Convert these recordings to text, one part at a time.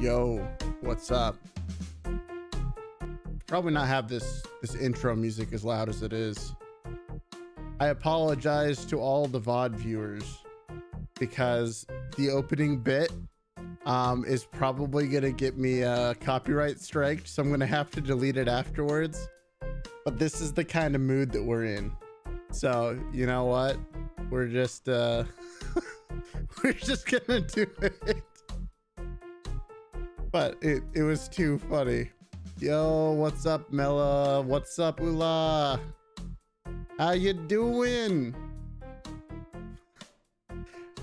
Yo, what's up? Probably not have this intro music as loud as it is. I apologize to all the VOD viewers because the opening bit is probably gonna get me copyright striked, so I'm gonna have to delete it afterwards. But this is the kind of mood that we're in, so you know what? We're just we're just gonna do it. But it was too funny. Yo, what's up, Mela? What's up, Ula? How you doing?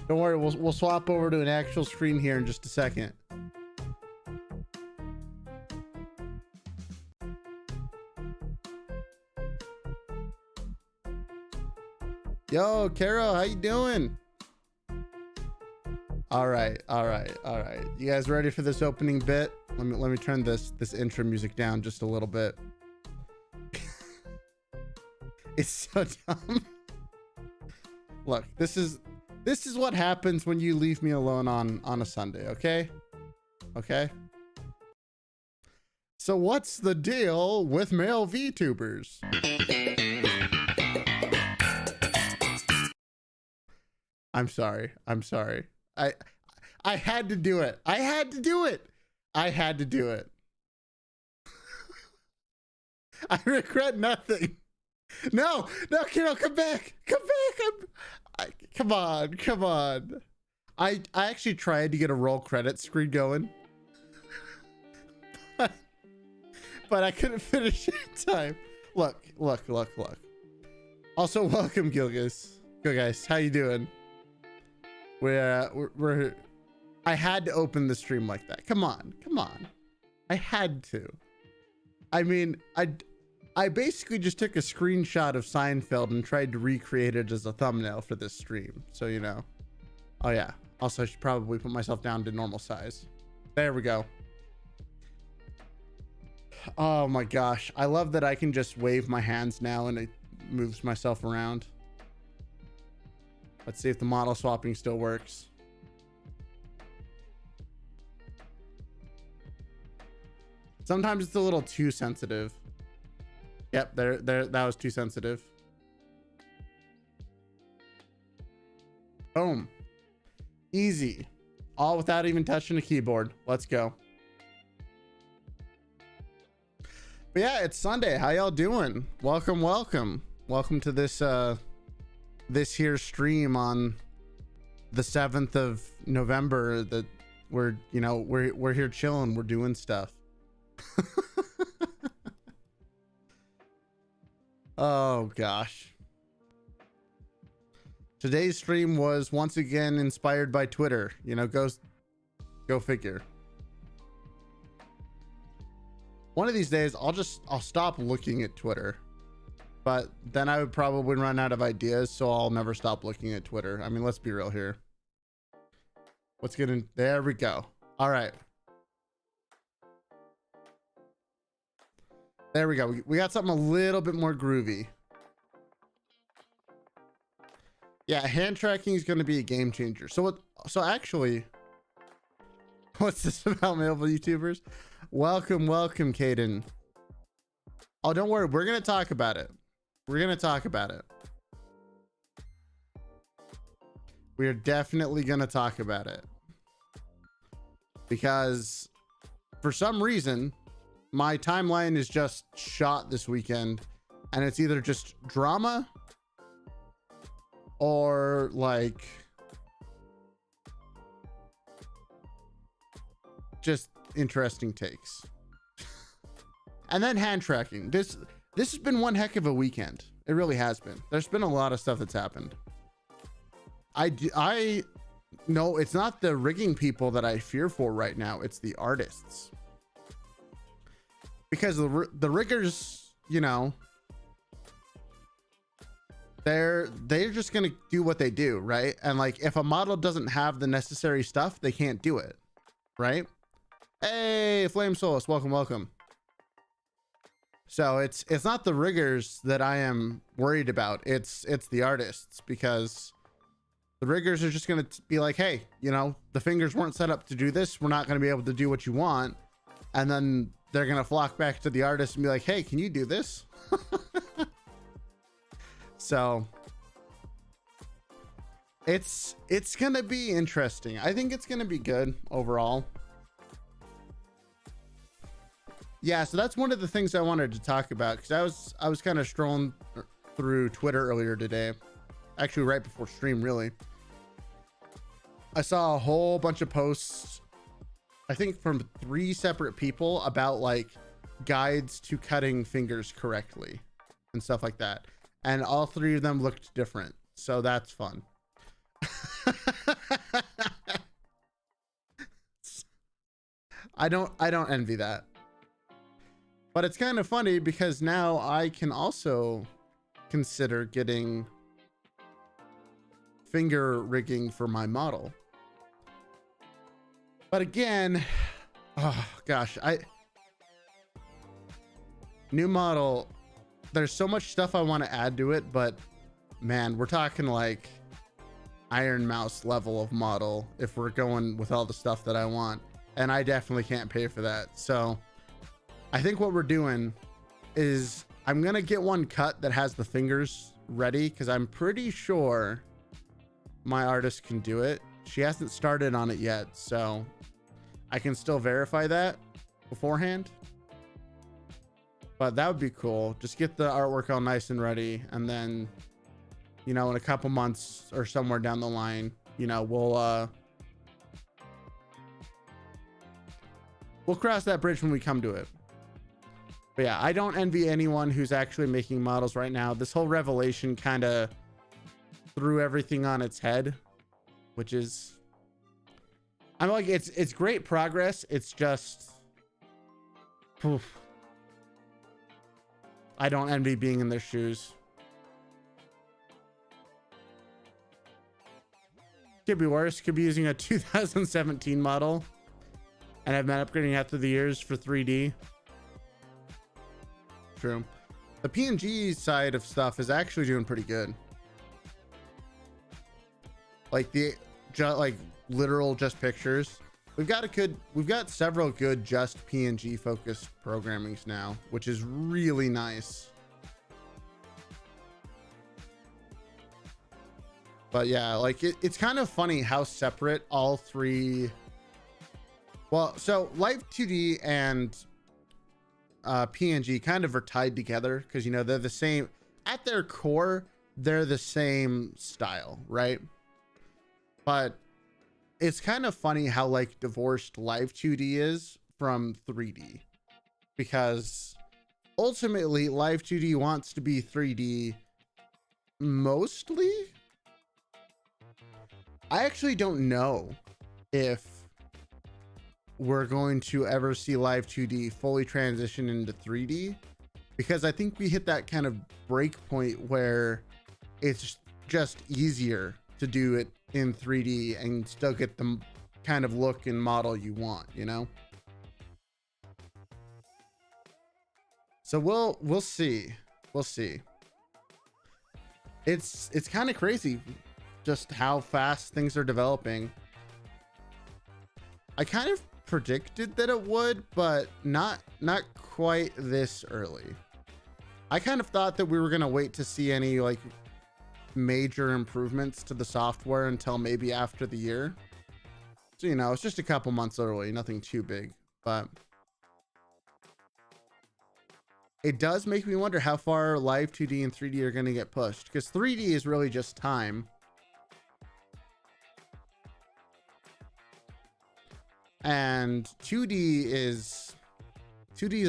Don't worry, we'll swap over to an actual screen here in just a second. Yo, Carol, how you doing? All right. You guys ready for this opening bit? Let me turn this intro music down just a little bit. It's so dumb. Look, this is what happens when you leave me alone on a Sunday, okay? Okay? So what's the deal with male VTubers? I'm sorry. I had to do it. I had to do it. I regret nothing. No, Carol, come back. Come on. I actually tried to get a roll credit screen going, but I couldn't finish it in time. Look. Also, welcome, Gilgis. Go guys, how you doing? We're I had to open the stream like that. Come on. I had to. I mean, I basically just took a screenshot of Seinfeld and tried to recreate it as a thumbnail for this stream. So, you know. Oh yeah. Also, I should probably put myself down to normal size. There we go. Oh my gosh. I love that I can just wave my hands now and it moves myself around. Let's see if the model swapping still works. Sometimes it's a little too sensitive. Yep, there, that was too sensitive. Boom. Easy. All without even touching a keyboard. Let's go. But yeah, it's Sunday. How y'all doing? Welcome. Welcome to this this here stream on the 7th of November that we're here chilling, we're doing stuff. Oh gosh. Today's stream was once again inspired by Twitter. You know, go figure. One of these days I'll stop looking at Twitter. But then I would probably run out of ideas, so I'll never stop looking at Twitter. I mean, let's be real here. Let's get in. There we go. All right. There we go. We got something a little bit more groovy. Yeah, hand tracking is going to be a game changer. So actually, what's this about male VTubers? Welcome, Caden. Oh, don't worry. We're going to talk about it. We're definitely going to talk about it. Because for some reason, my timeline is just shot this weekend. And it's either just drama or like just interesting takes. And then hand tracking. This has been one heck of a weekend. It really has been. There's been a lot of stuff that's happened. I know it's not the rigging people that I fear for right now. It's the artists. Because the riggers, you know, they're just going to do what they do, right? And like, if a model doesn't have the necessary stuff, they can't do it, right? Hey, Flame Solus, welcome. So it's not the riggers that I am worried about. It's the artists, because The riggers are just going to be like, hey, you know, the fingers weren't set up to do this. We're not going to be able to do what you want. And then they're going to flock back to the artist and be like, hey, can you do this? So it's going to be interesting. I think it's going to be good overall. Yeah, so that's one of the things I wanted to talk about, because I was kind of strolling through Twitter earlier today, actually right before stream, really. I saw a whole bunch of posts, I think from 3 separate people, about like guides to cutting fingers correctly and stuff like that, and all 3 of them looked different, so that's fun. I don't envy that. But it's kind of funny because now I can also consider getting finger rigging for my model. But again, oh gosh, new model, there's so much stuff I want to add to it, but man, we're talking like Iron Mouse level of model if we're going with all the stuff that I want, and I definitely can't pay for that. So I think what we're doing is I'm gonna get one cut that has the fingers ready, because I'm pretty sure my artist can do it. She hasn't started on it yet, so I can still verify that beforehand. But that would be cool. Just get the artwork all nice and ready, and then, you know, in a couple months or somewhere down the line, you know, we'll cross that bridge when we come to it. But yeah, I don't envy anyone who's actually making models right now. This whole revelation kind of threw everything on its head, which is, I'm like, it's great progress. It's just, oof. I don't envy being in their shoes. Could be worse. Could be using a 2017 model and I've been upgrading after the years for 3D. True. The PNG side of stuff is actually doing pretty good. Like like literal just pictures. We've got several good just PNG focused programmings now, which is really nice. But yeah, like it's kind of funny how separate all 3. Well, so Live 2D and PNG kind of are tied together because, you know, they're the same at their core. They're the same style, right? But it's kind of funny how like divorced Live 2D is from 3D, because ultimately Live 2D wants to be 3D mostly. I actually don't know if we're going to ever see Live 2D fully transition into 3D, because I think we hit that kind of break point where it's just easier to do it in 3D and still get the kind of look and model you want, you know? So we'll see. We'll see. It's kind of crazy just how fast things are developing. I kind of predicted that it would, but not quite this early. I kind of thought that we were going to wait to see any like major improvements to the software until maybe after the year. So, you know, it's just a couple months early, nothing too big, but it does make me wonder how far Live 2D and 3D are going to get pushed, because 3D is really just time. And 2D is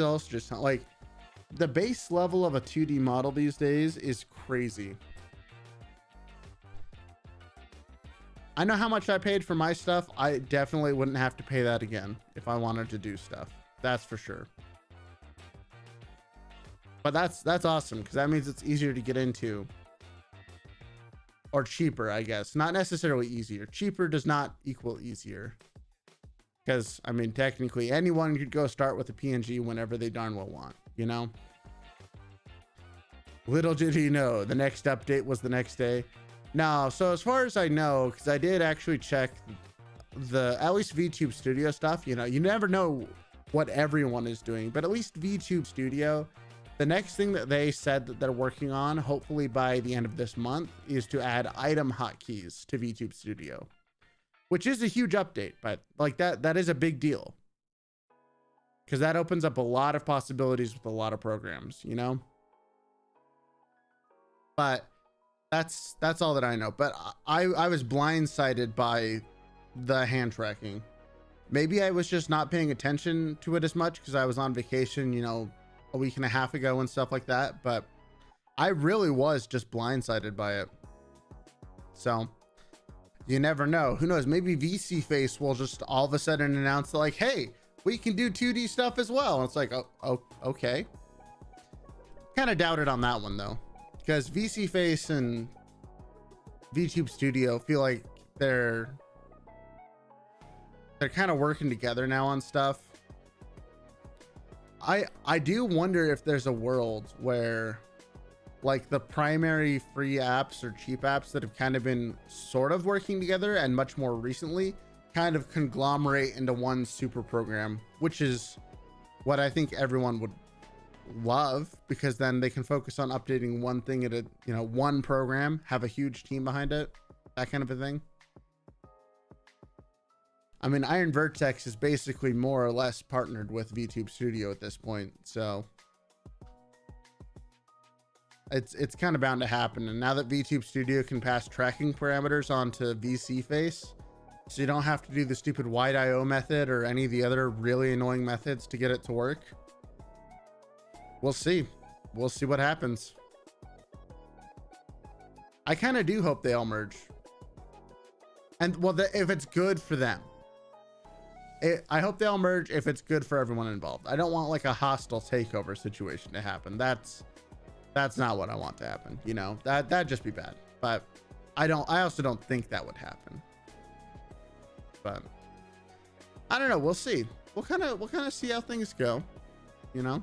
also just like the base level of a 2D model these days is crazy. I know how much I paid for my stuff. I definitely wouldn't have to pay that again if I wanted to do stuff. That's for sure. But that's awesome, because that means it's easier to get into. Or cheaper, I guess. Not necessarily easier. Cheaper does not equal easier. Because, I mean, technically anyone could go start with a PNG whenever they darn well want, you know? Little did he know, the next update was the next day. No, so as far as I know, because I did actually check the at least VTube Studio stuff, you know, you never know what everyone is doing, but at least VTube Studio, the next thing that they said that they're working on, hopefully by the end of this month, is to add item hotkeys to VTube Studio, which is a huge update, but like that is a big deal because that opens up a lot of possibilities with a lot of programs, you know. But that's all that I know. But I was blindsided by the hand tracking. Maybe I was just not paying attention to it as much because I was on vacation, you know, a week and a half ago and stuff like that. But I really was just blindsided by it. So you never know. Who knows? Maybe VC Face will just all of a sudden announce like, hey, we can do 2D stuff as well. And it's like, oh, okay. Kind of doubted on that one though, because VC Face and VTube Studio feel like they're kind of working together now on stuff. I do wonder if there's a world where like the primary free apps or cheap apps that have kind of been sort of working together and much more recently kind of conglomerate into one super program, which is what I think everyone would love, because then they can focus on updating one thing at a, you know, one program, have a huge team behind it, that kind of a thing. I mean, Iron Vertex is basically more or less partnered with VTube Studio at this point, so it's kind of bound to happen. And now that VTube Studio can pass tracking parameters onto VC Face, so you don't have to do the stupid wide IO method or any of the other really annoying methods to get it to work. We'll see what happens. I kind of do hope they all merge, and well, if it's good for them. I hope they all merge if it's good for everyone involved. I don't want like a hostile takeover situation to happen. That's not what I want to happen. You know, that'd just be bad. But I also don't think that would happen. But I don't know. We'll see. We'll kind of see how things go, you know?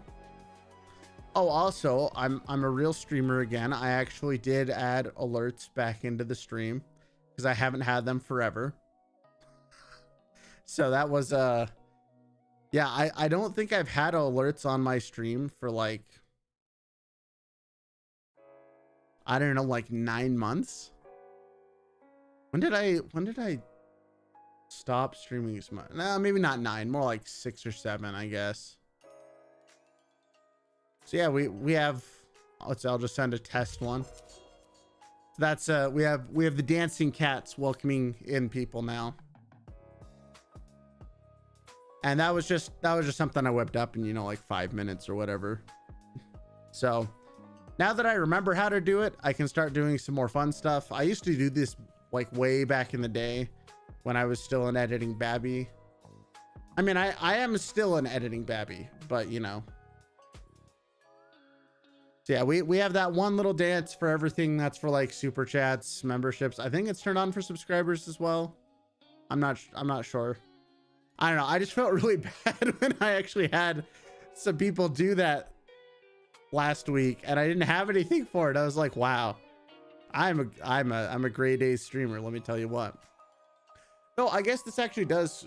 Oh, also, I'm a real streamer again. I actually did add alerts back into the stream because I haven't had them forever. So that was yeah, I don't think I've had alerts on my stream for like, I don't know, like 9 months. When did I stop streaming as much? No, maybe not 9, more like 6 or 7, I guess. So yeah, we have, let's see, I'll just send a test one. That's we have the dancing cats welcoming in people now. And that was just something I whipped up in, you know, like 5 minutes or whatever. So now that I remember how to do it, I can start doing some more fun stuff. I used to do this like way back in the day when I was still an editing babby. I mean, I am still an editing babby, but you know. So yeah, we have that one little dance for everything that's for like super chats, memberships. I think it's turned on for subscribers as well. I'm not sure. I don't know. I just felt really bad when I actually had some people do that last week and I didn't have anything for it. I was like, wow, I'm a grade A streamer. Let me tell you what. No, I guess this actually does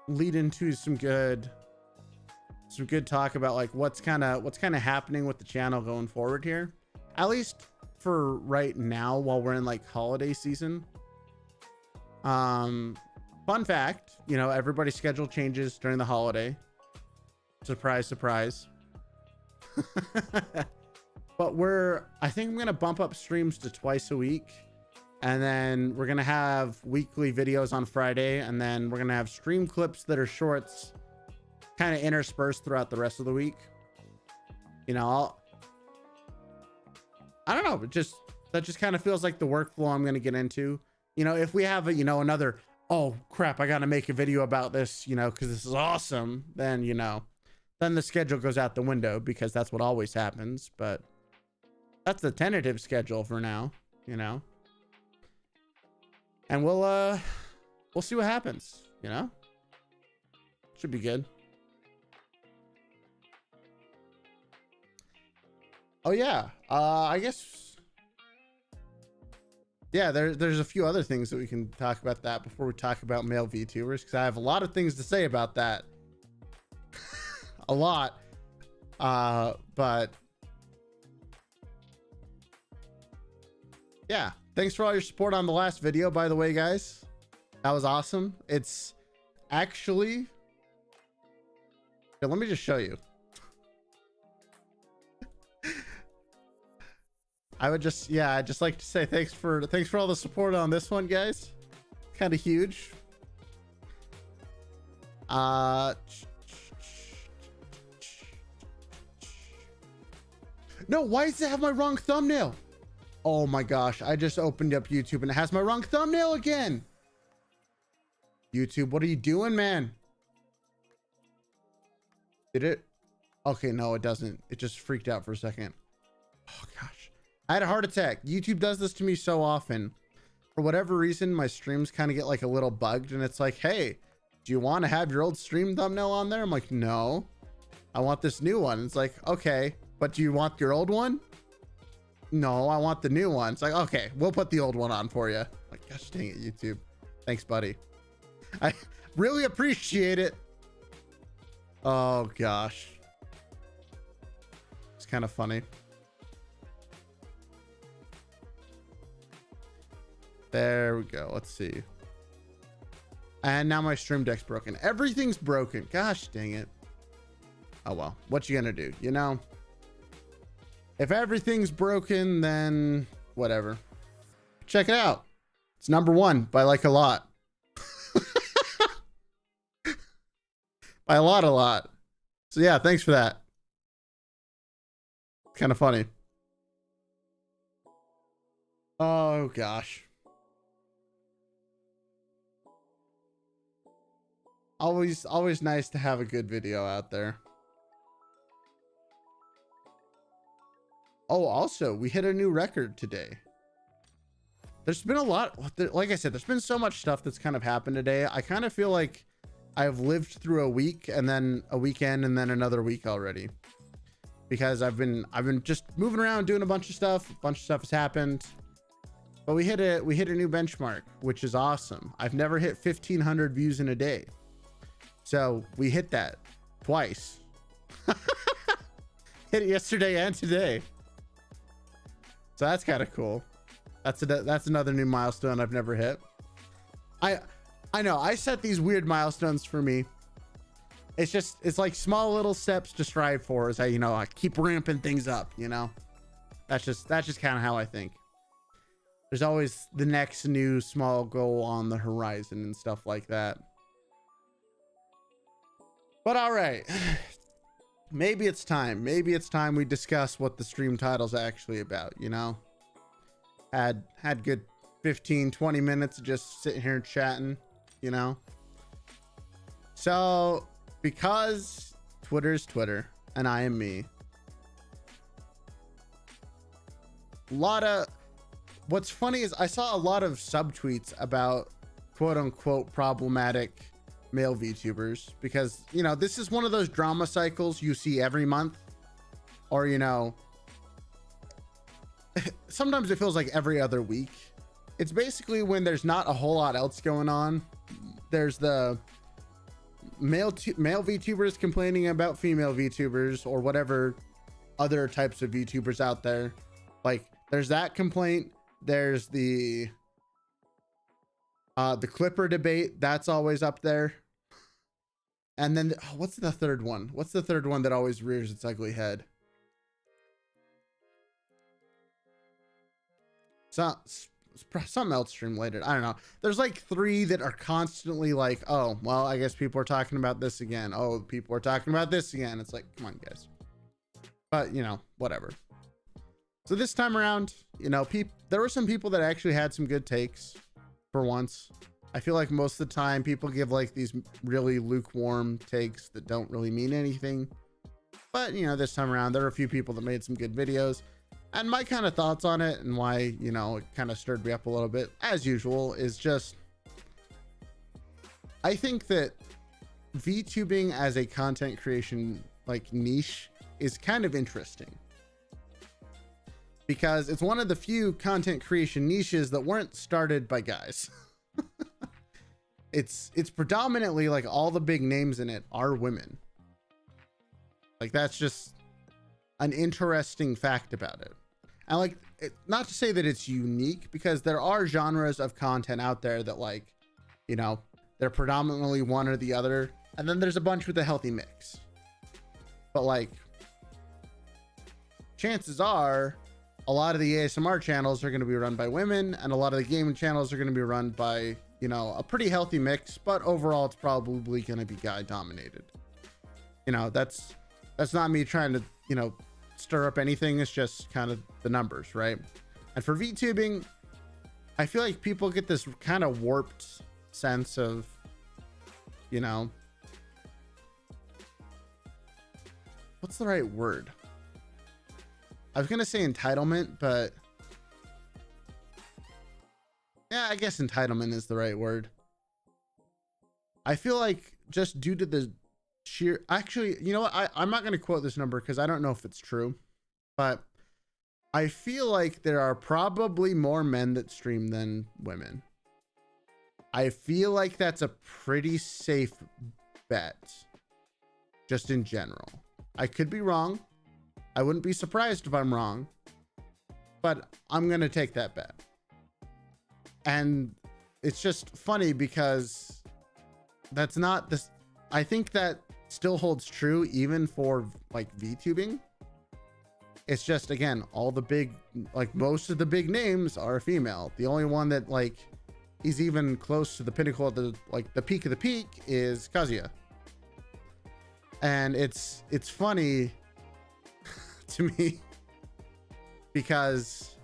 lead into some good talk about like what's kind of happening with the channel going forward here, at least for right now while we're in like holiday season. Fun fact, you know, everybody's schedule changes during the holiday. Surprise, surprise. But I think I'm going to bump up streams to twice a week. And then we're going to have weekly videos on Friday. And then we're going to have stream clips that are shorts kind of interspersed throughout the rest of the week. You know, I don't know. That just kind of feels like the workflow I'm going to get into. You know, if we have another, oh crap, I got to make a video about this, you know, because this is awesome, then, you know, then the schedule goes out the window because that's what always happens. But that's the tentative schedule for now, you know, and we'll see what happens, you know, should be good. Oh yeah, I guess yeah, there's a few other things that we can talk about that before we talk about male VTubers, because I have a lot of things to say about that. A lot. But yeah, thanks for all your support on the last video, by the way, guys. That was awesome. It's actually, let me just show you. I'd just like to say thanks for all the support on this one, guys. Kind of huge. No, why does it have my wrong thumbnail? Oh my gosh, I just opened up YouTube and it has my wrong thumbnail again. YouTube, what are you doing, man? Did it? Okay, no, it doesn't. It just freaked out for a second. Oh gosh, I had a heart attack. YouTube does this to me so often. For whatever reason, my streams kind of get like a little bugged and it's like, hey, do you want to have your old stream thumbnail on there? I'm like, no, I want this new one. It's like, okay, but do you want your old one? No, I want the new one. It's like, okay, we'll put the old one on for you. Like, gosh dang it, YouTube. Thanks, buddy. I really appreciate it. Oh gosh. It's kind of funny. There we go. Let's see. And now my stream deck's broken. Everything's broken. Gosh dang it. Oh well, what you gonna do, you know? If everything's broken, then whatever. Check it out. It's #1 by like a lot. By a lot. So yeah, thanks for that. Kind of funny. Oh gosh. Always nice to have a good video out there. Oh, also, we hit a new record today. There's been a lot, like I said, there's been so much stuff that's kind of happened today. I kind of feel like I've lived through a week and then a weekend and then another week already, because I've been just moving around doing a bunch of stuff. A bunch of stuff has happened, but we hit a new benchmark, which is awesome. I've never hit 1,500 views in a day, so we hit that twice. Hit it yesterday and today, so that's kind of cool. That's another new milestone I've never hit. I know I set these weird milestones for me. It's like small little steps to strive for, as I keep ramping things up, that's just kind of how I think. There's always the next new small goal on the horizon and stuff like that. But all right, maybe it's time we discuss what the stream title's actually about. Had good 15-20 minutes of just sitting here chatting, so because Twitter's Twitter and I am me, what's funny is I saw a lot of subtweets about quote unquote problematic male VTubers, because this is one of those drama cycles you see every month, or sometimes it feels like every other week. It's basically when there's not a whole lot else going on. There's the male VTubers complaining about female VTubers, or whatever other types of VTubers out there. Like, there's that complaint. There's the Clipper debate. That's always up there. And then what's the third one? What's the third one that always rears its ugly head? Something else stream related. I don't know. There's like 3 that are constantly like, oh, well, I guess people are talking about this again. Oh, people are talking about this again. It's like, come on, guys. But, whatever. So this time around, there were some people that actually had some good takes for once. I feel like most of the time people give like these really lukewarm takes that don't really mean anything. But, this time around, there were a few people that made some good videos. And my kind of thoughts on it, and why, it kind of stirred me up a little bit, as usual, is just, I think that VTubing as a content creation, like, niche is kind of interesting. because it's one of the few content creation niches that weren't started by guys. It's predominantly like all the big names in it are women. Like that's just an interesting fact about it. And like, not to say that it's unique, because there are genres of content out there that, like, you know, they're predominantly one or the other, and then there's a bunch with a healthy mix. But like, chances are a lot of the ASMR channels are going to be run by women, and a lot of the gaming channels are going to be run by, you know, a pretty healthy mix, but overall it's probably going to be guy dominated. You know, that's not me trying to, you know, stir up anything. It's just kind of the numbers, right? And for VTubing, I feel like people get this kind of warped sense of, you know, what's the right word? I was gonna say entitlement, but yeah, I guess entitlement is the right word. I feel like just due to the sheer, actually, you know what? I'm not gonna quote this number because I don't know if it's true, but I feel like there are probably more men that stream than women. I feel like that's a pretty safe bet, just in general. I could be wrong. I wouldn't be surprised if I'm wrong, but I'm going to take that bet. And it's just funny because that's not this. I think that still holds true even for like VTubing. It's just, again, all the big, like most of the big names are female. The only one that like is even close to the pinnacle of the, like the peak of the peak, is Kazuya. And it's funny to me because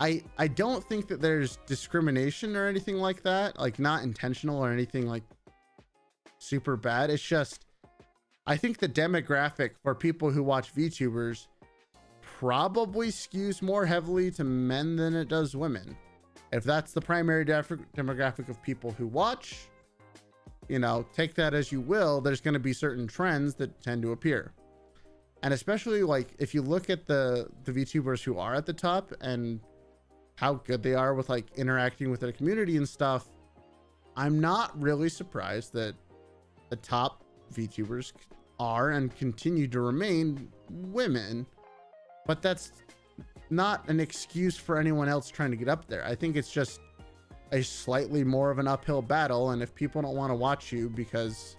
I don't think that there's discrimination or anything like that, like not intentional or anything like super bad. It's just, I think the demographic for people who watch VTubers probably skews more heavily to men than it does women. If that's the primary demographic of people who watch, you know, take that as you will. There's going to be certain trends that tend to appear. And especially like if you look at the VTubers who are at the top and how good they are with like interacting with their community and stuff, I'm not really surprised that the top VTubers are and continue to remain women. But that's not an excuse for anyone else trying to get up there. I think it's just a slightly more of an uphill battle. And if people don't want to watch you because,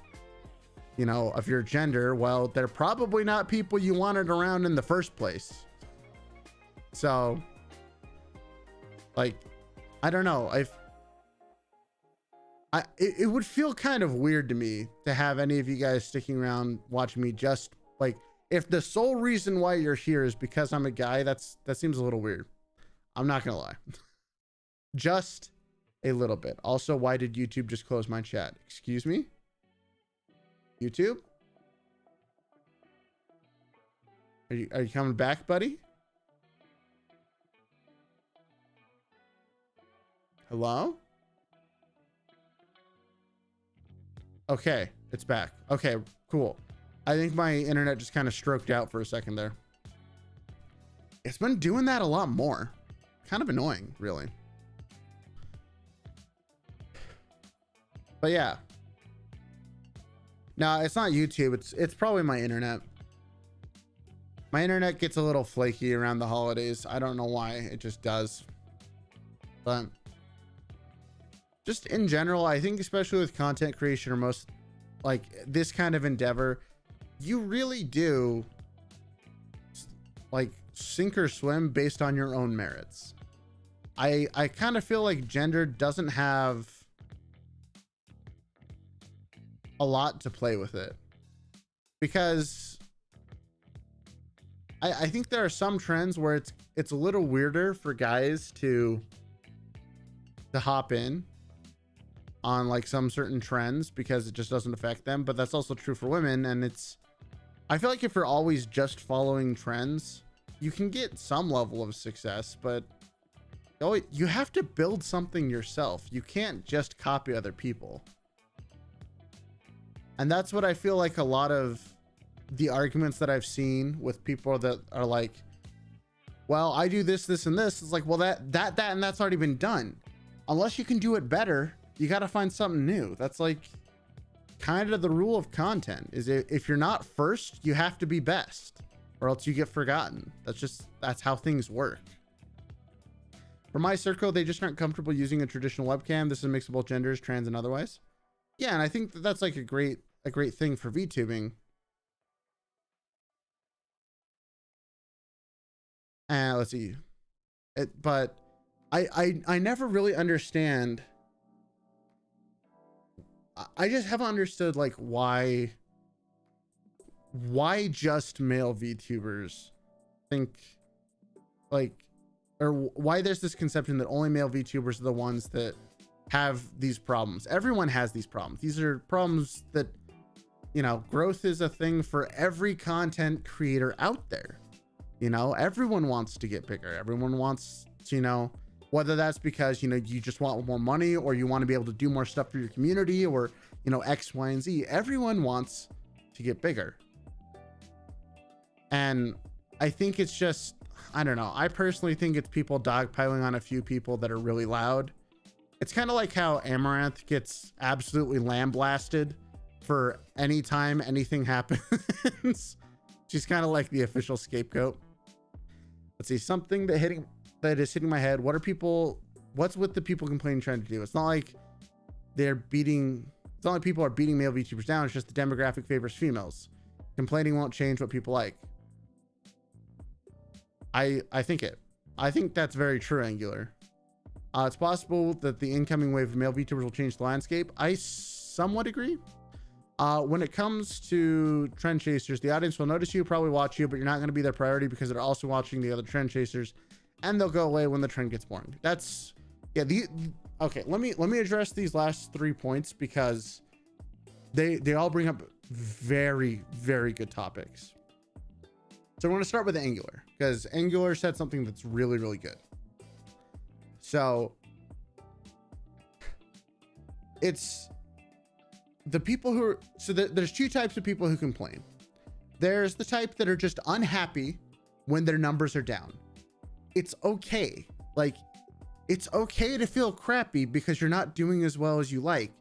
you know, of your gender, well, they're probably not people you wanted around in the first place. So, like, I don't know. It would feel kind of weird to me to have any of you guys sticking around watching me just like, if the sole reason why you're here is because I'm a guy, that seems a little weird. I'm not gonna lie. Just a little bit. Also, why did YouTube just close my chat? Excuse me? YouTube? Are you coming back, buddy? Hello? Okay, it's back. Okay, cool. I think my internet just kind of stroked out for a second there. It's been doing that a lot more. Kind of annoying, really. But yeah. No, it's not YouTube. It's probably my internet. My internet gets a little flaky around the holidays. I don't know why. It just does. But just in general, I think especially with content creation or most like this kind of endeavor, you really do like sink or swim based on your own merits. I kind of feel like gender doesn't have a lot to play with it, because I think there are some trends where it's a little weirder for guys to hop in on like some certain trends because it just doesn't affect them, but that's also true for women. And I feel like if you're always just following trends, you can get some level of success, but you have to build something yourself. You can't just copy other people. And that's what I feel like a lot of the arguments that I've seen with people that are like, well, I do this, this, and this. It's like, well, that, and that's already been done. Unless you can do it better, you got to find something new. That's like kind of the rule of content, is if you're not first, you have to be best, or else you get forgotten. That's how things work. For my circle, they just aren't comfortable using a traditional webcam. This is a mix of both genders, trans and otherwise. Yeah, and I think that's like a great thing for VTubing. And let's see. But I never really understand. I just haven't understood like why just male VTubers think like, or why there's this conception that only male VTubers are the ones that have these problems. Everyone has these problems. These are problems that, you know, growth is a thing for every content creator out there. You know, everyone wants to get bigger. Everyone wants to, you know, whether that's because, you know, you just want more money, or you want to be able to do more stuff for your community, or, you know, X, Y, and Z. Everyone wants to get bigger. And I think it's just, I don't know. I personally think it's people dogpiling on a few people that are really loud. It's kind of like how Amaranth gets absolutely lambasted for any time anything happens. She's kind of like the official scapegoat. Let's see, something that is hitting my head. What's with the people complaining trying to do? It's not like it's not like people are beating male VTubers down. It's just the demographic favors females. Complaining won't change what people like. I think that's very true, Angular. It's possible that the incoming wave of male VTubers will change the landscape. I somewhat agree. When it comes to trend chasers, the audience will notice you, probably watch you, but you're not going to be their priority because they're also watching the other trend chasers, and they'll go away when the trend gets boring. That's, yeah. Okay, let me address these last 3 points because they all bring up very, very good topics. So we're going to start with Angular, because Angular said something that's really, really good. So it's the people who are, so there's two types of people who complain. There's the type that are just unhappy when their numbers are down. It's okay. Like, it's okay to feel crappy because you're not doing as well as you like.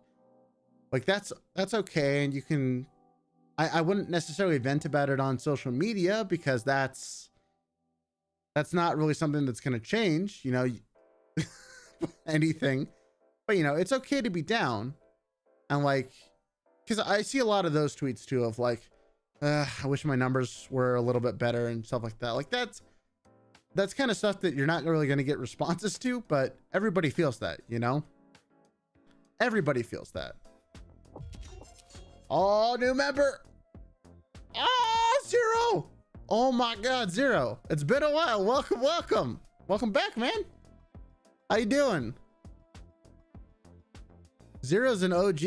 Like, that's okay. And you can, I wouldn't necessarily vent about it on social media because that's not really something that's going to change, you know, anything. But, you know, it's okay to be down. And like, because I see a lot of those tweets too of like, I wish my numbers were a little bit better and stuff like that. Like that's kind of stuff that you're not really going to get responses to, but everybody feels that, you know, everybody feels that. Oh, new member. Oh, Zero. Oh my God, Zero. It's been a while. Welcome back, man. How you doing? Zero's an OG.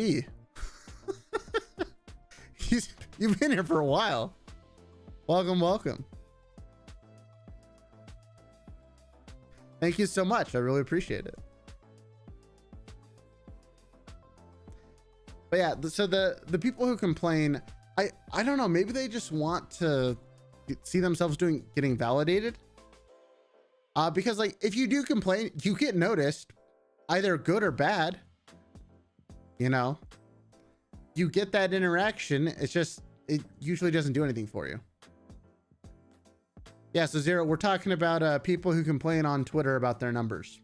You've been here for a while. Welcome. Thank you so much. I really appreciate it. But yeah, so the people who complain, I don't know, maybe they just want to see themselves getting validated. Because like if you do complain, you get noticed, either good or bad. You know, you get that interaction. It's just, it usually doesn't do anything for you. Yeah, so Zero, we're talking about people who complain on Twitter about their numbers.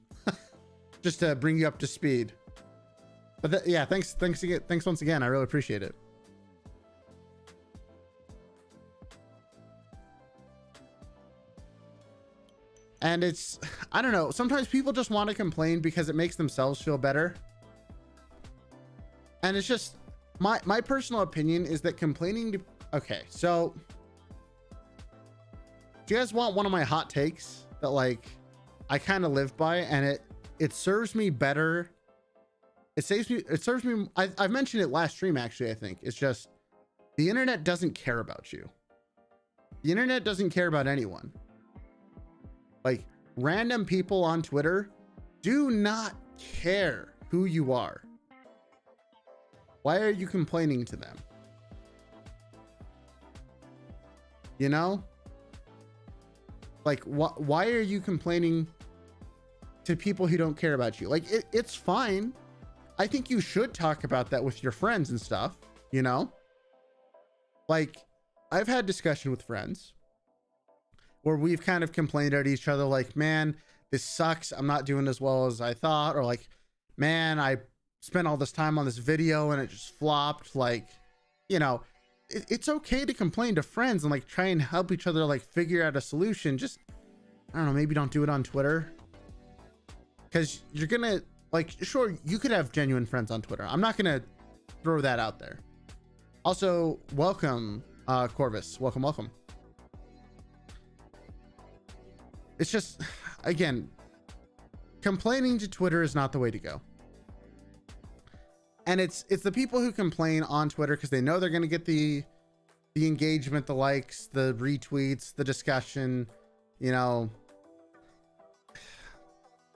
Just to bring you up to speed. But yeah, thanks once again. I really appreciate it. And it's, I don't know, sometimes people just want to complain because it makes themselves feel better. And it's just, my personal opinion is that complaining okay, so do you guys want one of my hot takes that like I kind of live by, and it serves me better? It serves me, I've mentioned it last stream actually. I think it's just the internet doesn't care about you. The internet doesn't care about anyone. Like random people on Twitter do not care who you are. Why are you complaining to them? you know? Like, why are you complaining to people who don't care about you? Like, it's fine. I think you should talk about that with your friends and stuff, you know? Like, I've had discussion with friends where we've kind of complained at each other, like, man, this sucks. I'm not doing as well as I thought. Or like, man, I spent all this time on this video and it just flopped. Like, you know, it's okay to complain to friends and like try and help each other, like figure out a solution. Just, I don't know, maybe don't do it on Twitter. Cause you're gonna like, sure, you could have genuine friends on Twitter. I'm not gonna throw that out there. Also, welcome, Corvus. Welcome. It's just, again, complaining to Twitter is not the way to go. And it's the people who complain on Twitter because they know they're going to get the engagement, the likes, the retweets, the discussion, you know,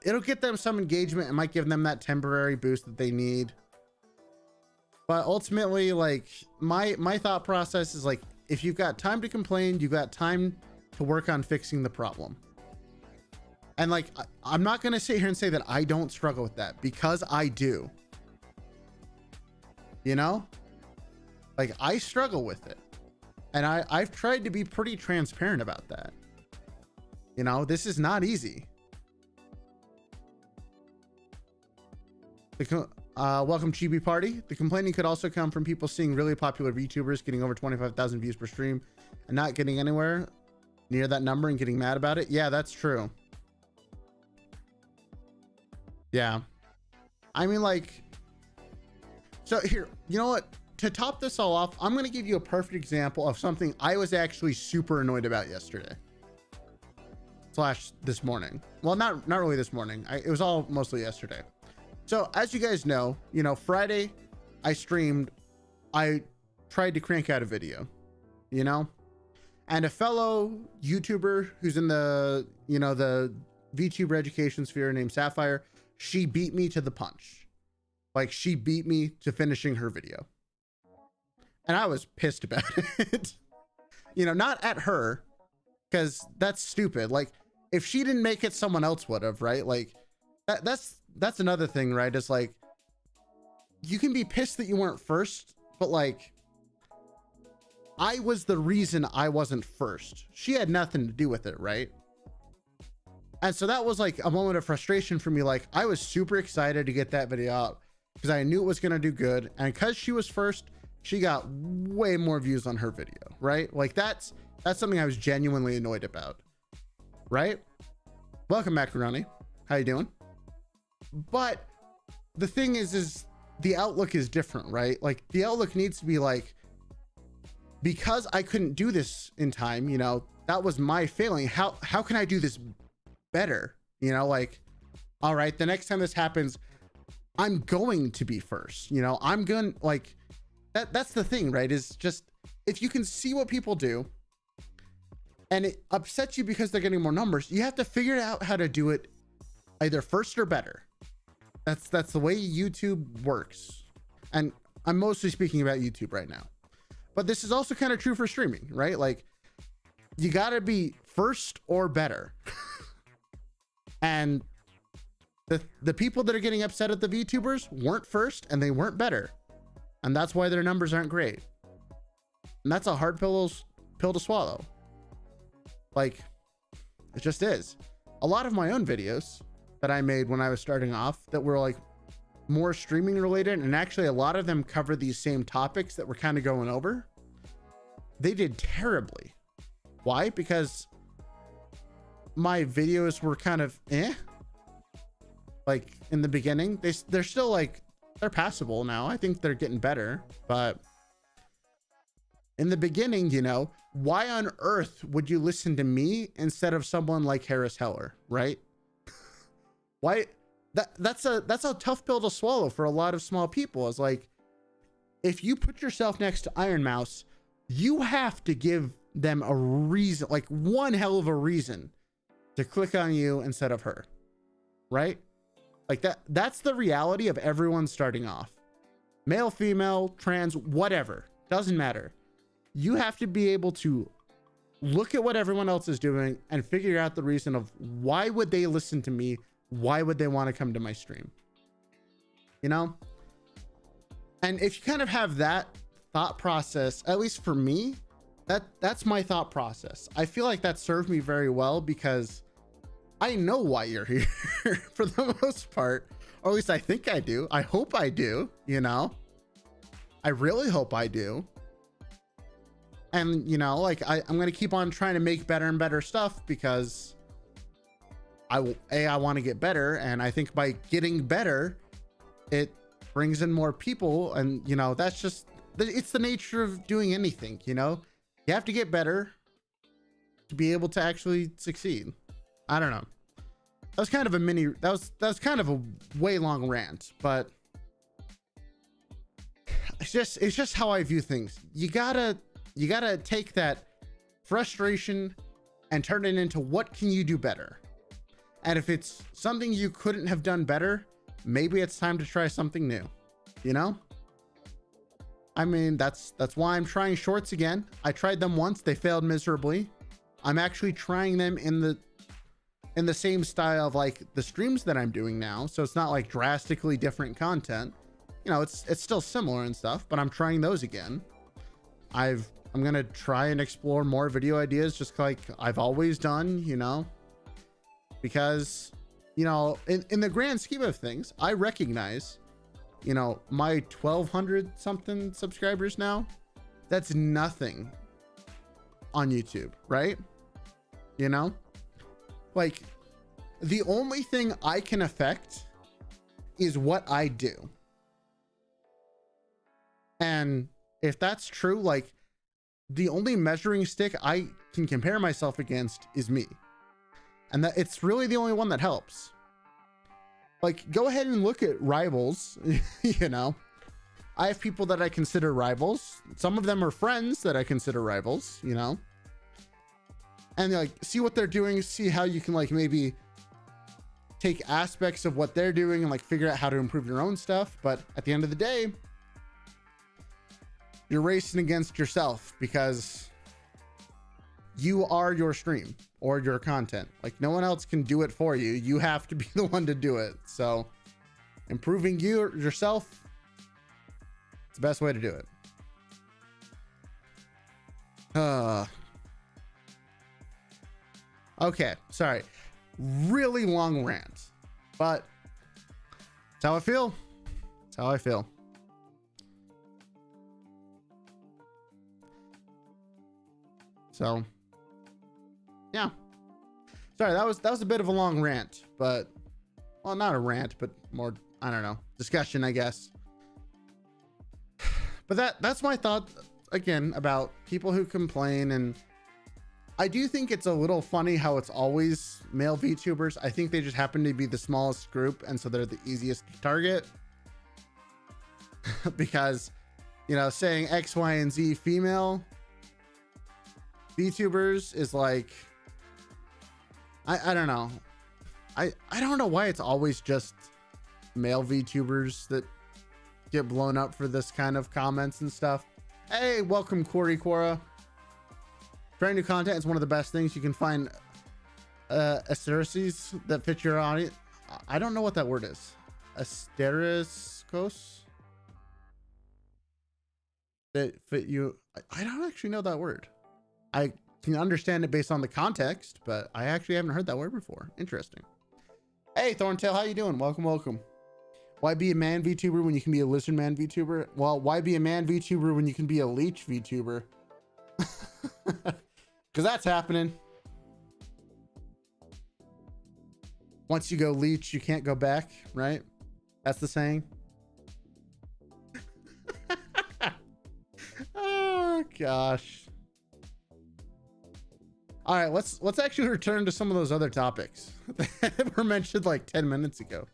it'll get them some engagement. It might give them that temporary boost that they need. But ultimately, like my thought process is like, if you've got time to complain, you've got time to work on fixing the problem. And like, I'm not going to sit here and say that I don't struggle with that, because I do. You know, like I struggle with it, and I've tried to be pretty transparent about that. You know, this is not easy. Welcome Chibi Party. The complaining could also come from people seeing really popular VTubers getting over 25,000 views per stream and not getting anywhere near that number and getting mad about it. Yeah, that's true. Yeah. I mean, like, so here, you know what? To top this all off, I'm going to give you a perfect example of something I was actually super annoyed about yesterday. / this morning. Well, not really this morning. It was all mostly yesterday. So as you guys know, you know, Friday I streamed, I tried to crank out a video, you know, and a fellow YouTuber who's in the, you know, the VTuber education sphere named Sapphire, she beat me to the punch. Like, she beat me to finishing her video. And I was pissed about it. You know, not at her, because that's stupid. Like, if she didn't make it, someone else would have, right? Like, that's another thing, right? It's like, you can be pissed that you weren't first, but like, I was the reason I wasn't first. She had nothing to do with it, right? And so that was like a moment of frustration for me. Like, I was super excited to get that video out because I knew it was going to do good. And because she was first, she got way more views on her video, right? Like, that's something I was genuinely annoyed about, right? Welcome, Macaroni. How you doing? But the thing is the outlook is different, right? Like, the outlook needs to be like, because I couldn't do this in time, you know, that was my failing. How can I do this better? You know, like, all right, the next time this happens, I'm going to be first, you know, I'm going, like, that's the thing, right? Is just, if you can see what people do and it upsets you because they're getting more numbers, you have to figure out how to do it either first or better. That's the way YouTube works. And I'm mostly speaking about YouTube right now, but this is also kind of true for streaming, right? Like, you gotta be first or better. And the people that are getting upset at the VTubers weren't first and they weren't better. And that's why their numbers aren't great. And that's a hard pill to swallow. Like, it just is. A lot of my own videos that I made when I was starting off that were like more streaming related, and actually a lot of them cover these same topics that we're kind of going over, they did terribly. Why? Because my videos were kind of like in the beginning. They're still like, they're passable now. I think they're getting better, but in the beginning, you know, why on earth would you listen to me instead of someone like Harris Heller, right? Why? That's a tough pill to swallow for a lot of small people. It's like, if you put yourself next to Iron Mouse, you have to give them a reason, like one hell of a reason to click on you instead of her, right? Like, that's the reality of everyone starting off. Male, female, trans, whatever, doesn't matter. You have to be able to look at what everyone else is doing and figure out the reason of why would they listen to me? Why would they want to come to my stream? You know? And if you kind of have that thought process, at least for me, that's my thought process. I feel like that served me very well because I know why you're here for the most part, or at least I think I do. I hope I do, you know? I really hope I do. And, you know, like I'm going to keep on trying to make better and better stuff because I want to get better. And I think by getting better, it brings in more people. And, you know, that's just, it's the nature of doing anything, you know? You have to get better to be able to actually succeed. I don't know. That was kind of a mini, that was kind of a way long rant, but it's just how I view things. You gotta take that frustration and turn it into what can you do better? And if it's something you couldn't have done better, maybe it's time to try something new, you know? I mean, that's why I'm trying shorts again. I tried them once, they failed miserably. I'm actually trying them in the same style of like the streams that I'm doing now. So it's not like drastically different content. You know, it's still similar and stuff, but I'm trying those again. I'm gonna try and explore more video ideas just like I've always done, you know, because, you know, in the grand scheme of things, I recognize, you know, my 1,200 something subscribers now, that's nothing on YouTube, right? You know, like the only thing I can affect is what I do. And if that's true, like the only measuring stick I can compare myself against is me. And that it's really the only one that helps. Like, go ahead and look at rivals, you know. I have people that I consider rivals. Some of them are friends that I consider rivals, you know. And like, see what they're doing, see how you can like maybe take aspects of what they're doing and like figure out how to improve your own stuff. But at the end of the day, you're racing against yourself because you are your stream or your content. Like no one else can do it for you. You have to be the one to do it. So improving yourself, it's the best way to do it. Okay, sorry. Really long rant, but it's how I feel. It's how I feel. So yeah, sorry, that was a bit of a long rant, but well, not a rant, but more, I don't know, discussion, I guess. But that's my thought again about people who complain. And I do think it's a little funny how it's always male VTubers. I think they just happen to be the smallest group, and so they're the easiest to target. Because, you know, saying X, Y, and Z female VTubers is like, I don't know. I don't know why it's always just male VTubers that get blown up for this kind of comments and stuff. Hey, welcome Corey Quora. Trying new content is one of the best things. You can find asterisks that fit your audience. I don't know what that word is. Asteriskos that fit you. I don't actually know that word. I can understand it based on the context, but I actually haven't heard that word before. Interesting. Hey, Thorntail, how you doing? Welcome, welcome. Why be a man VTuber when you can be a lizard man VTuber? Well, why be a man VTuber when you can be a leech VTuber? Because that's happening. Once you go leech, you can't go back, right? That's the saying. Oh gosh. All right, let's actually return to some of those other topics that were mentioned like 10 minutes ago.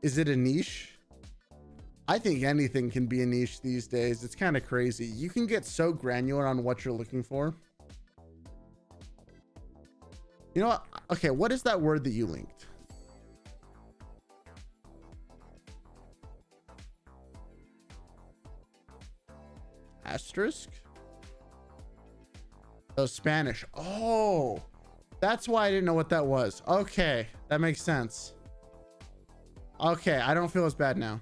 Is it a niche? I think anything can be a niche these days. It's kind of crazy. You can get so granular on what you're looking for. You know what? Okay, what is that word that you linked? Asterisk? Oh, Spanish. Oh, that's why I didn't know what that was. Okay, that makes sense. Okay, I don't feel as bad now.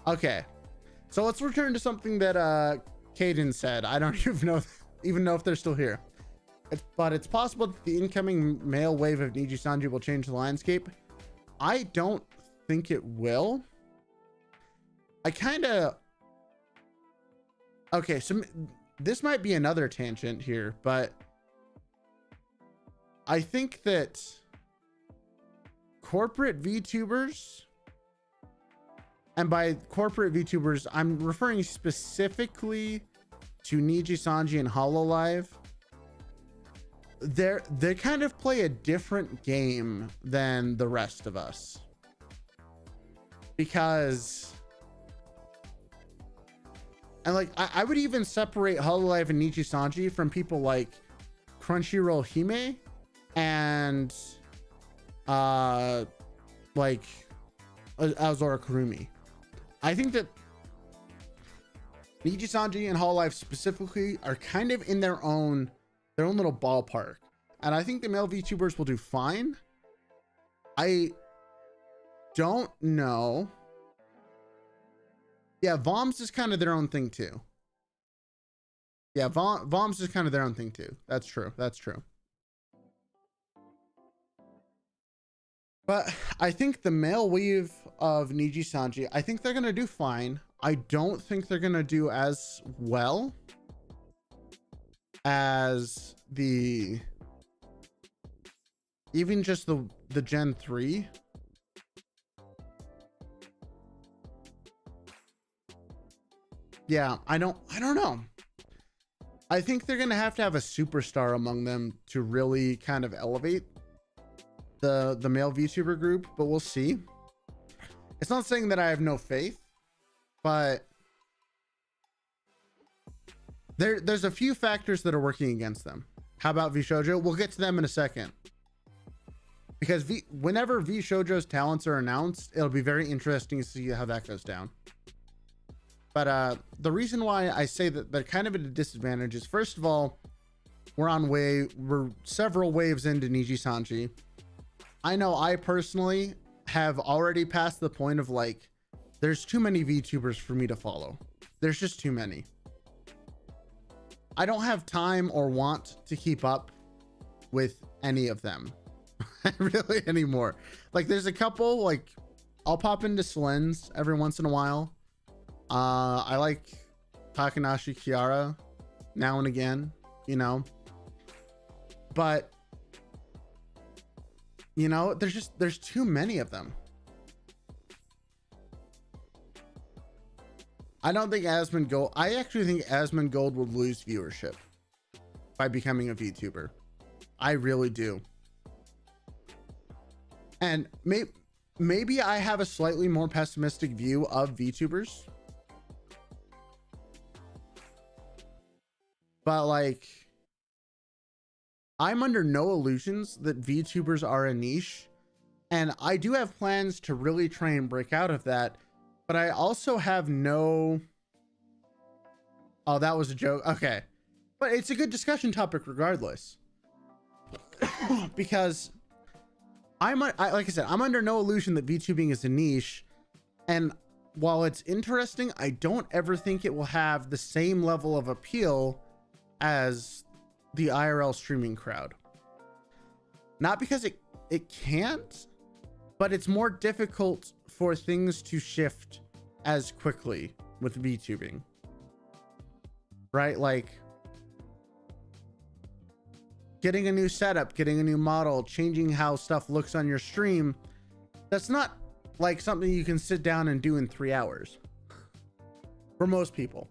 Okay, so let's return to something that Caden said. I don't even know if they're still here. But it's possible that the incoming male wave of Niji Sanji will change the landscape. I don't think it will. I kind of... Okay, so this might be another tangent here, but I think that corporate VTubers, and by corporate VTubers, I'm referring specifically to Niji Sanji and Hololive. They kind of play a different game than the rest of us, because, and like I would even separate Hololive and Niji Sanji from people like Crunchyroll Hime and like Azora Kurumi. I think that Niji Sanji and Hololive specifically are kind of in their own little ballpark, and I think the male VTubers will do fine. I don't know. Yeah, Voms is kind of their own thing too. Yeah, Voms is kind of their own thing too. That's true. That's true. But I think the male wave of Niji Sanji, I think they're gonna do fine. I don't think they're gonna do as well as the even just the Gen 3. Yeah, I don't know. I think they're gonna have to have a superstar among them to really kind of elevate the male VTuber group, but we'll see. It's not saying that I have no faith, but there's a few factors that are working against them. How about VShojo? We'll get to them in a second, because whenever VShojo's talents are announced, it'll be very interesting to see how that goes down. But the reason why I say that they're kind of at a disadvantage is, first of all, we're several waves into Niji Sanji. I know I personally have already passed the point of like, there's too many VTubers for me to follow. There's just too many. I don't have time or want to keep up with any of them really anymore. Like, there's a couple, like, I'll pop into Slen's every once in a while. I like Takanashi Kiara now and again, you know, but you know, there's too many of them. I don't think Asmongold, I actually think Asmongold would lose viewership by becoming a VTuber. I really do. And maybe I have a slightly more pessimistic view of VTubers. But like, I'm under no illusions that VTubers are a niche, and I do have plans to really try and break out of that. But I also have no... Oh, that was a joke. Okay. But it's a good discussion topic regardless. Because like I said, I'm under no illusion that VTubing is a niche. And while it's interesting, I don't ever think it will have the same level of appeal as the IRL streaming crowd. Not because it can't, but it's more difficult for things to shift as quickly with VTubing, right? Like getting a new setup, getting a new model, changing how stuff looks on your stream. That's not like something you can sit down and do in 3 hours for most people.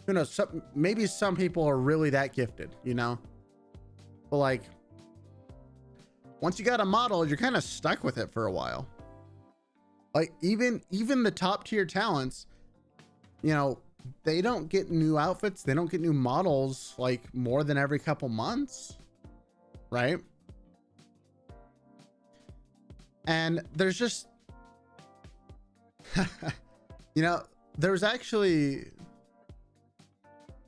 Who knows? Maybe some people are really that gifted, you know, but like once you got a model, you're kind of stuck with it for a while. Like even the top tier talents, you know, they don't get new outfits. They don't get new models like more than every couple months. Right. And there's just, you know, There's actually,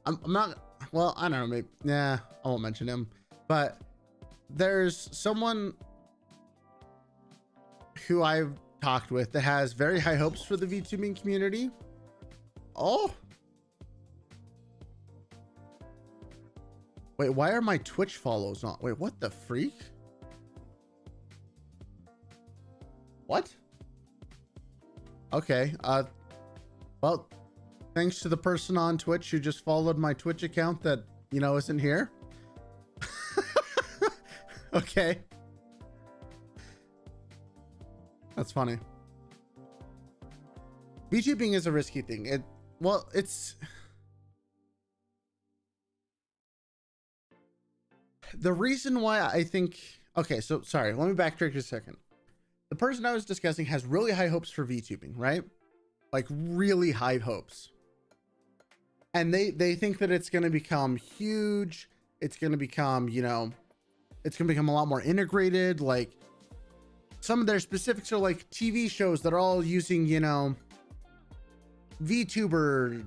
I'm not, well, I don't know, maybe, nah, I won't mention him, but there's someone who I've talked with that has very high hopes for the VTubing community. Oh, wait, why are my Twitch follows on? Wait, what the freak? What? Okay, well, thanks to the person on Twitch who just followed my Twitch account that, you know, isn't here. Okay. That's funny. VTubing is a risky thing. It's the reason why I think, okay, so sorry, let me backtrack a second. The person I was discussing has really high hopes for VTubing, right? Like really high hopes. And they think that it's going to become huge. It's going to become, you know, it's going to become a lot more integrated. Like some of their specifics are like TV shows that are all using, you know, VTuber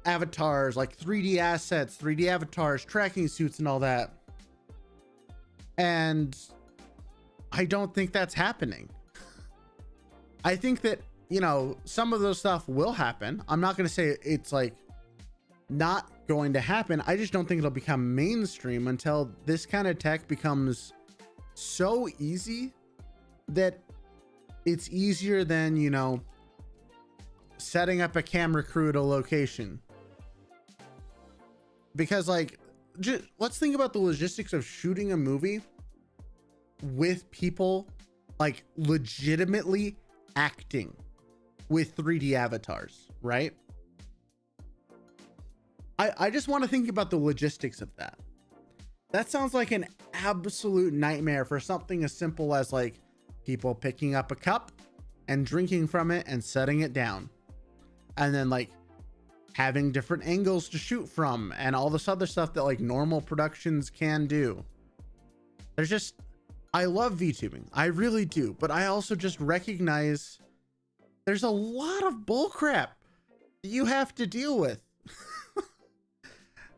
avatars, like 3D assets, 3D avatars, tracking suits and all that. And I don't think that's happening. I think that, you know, some of those stuff will happen. I'm not going to say it's like not going to happen. I just don't think it'll become mainstream until this kind of tech becomes so easy that it's easier than, you know, setting up a camera crew at a location. Because like, let's think about the logistics of shooting a movie with people like legitimately acting with 3D avatars, right? I just want to think about the logistics of that. That sounds like an absolute nightmare for something as simple as like people picking up a cup and drinking from it and setting it down. And then like having different angles to shoot from and all this other stuff that like normal productions can do. There's just, I love VTubing. I really do. But I also just recognize there's a lot of bullcrap you have to deal with.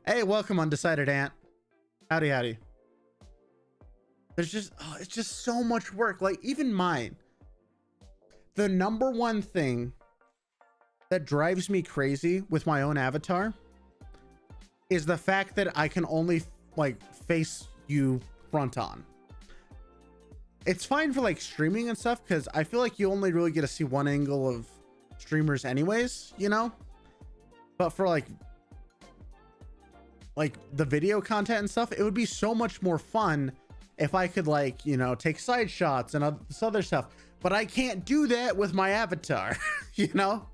Hey, welcome, Undecided Ant. Howdy, howdy. There's just, oh, it's just so much work. Like even mine, the number one thing that drives me crazy with my own avatar is the fact that I can only like face you front on. It's fine for like streaming and stuff because I feel like you only really get to see one angle of streamers anyways, you know? But for like the video content and stuff, it would be so much more fun if I could like, you know, take side shots and this other stuff, but I can't do that with my avatar, you know?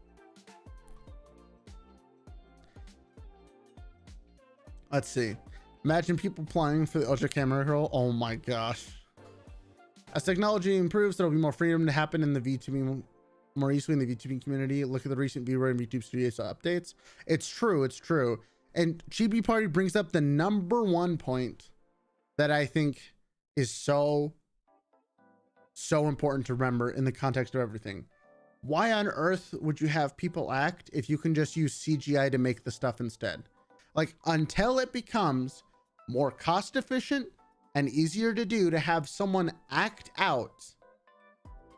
Let's see. Imagine people applying for the ultra camera role. Oh my gosh. As technology improves, there'll be more freedom to happen in the VTubing more easily in the VTubing community. Look at the recent V-Ray and VTube Studios updates. It's true. It's true. And Chibi Party brings up the number one point that I think is so important to remember in the context of everything. Why on earth would you have people act if you can just use CGI to make the stuff instead? Like until it becomes more cost efficient and easier to do to have someone act out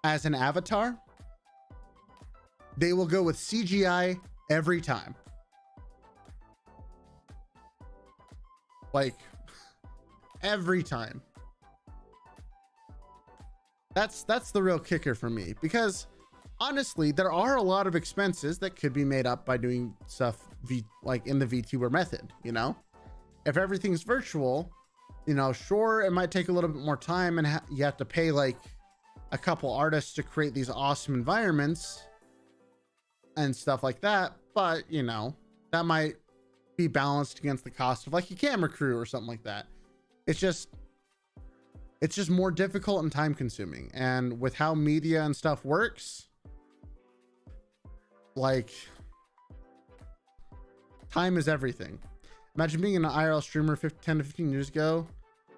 as an avatar, they will go with CGI every time. Like every time. That's the real kicker for me, because honestly, there are a lot of expenses that could be made up by doing stuff like in the VTuber method, you know? If everything's virtual, you know, sure, it might take a little bit more time and you have to pay like a couple artists to create these awesome environments and stuff like that, but you know, that might be balanced against the cost of like a camera crew or something like that. It's just more difficult and time consuming. And with how media and stuff works, like time is everything. Imagine being an IRL streamer 10 to 15 years ago.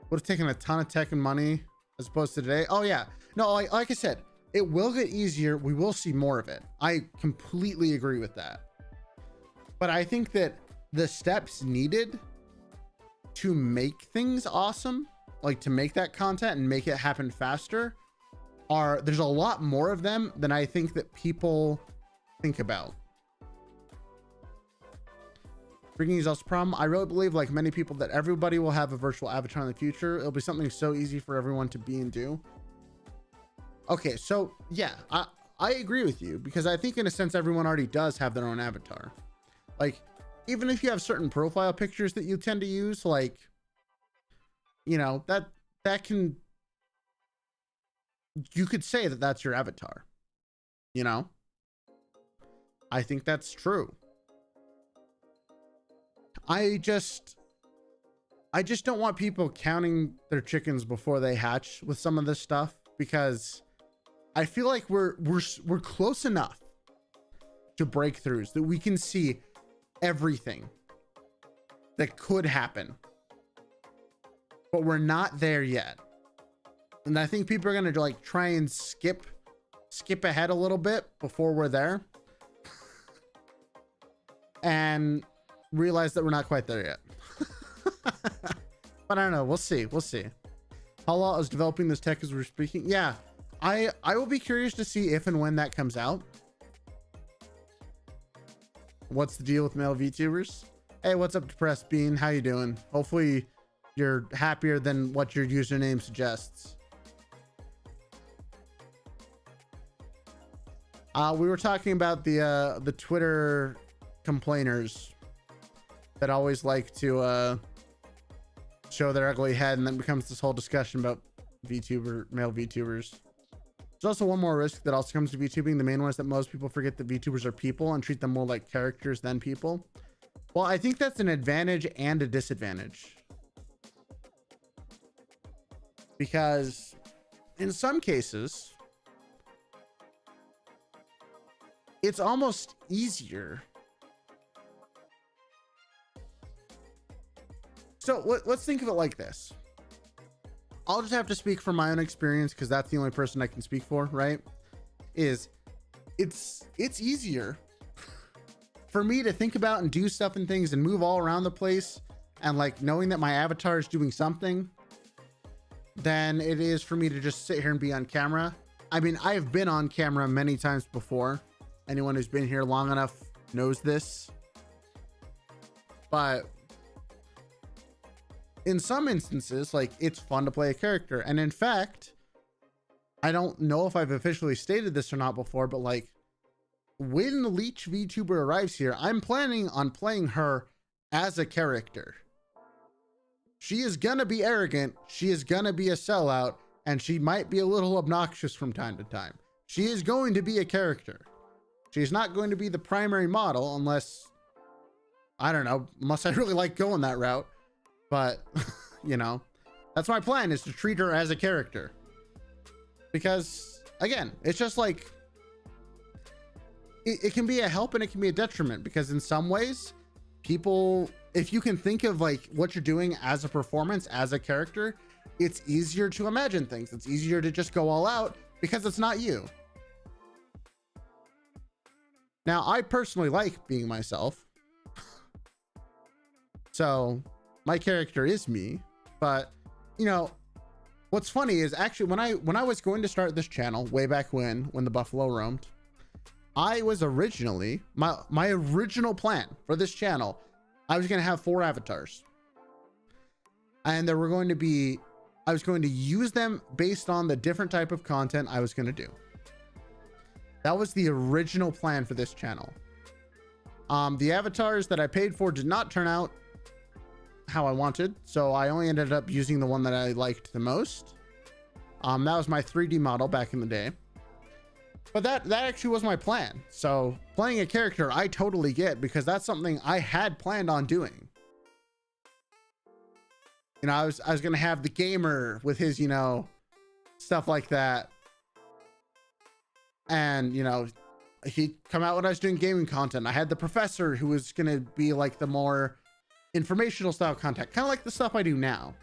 Would have taken a ton of tech and money as opposed to today. Oh yeah, no, like I said, it will get easier. We will see more of it. I completely agree with that. But I think that the steps needed to make things awesome, like to make that content and make it happen faster, there's a lot more of them than I think that people think about. Bringing is also a problem. I really believe, like many people, that everybody will have a virtual avatar in the future. It'll be something so easy for everyone to be and do. Okay, so yeah, I agree with you, because I think in a sense everyone already does have their own avatar. Like, even if you have certain profile pictures that you tend to use, like, you know, that can, you could say that that's your avatar, you know? I think that's true. I just don't want people counting their chickens before they hatch with some of this stuff, because I feel like we're close enough to breakthroughs that we can see everything that could happen, but we're not there yet. And I think people are going to like try and skip ahead a little bit before we're there and realize that we're not quite there yet. But I don't know. We'll see. Hala is developing this tech as we're speaking. Yeah, I will be curious to see if and when that comes out. What's the deal with Male Vtubers? Hey, what's up, Depressed Bean? How you doing? Hopefully you're happier than what your username suggests. We were talking about the Twitter complainers that always like to show their ugly head, and then becomes this whole discussion about male VTubers. There's also one more risk that also comes to VTubing. The main one is that most people forget that VTubers are people and treat them more like characters than people. Well, I think that's an advantage and a disadvantage, because in some cases it's almost easier. So let's think of it like this. I'll just have to speak from my own experience, because that's the only person I can speak for, right? It's easier for me to think about and do stuff and things and move all around the place, and like knowing that my avatar is doing something, than it is for me to just sit here and be on camera. I mean, I've been on camera many times before. Anyone who's been here long enough knows this. But in some instances, like, it's fun to play a character. And in fact, I don't know if I've officially stated this or not before, but like, when Leech VTuber arrives here, I'm planning on playing her as a character. She is gonna be arrogant, she is gonna be a sellout, and she might be a little obnoxious from time to time. She is going to be a character. She's not going to be the primary model unless, I don't know, unless I really like going that route. But, you know, that's my plan, is to treat her as a character. Because, again, it's just like, it can be a help and it can be a detriment, because in some ways, people, if you can think of like what you're doing as a performance, as a character, it's easier to imagine things. It's easier to just go all out because it's not you. Now, I personally like being myself. So my character is me, but you know, what's funny is actually when I was going to start this channel way back when the buffalo roamed, I was originally, my original plan for this channel, I was going to have 4 avatars, and there were going to be, I was going to use them based on the different type of content I was going to do. That was the original plan for this channel. The avatars that I paid for did not turn out how I wanted, so I only ended up using the one that I liked the most. That was my 3D model back in the day. But that actually was my plan. So playing a character, I totally get, because that's something I had planned on doing. You know, I was going to have the gamer with his, you know, stuff like that. And, you know, he'd come out when I was doing gaming content. I had the professor who was going to be like the more informational style content, kind of like the stuff I do now.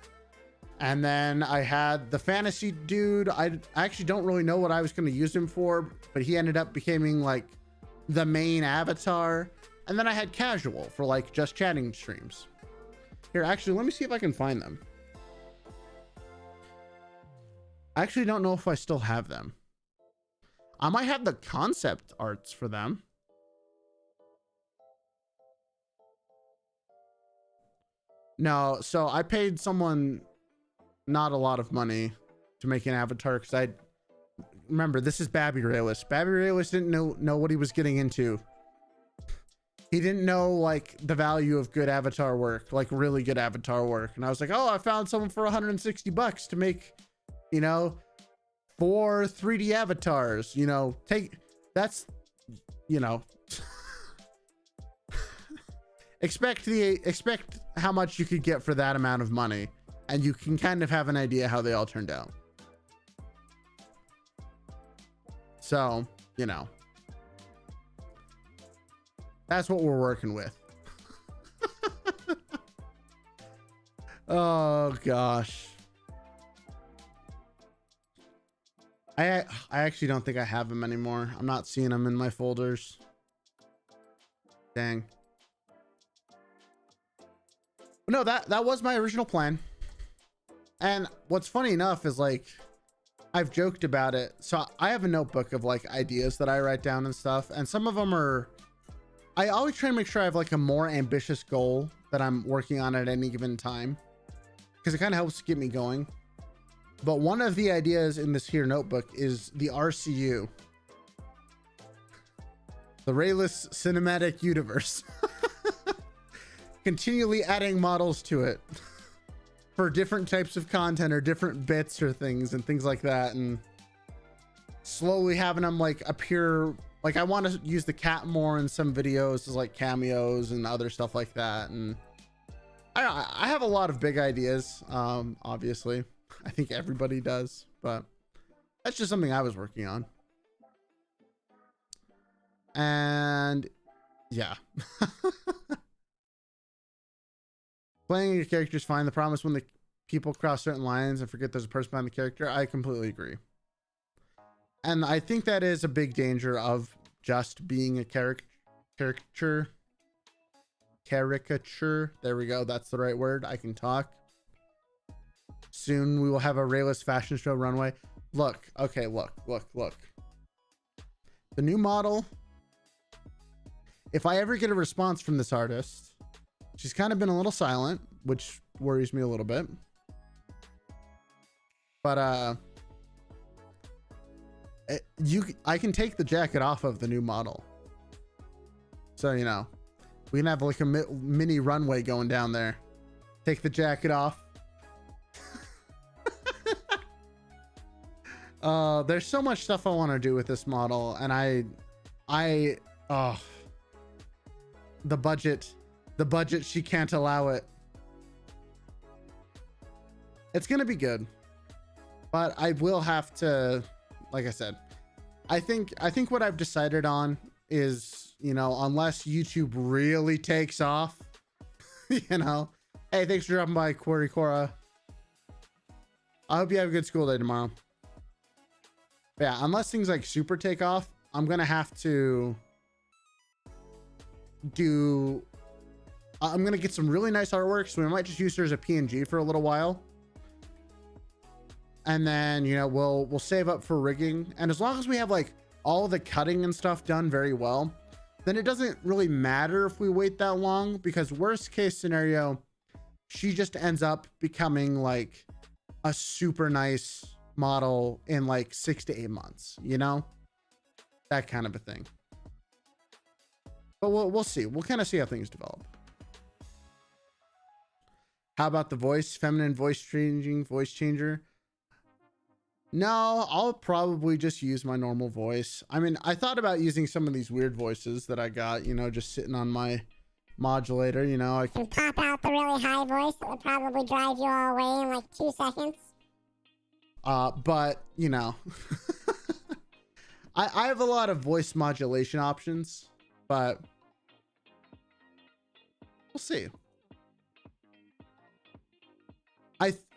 And then I had the fantasy dude. I actually don't really know what I was going to use him for, but he ended up becoming like the main avatar. And then I had casual for like just chatting streams. Here, actually, let me see if I can find them. I actually don't know if I still have them. I might have the concept arts for them. No, so I paid someone not a lot of money to make an avatar because I remember this is Babby Raelice. Babby Raelice didn't know what he was getting into. He didn't know like the value of good avatar work, like really good avatar work. And I was like, oh, I found someone for 160 bucks to make, you know, 4 3D avatars, you know, that's, you know, expect how much you could get for that amount of money, and you can kind of have an idea how they all turned out. So, you know, that's what we're working with. Oh gosh. I actually don't think I have them anymore. I'm not seeing them in my folders. Dang. No, that was my original plan. And what's funny enough is like, I've joked about it. So I have a notebook of like ideas that I write down and stuff. And some of them are, I always try to make sure I have like a more ambitious goal that I'm working on at any given time, because it kind of helps get me going. But one of the ideas in this here notebook is the RCU, the Raelice Cinematic Universe. Continually adding models to it for different types of content or different bits or things and things like that, and slowly having them like appear. Like I want to use the cat more in some videos as like cameos and other stuff like that. And I have a lot of big ideas. Obviously I think everybody does, but that's just something I was working on. And yeah. Playing your character is fine. The problem is when the people cross certain lines and forget there's a person behind the character. I completely agree. And I think that is a big danger of just being a caricature. There we go. That's the right word. I can talk. Soon we will have a Raelice fashion show runway. Look, okay, look. The new model, if I ever get a response from this artist, she's kind of been a little silent, which worries me a little bit. But I can take the jacket off of the new model. So, you know, we can have like a mini runway going down there. Take the jacket off. There's so much stuff I want to do with this model, and the budget, she can't allow it. It's gonna be good, but I will have to, like I said, I think what I've decided on is, you know, unless YouTube really takes off, you know. Hey, thanks for dropping by, Quarry Cora. I hope you have a good school day tomorrow. But yeah, unless things like super take off, I'm gonna have to I'm gonna get some really nice artwork, so we might just use her as a PNG for a little while, and then, you know, we'll save up for rigging. And as long as we have like all the cutting and stuff done very well, then it doesn't really matter if we wait that long, because worst case scenario, she just ends up becoming like a super nice model in like 6 to 8 months, you know, that kind of a thing. But we'll see. We'll kind of see how things develop. How about the voice? Feminine voice changer? No, I'll probably just use my normal voice. I mean, I thought about using some of these weird voices that I got, you know, just sitting on my modulator, you know. I can pop out the really high voice that would probably drive you all away in like 2 seconds. But, you know, I have a lot of voice modulation options, but we'll see.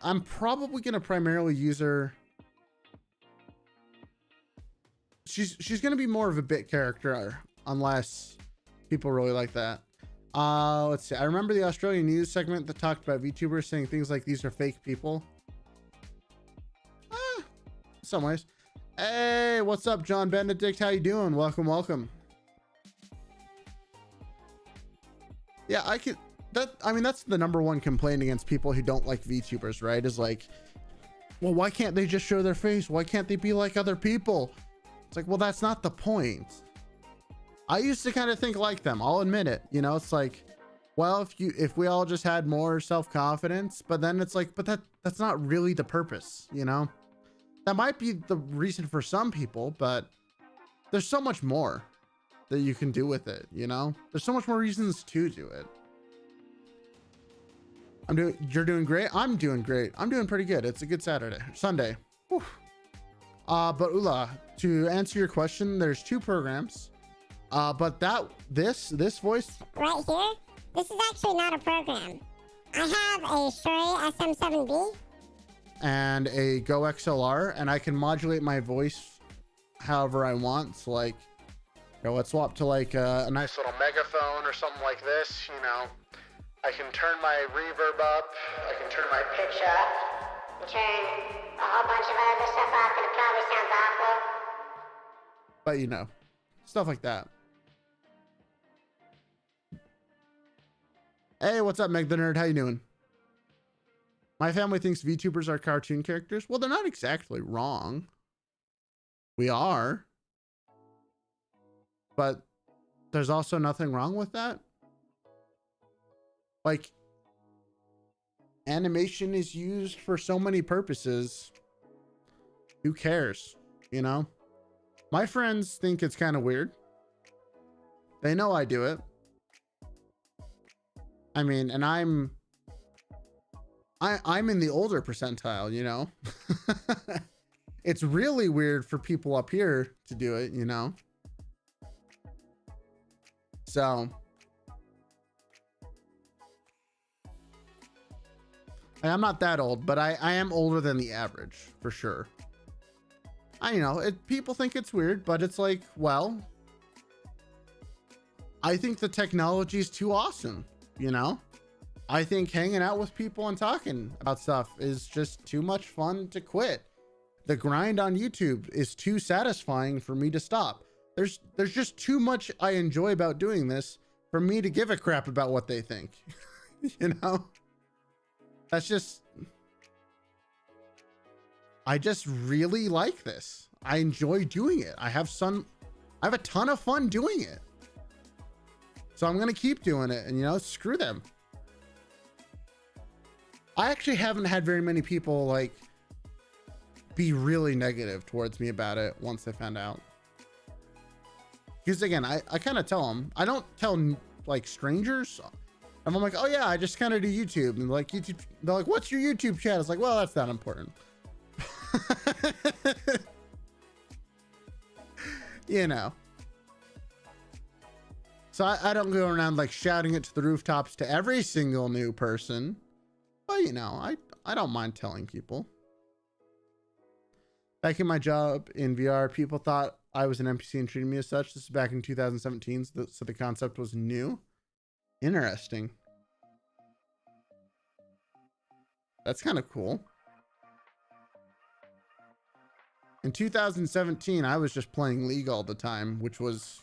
I'm probably going to primarily use her. She's going to be more of a bit character, unless People really like that. Let's see. I remember the Australian news segment that talked about VTubers saying things like these are fake people. In some ways. Hey, what's up, John Benedict? How you doing? Welcome, welcome. Yeah, I mean, that's the number one complaint against people who don't like VTubers, right? Is like, well, why can't they just show their face? Why can't they be like other people? It's like, well, that's not the point. I used to kind of think like them. I'll admit it. You know, it's like, well, if we all just had more self-confidence, but then it's like, but that's not really the purpose, you know? That might be the reason for some people, but there's so much more that you can do with it, you know? There's so much more reasons to do it. You're doing great. I'm doing great. I'm doing pretty good. It's a good Sunday. Whew. But Ula, to answer your question, there's 2 programs. But this voice Right here, this is actually not a program. I have a Shure SM7B. And a Go XLR, and I can modulate my voice however I want. So like, you know, let's swap to like a nice little megaphone or something like this, you know. I can turn my reverb up, I can turn my pitch up, Turn a whole bunch of other stuff off and it probably sounds awful. but you know, stuff like that. Hey, what's up, Meg the Nerd? How you doing? My family thinks VTubers are cartoon characters. Well, they're not exactly wrong. We are. But there's also nothing wrong with that. Like, animation is used for so many purposes. Who cares? You know? My friends think it's kind of weird. They know I do it. I mean, and I'm in the older percentile, you know. It's really weird for people up here to do it, you know. So I'm not that old, but I am older than the average for sure. You know, people think it's weird, but it's like, well, I think the technology is too awesome, you know. I think hanging out with people and talking about stuff is just too much fun to quit. The grind on YouTube is too satisfying for me to stop. There's just too much I enjoy about doing this for me to give a crap about what they think. You know? That's just, I just really like this. I enjoy doing it. I have a ton of fun doing it. So I'm going to keep doing it, and you know, screw them. I actually haven't had very many people like be really negative towards me about it once they found out. Because again, I kind of tell them, I don't tell like strangers. And I'm like, oh yeah, I just kind of do YouTube. And like YouTube, they're like, what's your YouTube channel? It's like, well, that's not important. You know. So I don't go around like shouting it to the rooftops to every single new person. But you know, I don't mind telling people. Back in my job in VR, people thought I was an NPC and treated me as such. This is back in 2017, so the concept was new. Interesting. That's kind of cool. In 2017, I was just playing League all the time, which was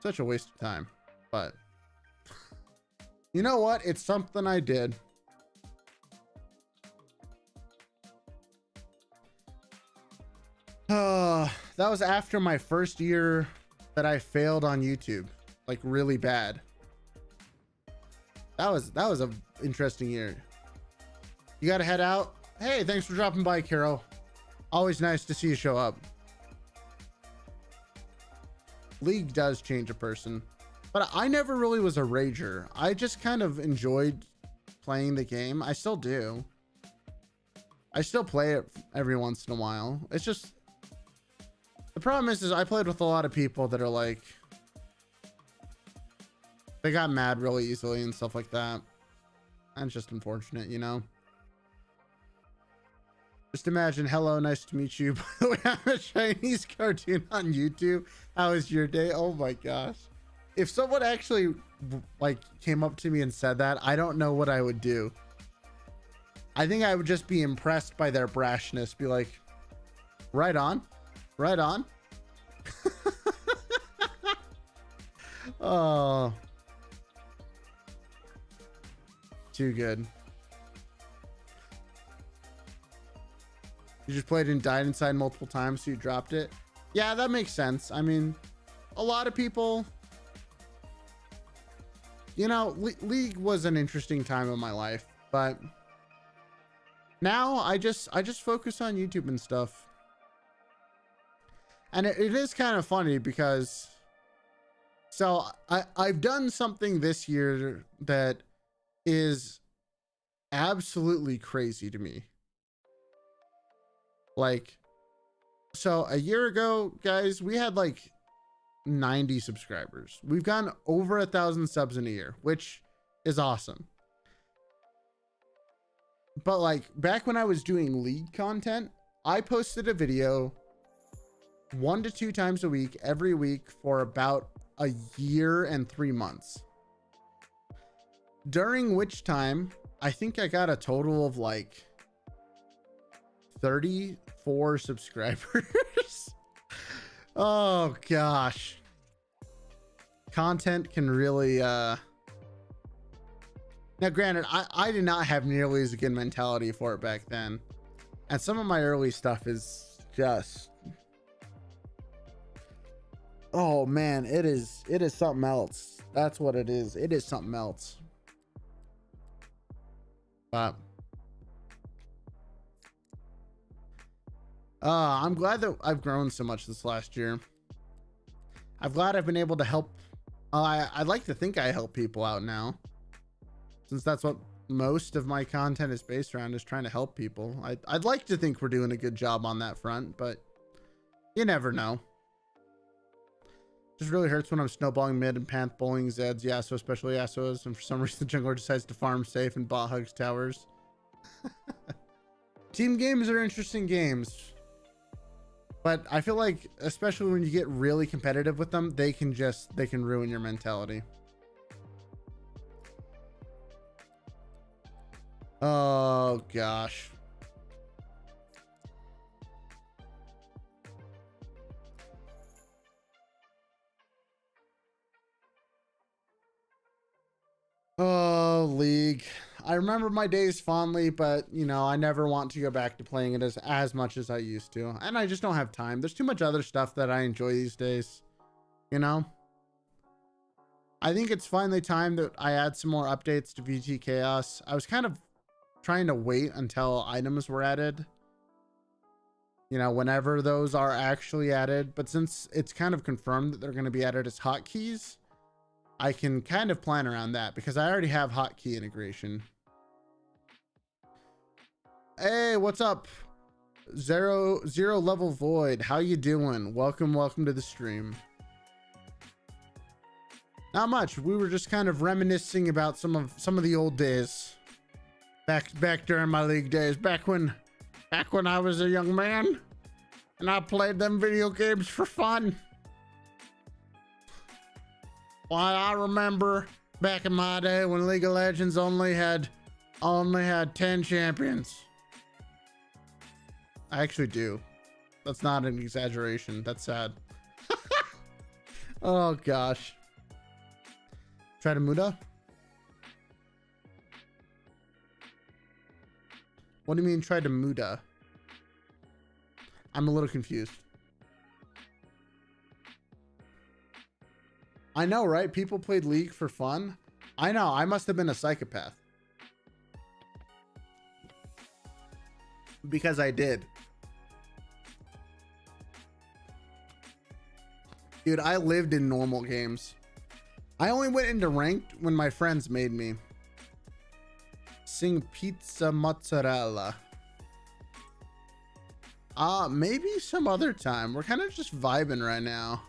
such a waste of time. But you know what? It's something I did. That was after my first year that I failed on YouTube, like really bad. That was a interesting year. You got to head out. Hey, thanks for dropping by, Carol. Always nice to see you show up. League does change a person, but I never really was a rager. I just kind of enjoyed playing the game. I still do. I still play it every once in a while. It's just, the problem is I played with a lot of people that are like, they got mad really easily and stuff like that. And it's just unfortunate, you know? Just imagine, hello, nice to meet you. By the way, I'm a Chinese cartoon on YouTube. How was your day? Oh my gosh. if someone actually like came up to me and said that, I don't know what I would do. I think I would just be impressed by their brashness. Be like, right on, right on. Oh, too good. You just played and died inside multiple times, so you dropped it. Yeah, that makes sense. I mean, a lot of people, you know, League was an interesting time in my life, but now I just focus on YouTube and stuff. And it is kind of funny because, so I've done something this year that is absolutely crazy to me. Like, so a year ago, guys, we had like 90 subscribers. We've gone over 1,000 subs in a year, which is awesome. But like back when I was doing League content, I posted a video 1 to 2 times a week, every week for about a year and 3 months. During which time, I think I got a total of like 34 subscribers. Oh gosh. Content can really now granted, I did not have nearly as good mentality for it back then, and some of my early stuff is just, oh man, it is something else. That's what it is. It is something else. But I'm glad that I've grown so much this last year. I'm glad I've been able to help. I'd like to think I help people out now, since that's what most of my content is based around, is trying to help people. I'd like to think we're doing a good job on that front, but you never know. Just really hurts when I'm snowballing mid and panth bowling Zeds, Yasuo, especially Yasuo's, and for some reason the jungler decides to farm safe and bot hugs towers. Team games are interesting games, but I feel like, especially when you get really competitive with them, they can ruin your mentality. Oh gosh. Oh, League. I remember my days fondly, but you know, I never want to go back to playing it as much as I used to. And I just don't have time. There's too much other stuff that I enjoy these days. You know? I think it's finally time that I add some more updates to VT Chaos. I was kind of trying to wait until items were added, you know, whenever those are actually added. But since it's kind of confirmed that they're going to be added as hotkeys, I can kind of plan around that because I already have hotkey integration. Hey, what's up? Zero level void. How you doing? Welcome to the stream. Not much. We were just kind of reminiscing about some of the old days. Back during my League days, back when I was a young man and I played them video games for fun. Why, I remember back in my day when League of Legends only had 10 champions. I actually do. That's not an exaggeration. That's sad. Oh gosh. Try to Muda? What do you mean try to Muda? I'm a little confused. I know, right? People played League for fun. I know. I must have been a psychopath. Because I did. Dude, I lived in normal games. I only went into ranked when my friends made me. Sing pizza mozzarella. Maybe some other time. We're kind of just vibing right now.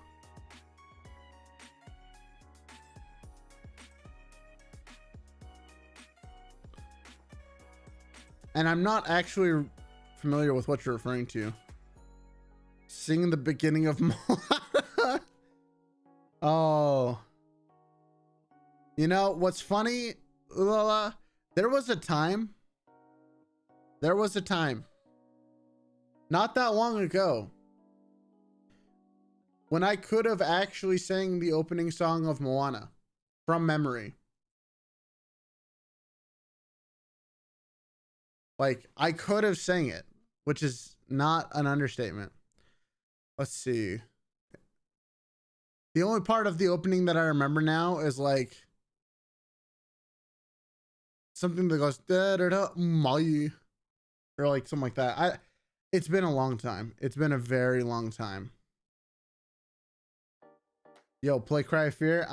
And I'm not actually familiar with what you're referring to. Sing the beginning of Oh. You know, what's funny, Lola, there was a time, not that long ago, when I could have actually sang the opening song of Moana from memory. Like, I could have sang it, which is not an understatement. Let's see. The only part of the opening that I remember now is like something that goes da da da my, or like something like that. It's been a long time. It's been a very long time. Yo, play Cry of Fear?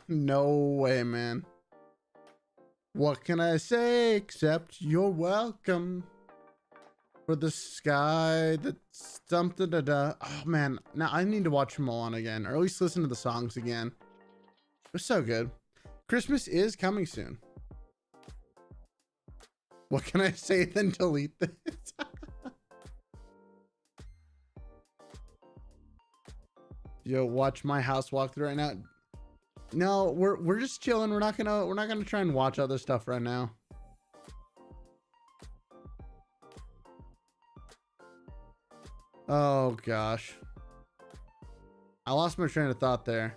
No way, man. What can I say except you're welcome for the sky that's something da da. Oh man, now I need to watch Moana again, or at least listen to the songs again. It was so good. Christmas is coming soon. What can I say then delete this? Yo, watch my house walkthrough right now. No, we're just chilling. We're not gonna try and watch other stuff right now. Oh gosh, I lost my train of thought there.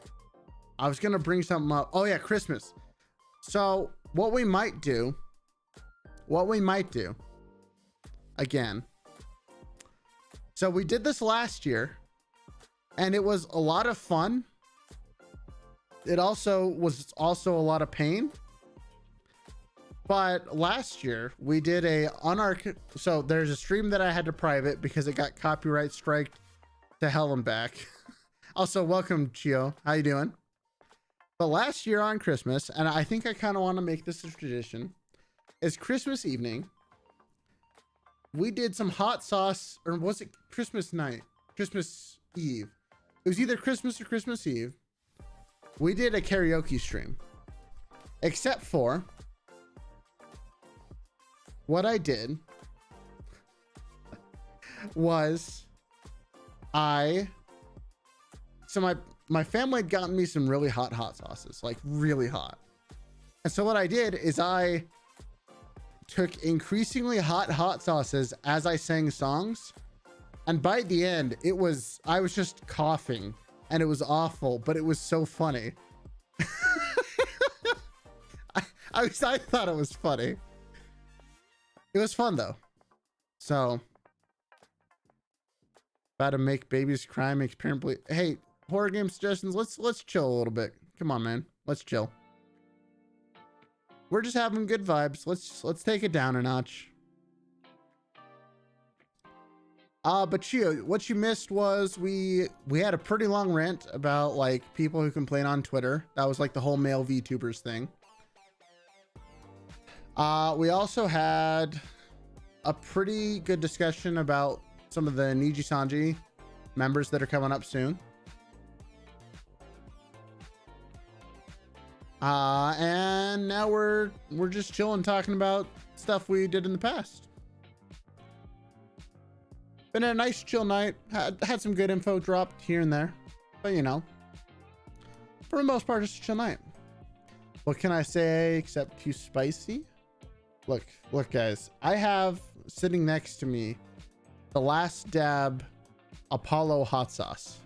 I was gonna bring something up. Oh yeah, Christmas. So what we might do again. So we did this last year and it was a lot of fun. It was a lot of pain. But last year we did so there's a stream that I had to private because it got copyright striked to hell and back. Also, welcome Chio. How you doing? But last year on Christmas, and I think I kind of want to make this a tradition, is Christmas evening. We did some hot sauce, or was it Christmas night? Christmas Eve. It was either Christmas or Christmas Eve. We did a karaoke stream. Except for what I did was my family had gotten me some really hot sauces, like really hot. And so what I did is I took increasingly hot sauces as I sang songs. And by the end, I was just coughing and it was awful, but it was so funny. I thought it was funny. It was fun though. So, about to make babies cry, makes parent believe. Hey, horror game suggestions. Let's chill a little bit. Come on, man. Let's chill. We're just having good vibes. Let's take it down a notch. But Chio, what you missed was we had a pretty long rant about like people who complain on Twitter. That was like the whole male VTubers thing. We also had a pretty good discussion about some of the Niji Sanji members that are coming up soon. And now we're just chilling, talking about stuff we did in the past. Been a nice chill night. Had some good info dropped here and there, but you know, for the most part, just a chill night. What can I say except too spicy? Look, guys, I have sitting next to me the Last Dab Apollo hot sauce.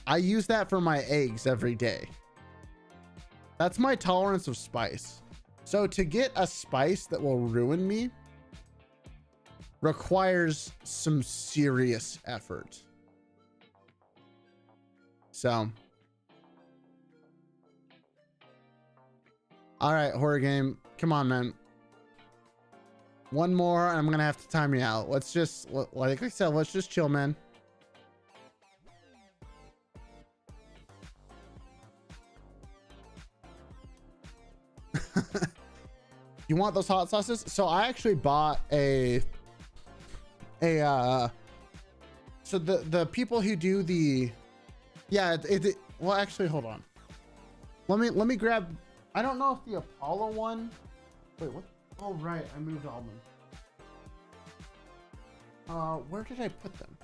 I use that for my eggs every day. That's my tolerance of spice. So to get a spice that will ruin me requires some serious effort. So, all right, horror game, come on, man. One more, and I'm gonna have to time you out. Let's just, like I said, let's just chill, man. You want those hot sauces? So I actually bought so the people who do well, actually, hold on. Let me grab, I don't know if the Apollo one, wait, what? Oh, right, I moved all of them. Where did I put them?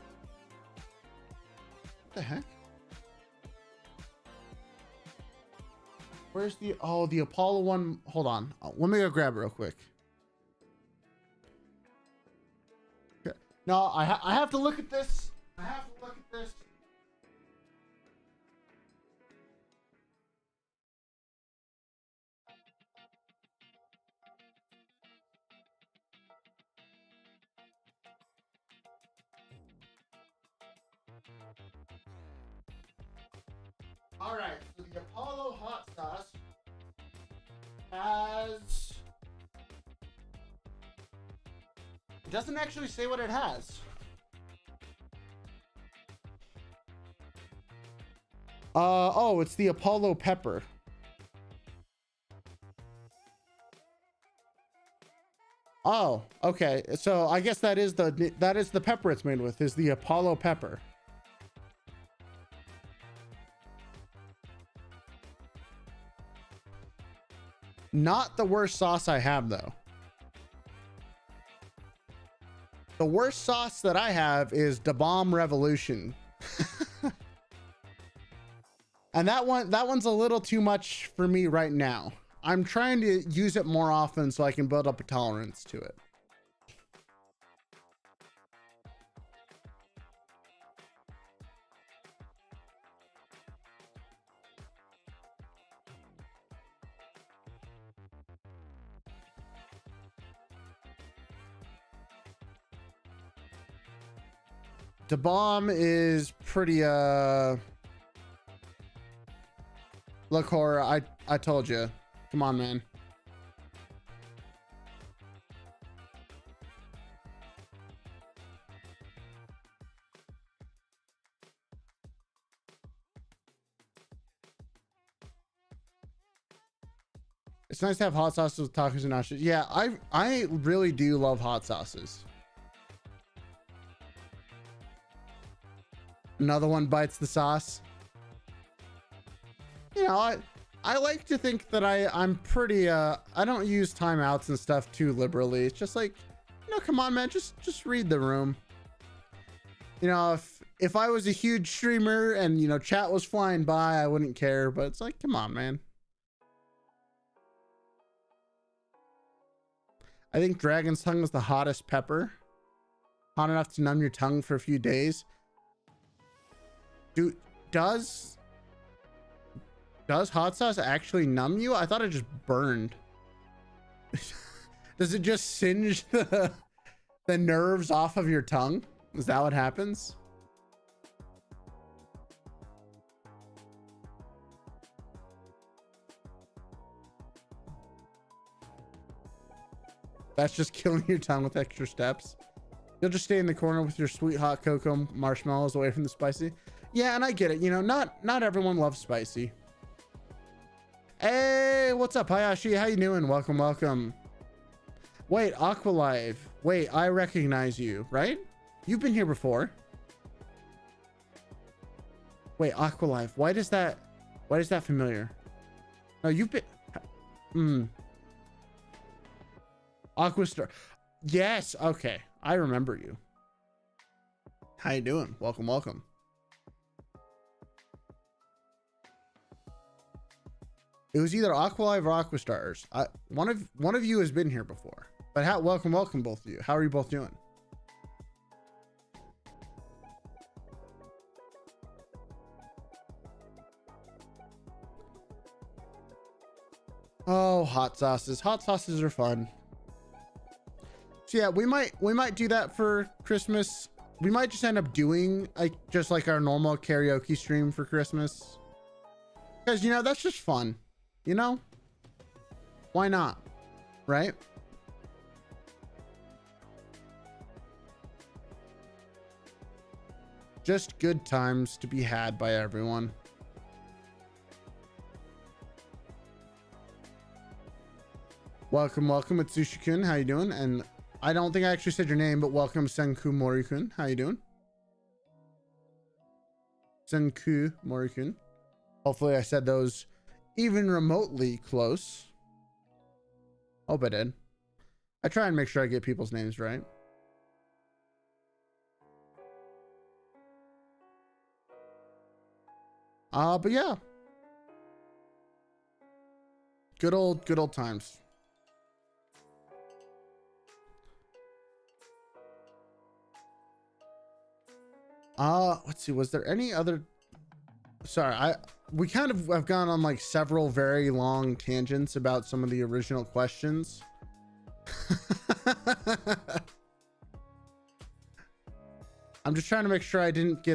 What the heck? Where's the, oh, the Apollo one? Hold on. Let me go grab it real quick. Okay. No, I have to look at this. I have to look at this. All right, so the Apollo hot sauce has, it doesn't actually say what it has. Oh, it's the Apollo pepper. Oh, okay. So I guess that is the pepper it's made with, is the Apollo pepper. Not the worst sauce I have though. The worst sauce that I have is Da Bomb Revolution. And that one's a little too much for me right now. I'm trying to use it more often so I can build up a tolerance to it. Da Bomb is pretty look, Horror, I told you. Come on, man. It's nice to have hot sauces with tacos and nachos. Yeah, I really do love hot sauces. Another one bites the sauce. You know, I like to think that I'm pretty I don't use timeouts and stuff too liberally. It's just like, you know, come on, man, just read the room. You know, if I was a huge streamer and, you know, chat was flying by, I wouldn't care, but it's like, come on, man. I think Dragon's Tongue is the hottest pepper. Hot enough to numb your tongue for a few days. Dude, does hot sauce actually numb you? I thought it just burned. Does it just singe the nerves off of your tongue? Is that what happens? That's just killing your tongue with extra steps. You'll just stay in the corner with your sweet hot cocoa marshmallows away from the spicy. Yeah, and I get it. You know, not everyone loves spicy. Hey, what's up, Hayashi? How you doing? Welcome, welcome. Wait, Aqualive. Wait, I recognize you, right? You've been here before. Wait, Aqualive. Why does that familiar? No, you've been. Aquastar. Yes. Okay, I remember you. How you doing? Welcome, welcome. It was either Aqualive or Aquastars. One of you has been here before. But welcome, both of you. How are you both doing? Oh, hot sauces. Hot sauces are fun. So yeah, we might do that for Christmas. We might just end up doing just like our normal karaoke stream for Christmas. Because, you know, that's just fun. You know, why not? Right? Just good times to be had by everyone. Welcome, welcome. It's Sushi-kun. How you doing? And I don't think I actually said your name, but welcome, Senku Mori-kun. How you doing? Senku Mori-kun. Hopefully I said those even remotely close. Hope I did. I try and make sure I get people's names right. But yeah. Good old times. Let's see. Was there any other? Sorry, we kind of have gone on like several very long tangents about some of the original questions. I'm just trying to make sure I didn't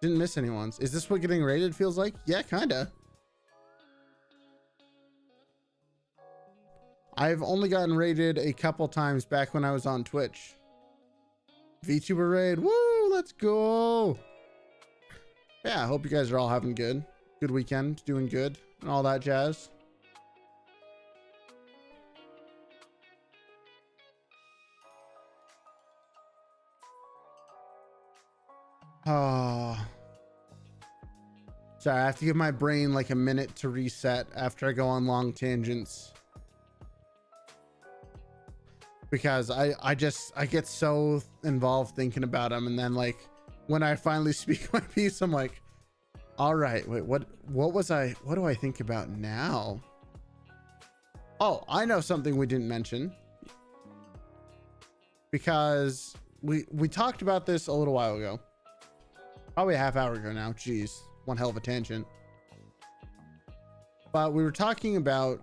miss anyone's. Is this what getting rated feels like? Yeah, kinda. I've only gotten rated a couple times back when I was on Twitch. VTuber raid, woo, let's go. Yeah, I hope you guys are all having good weekend, doing good and all that jazz. Oh, sorry, I have to give my brain like a minute to reset after I go on long tangents, because I get so involved thinking about them, and then like when I finally speak my piece, I'm like, all right, wait, what do I think about now? Oh, I know something we didn't mention, because we talked about this a little while ago. Probably a half hour ago now. Jeez, one hell of a tangent. But we were talking about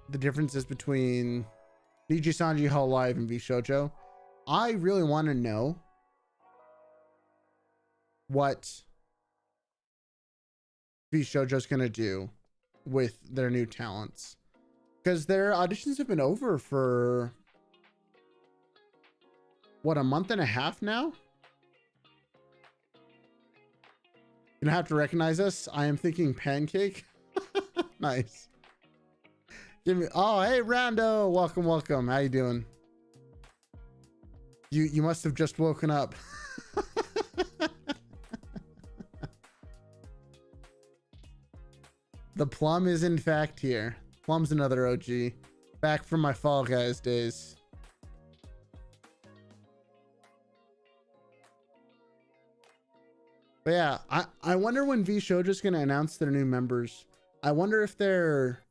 the differences between DJ Sanji, Hall Live, and VShojo. I really want to know what VShojo's going to do with their new talents, because their auditions have been over for what, a month and a half now? You don't have to recognize us. I am thinking pancake. Nice. Give me. Oh, hey, Rando. Welcome. How you doing? You must have just woken up. The plum is in fact here. Plum's another OG. Back from my Fall Guys days. But yeah, I wonder when VShojo's going to announce their new members. I wonder if they're...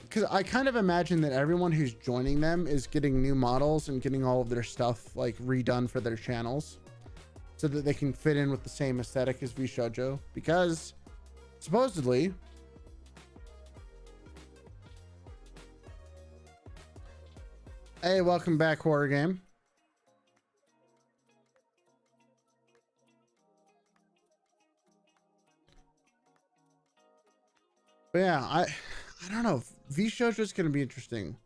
Because I kind of imagine that everyone who's joining them is getting new models and getting all of their stuff like redone for their channels, so that they can fit in with the same aesthetic as VShojo. Because supposedly... Hey, welcome back, Horror Game. But yeah, I don't know. VShojo is going to be interesting.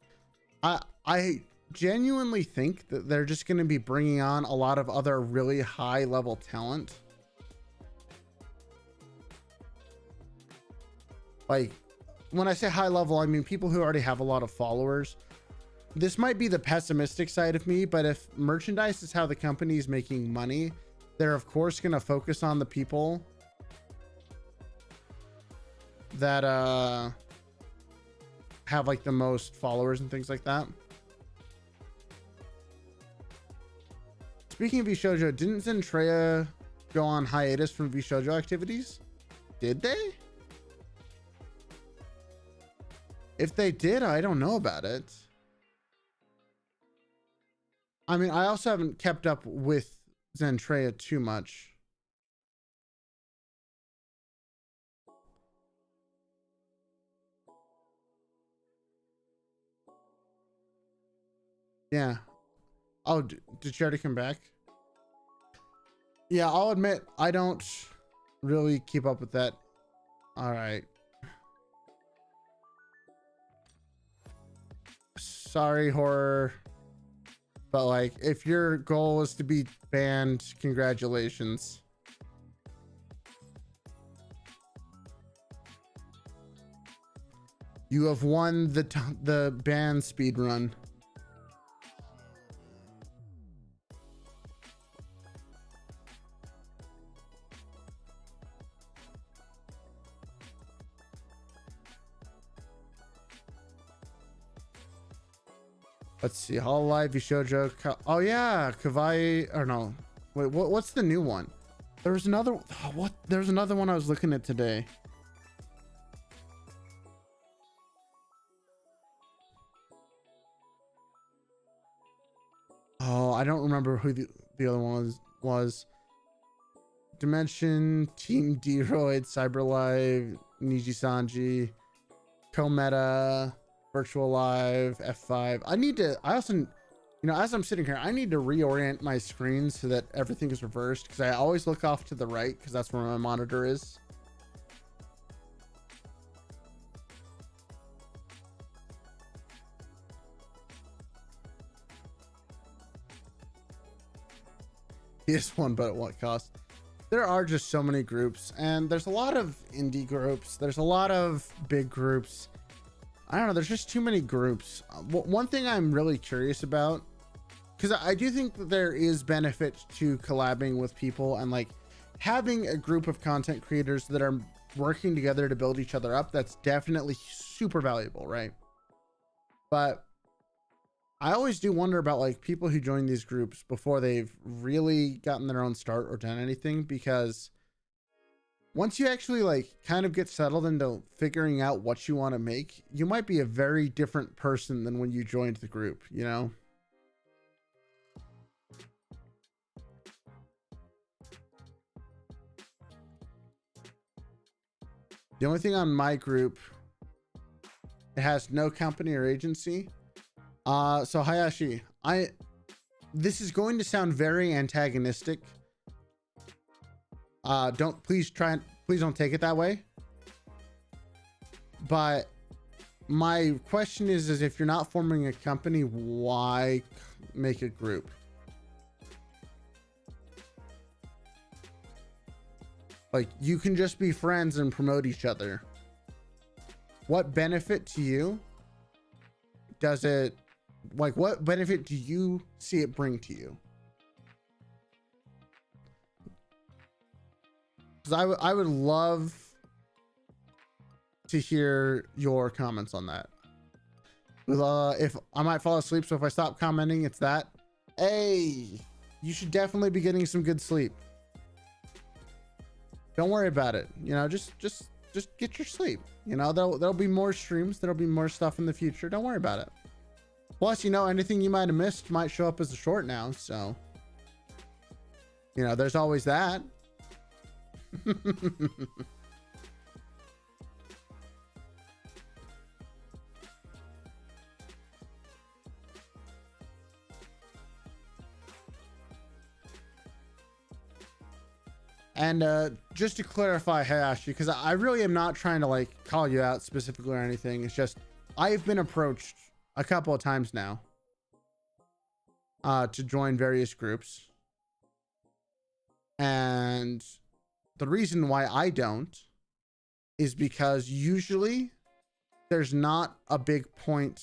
I genuinely think that they're just going to be bringing on a lot of other really high level talent. Like, when I say high level, I mean people who already have a lot of followers. This might be the pessimistic side of me, but if merchandise is how the company is making money, they're of course going to focus on the people that have like the most followers and things like that. Speaking of VShojo, didn't Zentreya go on hiatus from VShojo activities? Did they? If they did, I don't know about it. I mean, I also haven't kept up with Zentreya too much. Yeah. Oh, did she already come back? Yeah, I'll admit I don't really keep up with that. All right. Sorry, Horror. But like, if your goal is to be banned, congratulations. You have won the ban speed run. Let's see. Hololive, VShojo. Oh yeah, Kawaii. Or no, wait. What's the new one? There was another, what? There's another one I was looking at today. Oh, I don't remember who the other one was. Dimension, Team Droid, Cyberlive, Niji Sanji, Cometa, Virtual Live, F5. I also, you know, as I'm sitting here, I need to reorient my screen so that everything is reversed, because I always look off to the right because that's where my monitor is. PS1, but at what cost? There are just so many groups, and there's a lot of indie groups. There's a lot of big groups. I don't know. There's just too many groups. One thing I'm really curious about, because I do think that there is benefit to collabing with people and like having a group of content creators that are working together to build each other up. That's definitely super valuable, right? But I always do wonder about like people who join these groups before they've really gotten their own start or done anything, because once you actually like kind of get settled into figuring out what you want to make, you might be a very different person than when you joined the group, you know? The only thing on my group, it has no company or agency. So Hayashi, this is going to sound very antagonistic. Please don't take it that way. But my question is if you're not forming a company, why make a group? Like, you can just be friends and promote each other. What benefit to you does it, like, what benefit do you see it bring to you? Because I would love to hear your comments on that. If I might fall asleep, so if I stop commenting, it's that. Hey, you should definitely be getting some good sleep. Don't worry about it. You know, just get your sleep. You know, there'll be more streams. There'll be more stuff in the future. Don't worry about it. Plus, you know, anything you might have missed might show up as a short now. So, you know, there's always that. And just to clarify, Hayashi, because I really am not trying to like call you out specifically or anything. It's just I've been approached a couple of times now to join various groups, and the reason why I don't is because usually there's not a big point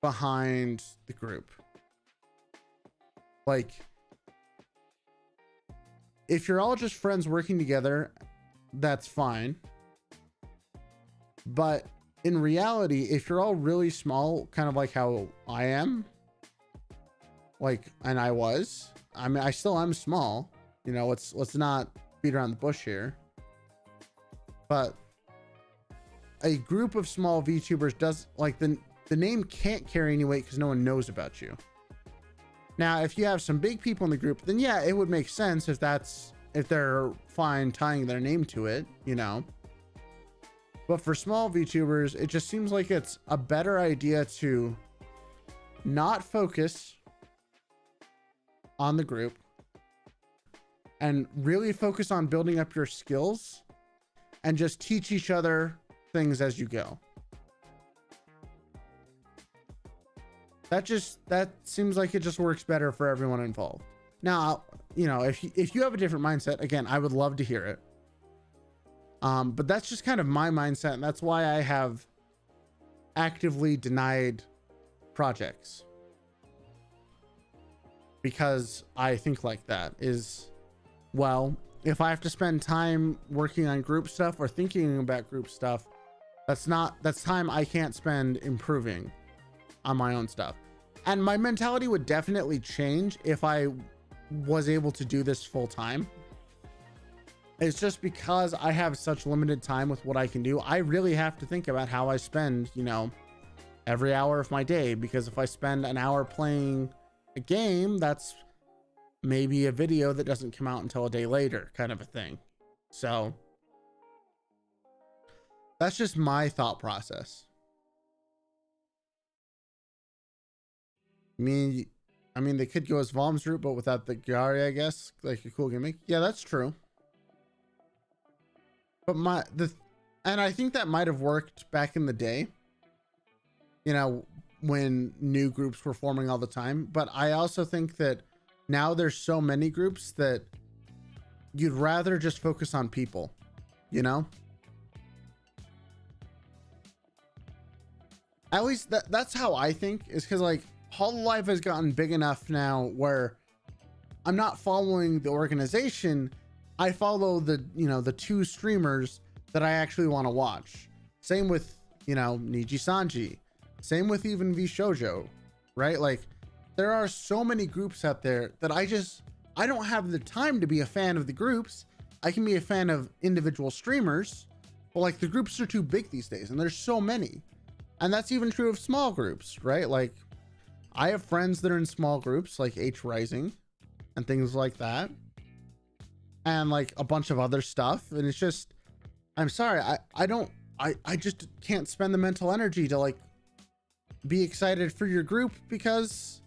behind the group. Like, if you're all just friends working together, that's fine. But in reality, if you're all really small, kind of like how I am, like, and I was, I mean, I still am small, you know, let's not beat around the bush here. But a group of small VTubers does, like, the name can't carry any weight because no one knows about you. Now, if you have some big people in the group, then yeah, it would make sense if they're fine tying their name to it, you know. But for small VTubers, it just seems like it's a better idea to not focus on the group and really focus on building up your skills and just teach each other things as you go. That seems like it just works better for everyone involved. Now, you know, if you have a different mindset, again, I would love to hear it. But that's just kind of my mindset, and that's why I have actively denied projects. Because I think like that is, well, if I have to spend time working on group stuff or thinking about group stuff, that's time I can't spend improving on my own stuff. And my mentality would definitely change if I was able to do this full time. It's just because I have such limited time with what I can do. I really have to think about how I spend, you know, every hour of my day, because if I spend an hour playing a game, that's maybe a video that doesn't come out until a day later, kind of a thing. So that's just my thought process. I mean, they could go as Vom's route, but without the Gary, I guess, like a cool gimmick. Yeah, that's true. But and I think that might have worked back in the day, you know, when new groups were forming all the time. But I also think that now there's so many groups that you'd rather just focus on people, you know? At least that's how I think, is because like Hololive has gotten big enough now where I'm not following the organization. I follow the, you know, the two streamers that I actually want to watch. Same with, you know, Niji Sanji. Same with even V Shoujo, right? Like there are so many groups out there that I don't have the time to be a fan of the groups. I can be a fan of individual streamers, but like the groups are too big these days and there's so many. And that's even true of small groups, right? Like I have friends that are in small groups like H Rising and things like that. And like a bunch of other stuff. And it's just, I'm sorry, I just can't spend the mental energy to like be excited for your group because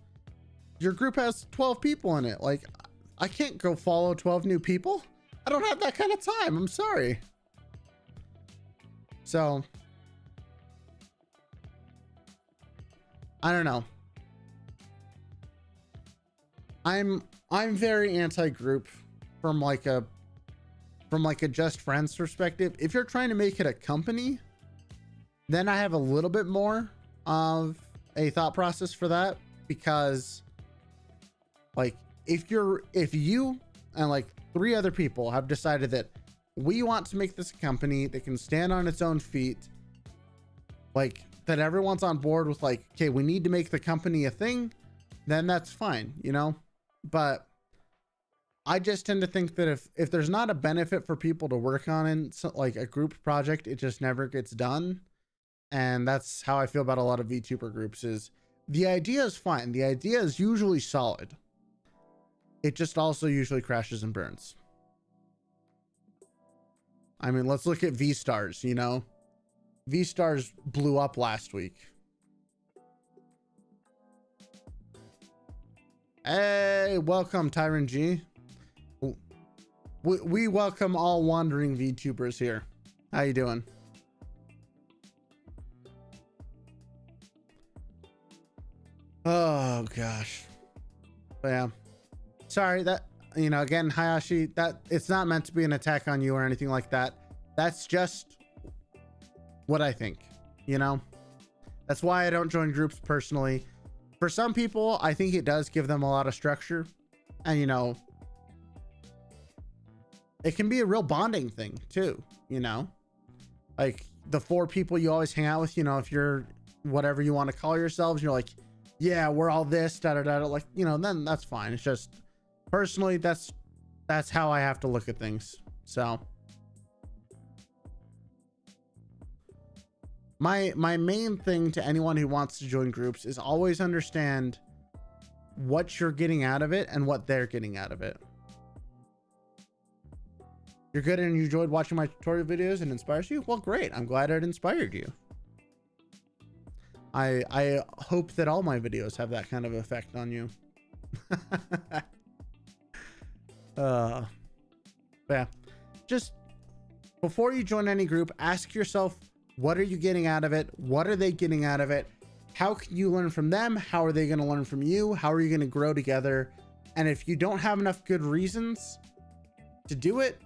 your group has 12 people in it. Like I can't go follow 12 new people. I don't have that kind of time. I'm sorry. So I don't know. I'm very anti-group from like a just friends perspective. If you're trying to make it a company, then I have a little bit more of a thought process for that, because like if you and like 3 other people have decided that we want to make this a company that can stand on its own feet, like that everyone's on board with like, okay, we need to make the company a thing, then that's fine, you know? But I just tend to think that if there's not a benefit for people to work on in like a group project, it just never gets done. And that's how I feel about a lot of VTuber groups. Is the idea is fine. The idea is usually solid. It just also usually crashes and burns. I mean, let's look at V-Stars, you know? V-Stars blew up last week. Hey, welcome, Tyron G. We welcome all wandering VTubers here. How you doing? Oh gosh. But yeah. Sorry that, you know, again, Hayashi, that it's not meant to be an attack on you or anything like that. That's just what I think, you know? That's why I don't join groups personally. For some people, I think it does give them a lot of structure, and you know, it can be a real bonding thing too, you know, like the 4 people you always hang out with, you know, if you're whatever you want to call yourselves, you're like, yeah, we're all this, da da da, like, you know, then that's fine. It's just personally, that's how I have to look at things. So my main thing to anyone who wants to join groups is always understand what you're getting out of it and what they're getting out of it. You're good and you enjoyed watching my tutorial videos and inspires you? Well, great. I'm glad it inspired you. I hope that all my videos have that kind of effect on you. Yeah. Just before you join any group, ask yourself, what are you getting out of it? What are they getting out of it? How can you learn from them? How are they going to learn from you? How are you going to grow together? And if you don't have enough good reasons to do it,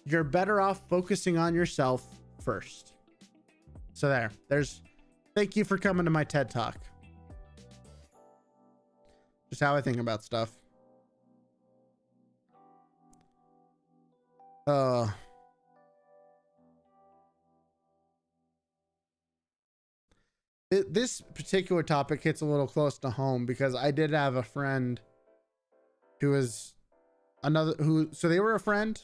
you're better off focusing on yourself first. So thank you for coming to my TED Talk. Just how I think about stuff. This particular topic hits a little close to home because I did have a friend who is another so they were a friend,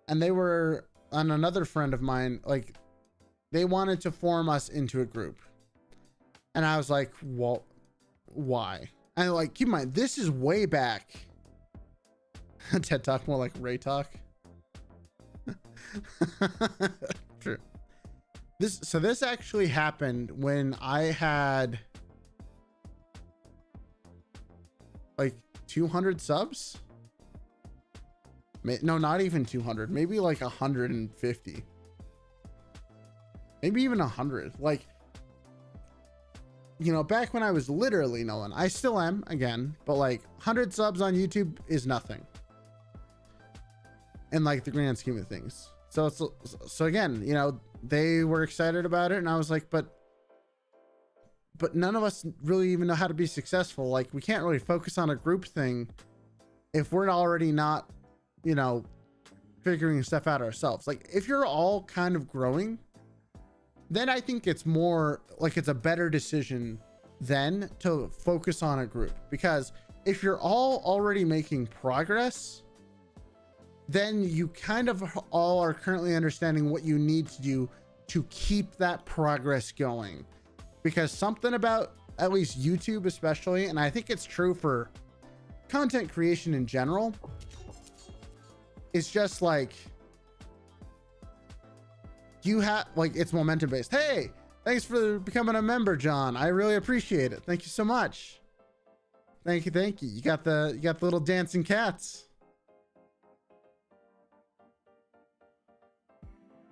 and they were on another friend of mine. Like, they wanted to form us into a group, and I was like, well, why? And like, keep in mind, this is way back. TED Talk, more like Ray Talk. True. This actually happened when I had like 200 subs. No, not even 200, maybe like 150, maybe even 100. Like, you know, back when I was literally no one. I still am, again, but like 100 subs on YouTube is nothing in like the grand scheme of things. So again, you know, they were excited about it, and I was like, but none of us really even know how to be successful. Like, we can't really focus on a group thing if we're already not, you know, figuring stuff out ourselves. Like, if you're all kind of growing, then I think it's more like it's a better decision then to focus on a group. Because if you're all already making progress, then you kind of all are currently understanding what you need to do to keep that progress going. Because something about at least YouTube especially, and I think it's true for content creation in general, it's just like you have, like, it's momentum based. Hey, thanks for becoming a member, John. I really appreciate it. Thank you so much. Thank you. You got the little dancing cats.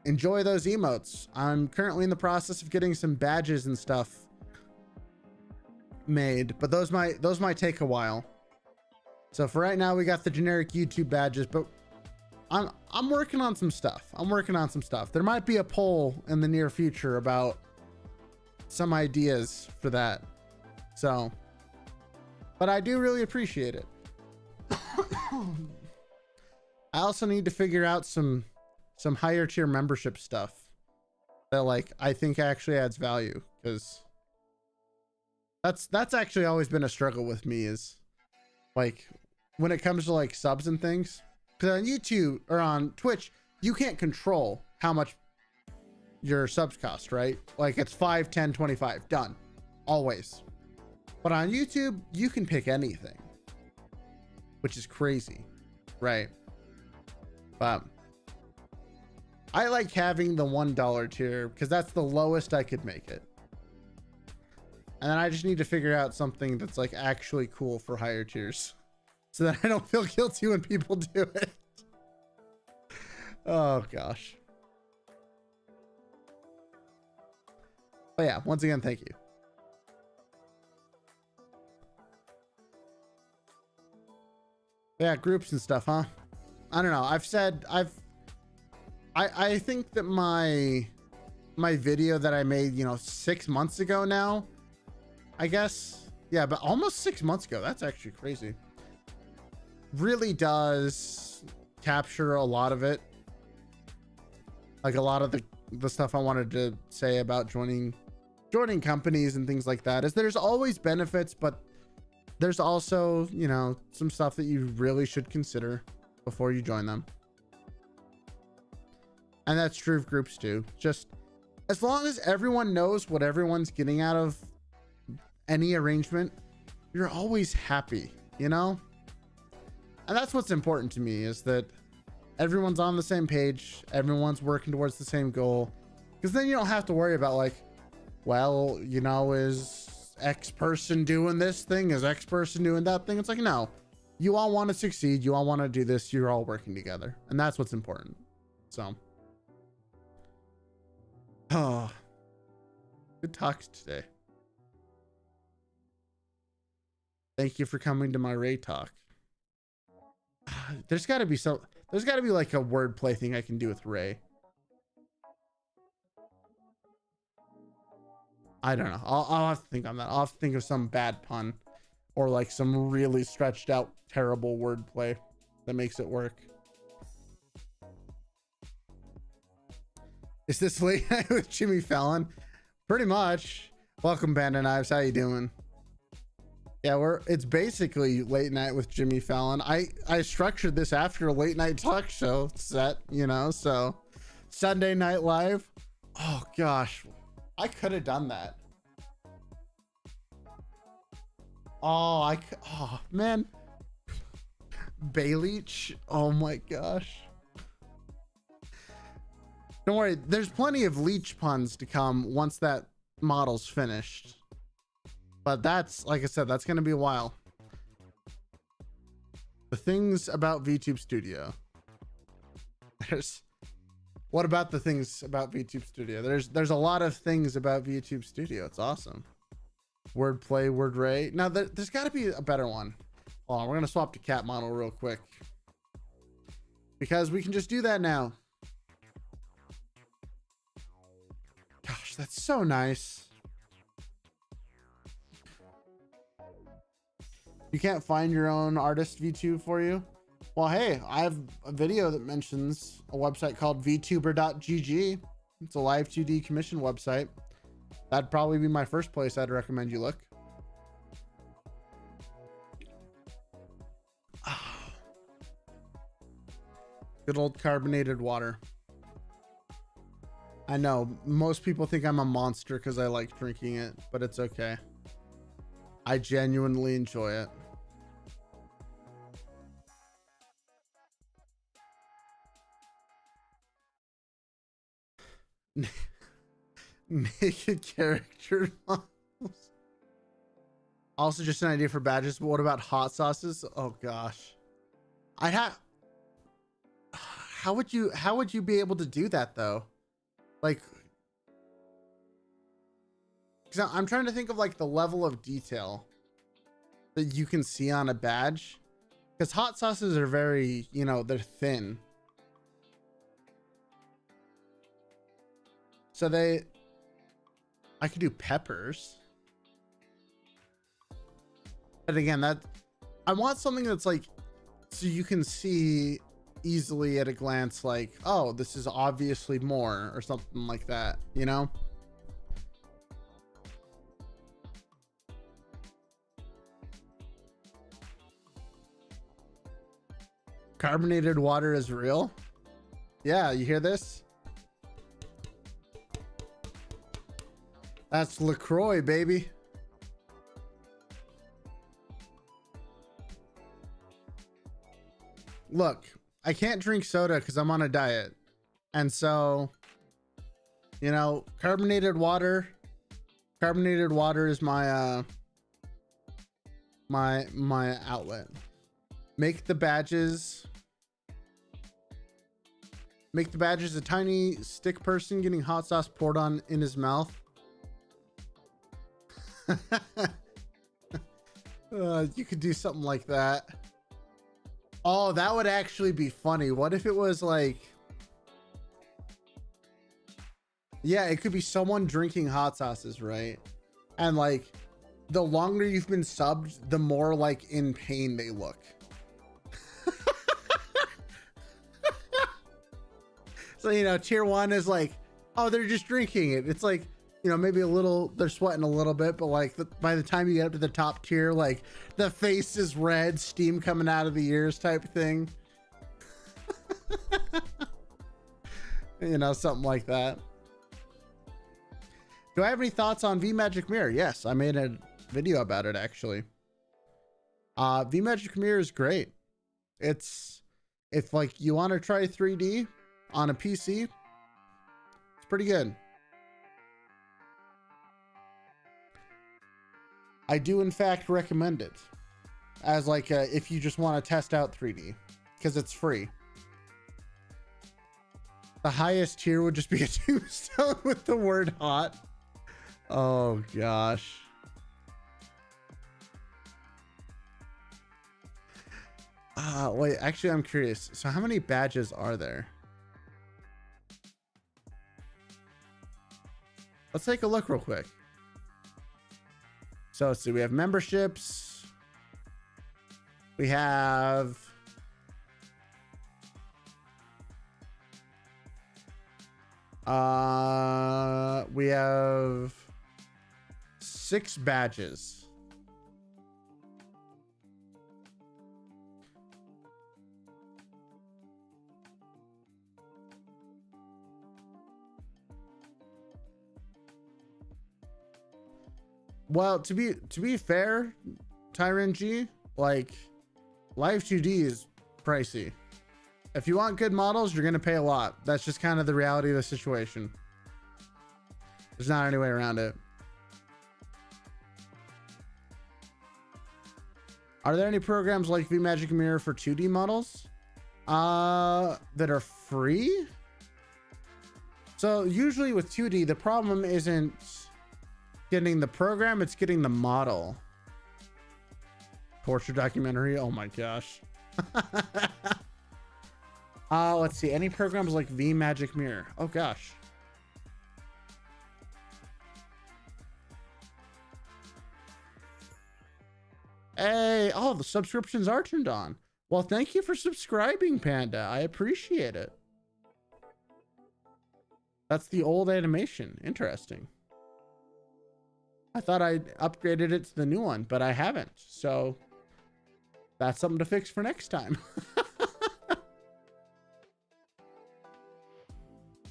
Enjoy those emotes. I'm currently in the process of getting some badges and stuff made, but those might take a while. So for right now, we got the generic YouTube badges, but I'm working on some stuff. There might be a poll in the near future about some ideas for that. So, but I do really appreciate it. I also need to figure out some higher tier membership stuff that, like, I think actually adds value, because that's actually always been a struggle with me, is like when it comes to like subs and things. Because on YouTube or on Twitch, you can't control how much your subs cost, right? Like, it's 5, 10, 25, done, always. But on YouTube, you can pick anything, which is crazy, right? But I like having the $1 tier because that's the lowest I could make it. And then I just need to figure out something that's like actually cool for higher tiers, so that I don't feel guilty when people do it. Oh gosh. But yeah, once again, thank you. Yeah, groups and stuff, huh? I don't know. I think that my video that I made, you know, 6 months ago now, I guess. Yeah, but almost 6 months ago. That's actually crazy. Really does capture a lot of it. Like a lot of the stuff I wanted to say about joining companies and things like that is there's always benefits, but there's also, you know, some stuff that you really should consider before you join them. And that's true of groups too. Just as long as everyone knows what everyone's getting out of any arrangement, you're always happy, you know? And that's what's important to me, is that everyone's on the same page, everyone's working towards the same goal. Because then you don't have to worry about, like, well, you know, is X person doing this thing? Is X person doing that thing? It's like, no, you all want to succeed. You all want to do this. You're all working together. And that's what's important. So, oh, good talks today. Thank you for coming to my Ray Talk. There's got to be like a wordplay thing I can do with Ray. I don't know. I'll have to think on that. I'll have to think of some bad pun or like some really stretched out terrible wordplay that makes it work. Is this late night with Jimmy Fallon? Pretty much. Welcome, Bandit Knives. How you doing? Yeah, it's basically late night with Jimmy Fallon. I structured this after a late night talk show set, you know, so Sunday Night Live. Oh gosh, I could have done that. Oh man, Bayleach. Oh my gosh. Don't worry, there's plenty of leech puns to come once that model's finished. But that's, like I said, that's going to be a while. The things about VTube Studio. What about the things about VTube Studio? There's a lot of things about VTube Studio. It's awesome. Wordplay, word ray. Now there's got to be a better one. Hold on, we're going to swap to cat model real quick. Because we can just do that now. Gosh, that's so nice. You can't find your own artist VTube for you? Well, hey, I have a video that mentions a website called vtuber.gg. It's a live 2D commission website. That'd probably be my first place I'd recommend you look. Good old carbonated water. I know most people think I'm a monster because I like drinking it, but it's okay. I genuinely enjoy it. Naked character models. Also just an idea for badges, but what about hot sauces? Oh gosh. How would you be able to do that though? Like, because I'm trying to think of like the level of detail that you can see on a badge, because hot sauces are very, you know, they're thin. So I could do peppers. But again, I want something that's like, so you can see easily at a glance, like, oh, this is obviously more or something like that, you know? Carbonated water is real. Yeah, you hear this? That's LaCroix, baby. Look, I can't drink soda because I'm on a diet. And so, you know, carbonated water is my my outlet. Make the badges a tiny stick person getting hot sauce poured on in his mouth. You could do something like that. Oh, that would actually be funny. What if it was like, yeah, it could be someone drinking hot sauces, right? And like, the longer you've been subbed, the more like in pain they look. So, you know, tier 1 is like, oh, they're just drinking it. It's like, you know, maybe a little, they're sweating a little bit, but like by the time you get up to the top tier, like the face is red, steam coming out of the ears type thing. You know, something like that. Do I have any thoughts on V-Magic Mirror? Yes, I made a video about it actually. V-Magic Mirror is great. If like you want to try 3D on a PC, it's pretty good. I do in fact recommend it as like if you just want to test out 3D, because it's free. The highest tier would just be a tombstone with the word hot. Oh gosh. Wait, actually I'm curious. So how many badges are there? Let's take a look real quick. So let's see, we have memberships. We have we have 6 badges. Well, to be fair, Tyrant G, like Live 2D is pricey. If you want good models, you're gonna pay a lot. That's just kind of the reality of the situation. There's not any way around it. Are there any programs like VMagic Mirror for 2D models that are free? So usually with 2D, the problem isn't getting the program, it's getting the model. Torture documentary, oh my gosh. Let's see, any programs like VMagic Mirror? Oh gosh. Hey, oh, the subscriptions are turned on. Well, thank you for subscribing, Panda. I appreciate it. That's the old animation. Interesting. I thought I upgraded it to the new one, but I haven't. So that's something to fix for next time.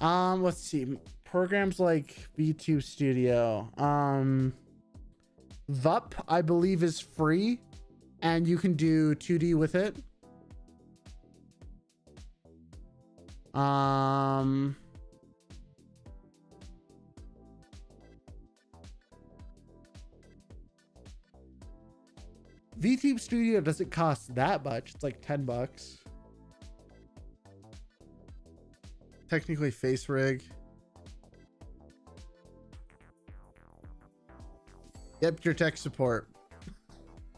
Let's see. Programs like VTube Studio. VUP, I believe, is free, and you can do 2D with it. VTube Studio doesn't cost that much. It's like 10 bucks. Technically face rig. Yep, your tech support.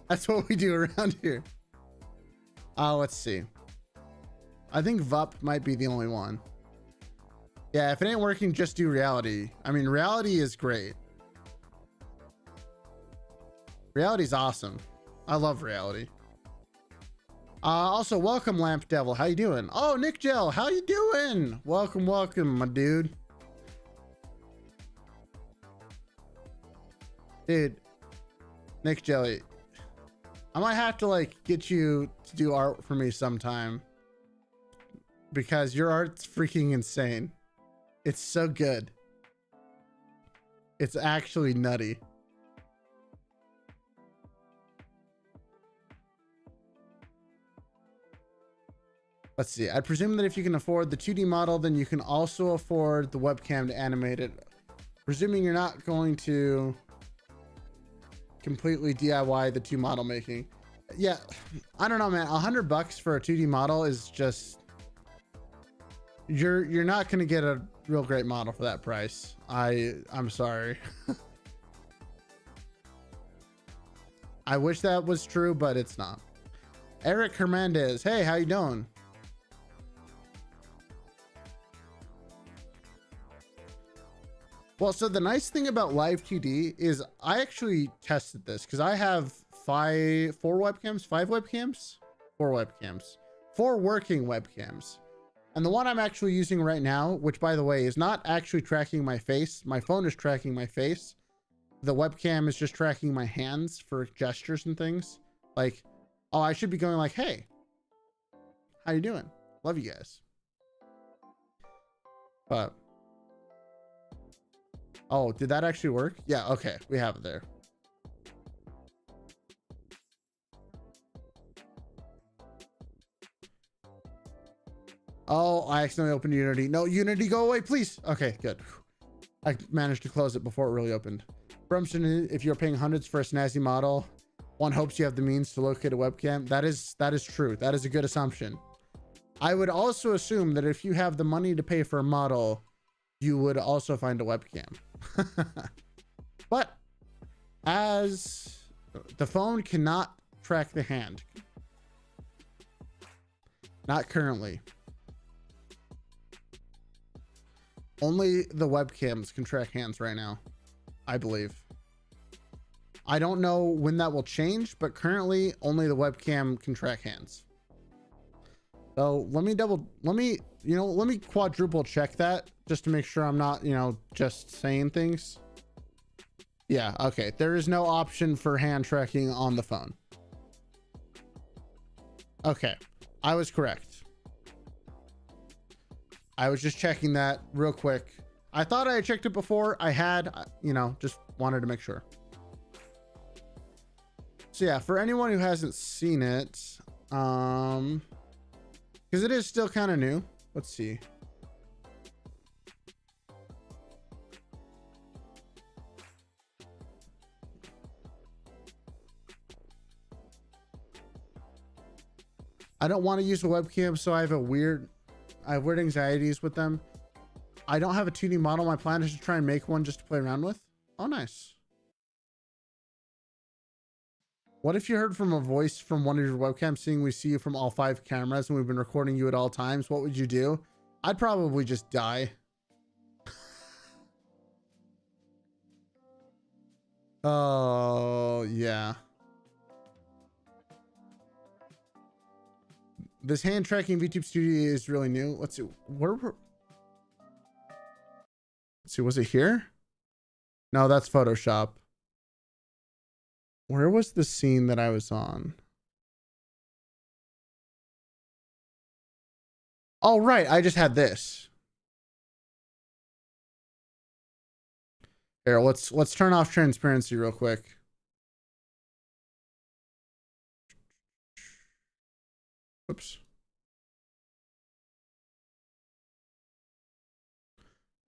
That's what we do around here. Let's see. I think VUP might be the only one. Yeah, if it ain't working, just do Reality. I mean, Reality is great. Reality's awesome. I love Reality. Also, welcome, Lamp Devil. How you doing? Oh, Nick Gel, how you doing? Welcome, welcome, my dude. Dude, Nick Jelly, I might have to like get you to do art for me sometime, because your art's freaking insane. It's so good. It's actually nutty. Let's see. I presume that if you can afford the 2D model, then you can also afford the webcam to animate it. Presuming you're not going to completely DIY the 2 model making. Yeah, I don't know, man. $100 for a 2D model is just, you're not going to get a real great model for that price. I'm sorry. I wish that was true, but it's not. Eric Hernandez, hey, how you doing? Well, so the nice thing about Live 2D is I actually tested this because I have 4 working webcams. And the one I'm actually using right now, which by the way is not actually tracking my face. My phone is tracking my face. The webcam is just tracking my hands for gestures and things. Like, oh, I should be going like, hey, how you doing? Love you guys. But oh, did that actually work? Yeah, okay, we have it there. Oh, I accidentally opened Unity. No, Unity, go away, please. Okay, good. I managed to close it before it really opened. Brumston, if you're paying hundreds for a snazzy model, one hopes you have the means to locate a webcam. That is true. That is a good assumption. I would also assume that if you have the money to pay for a model, you would also find a webcam. But as the phone cannot track the hand, not currently. Only the webcams can track hands right now, I believe. I don't know when that will change, but currently only the webcam can track hands. So let me quadruple check that just to make sure I'm not, just saying things. Yeah, okay. There is no option for hand tracking on the phone. Okay, I was correct. I was just checking that real quick. I thought I had checked it before. I had, just wanted to make sure. So yeah, for anyone who hasn't seen it, because it is still kind of new. Let's see. I don't want to use a webcam, so I have weird anxieties with them. I don't have a 2D model. My plan is to try and make one just to play around with. Oh, nice. What if you heard from a voice from one of your webcams saying we see you from all 5 cameras and we've been recording you at all times? What would you do? I'd probably just die. Oh, yeah. This hand tracking VTube Studio is really new. Let's see. Let's see. Was it here? No, that's Photoshop. Where was the scene that I was on? Oh, right. I just had this. Here, let's turn off transparency real quick. Oops.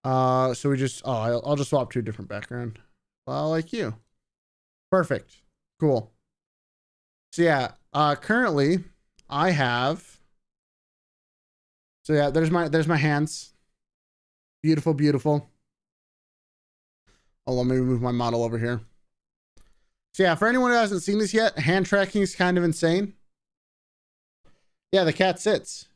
So we just, I'll just swap to a different background. Like you. Perfect. Cool. So yeah, currently I have, so yeah, there's my hands. Beautiful, beautiful. Oh, let me move my model over here. So yeah, for anyone who hasn't seen this yet, hand tracking is kind of insane. Yeah, the cat sits.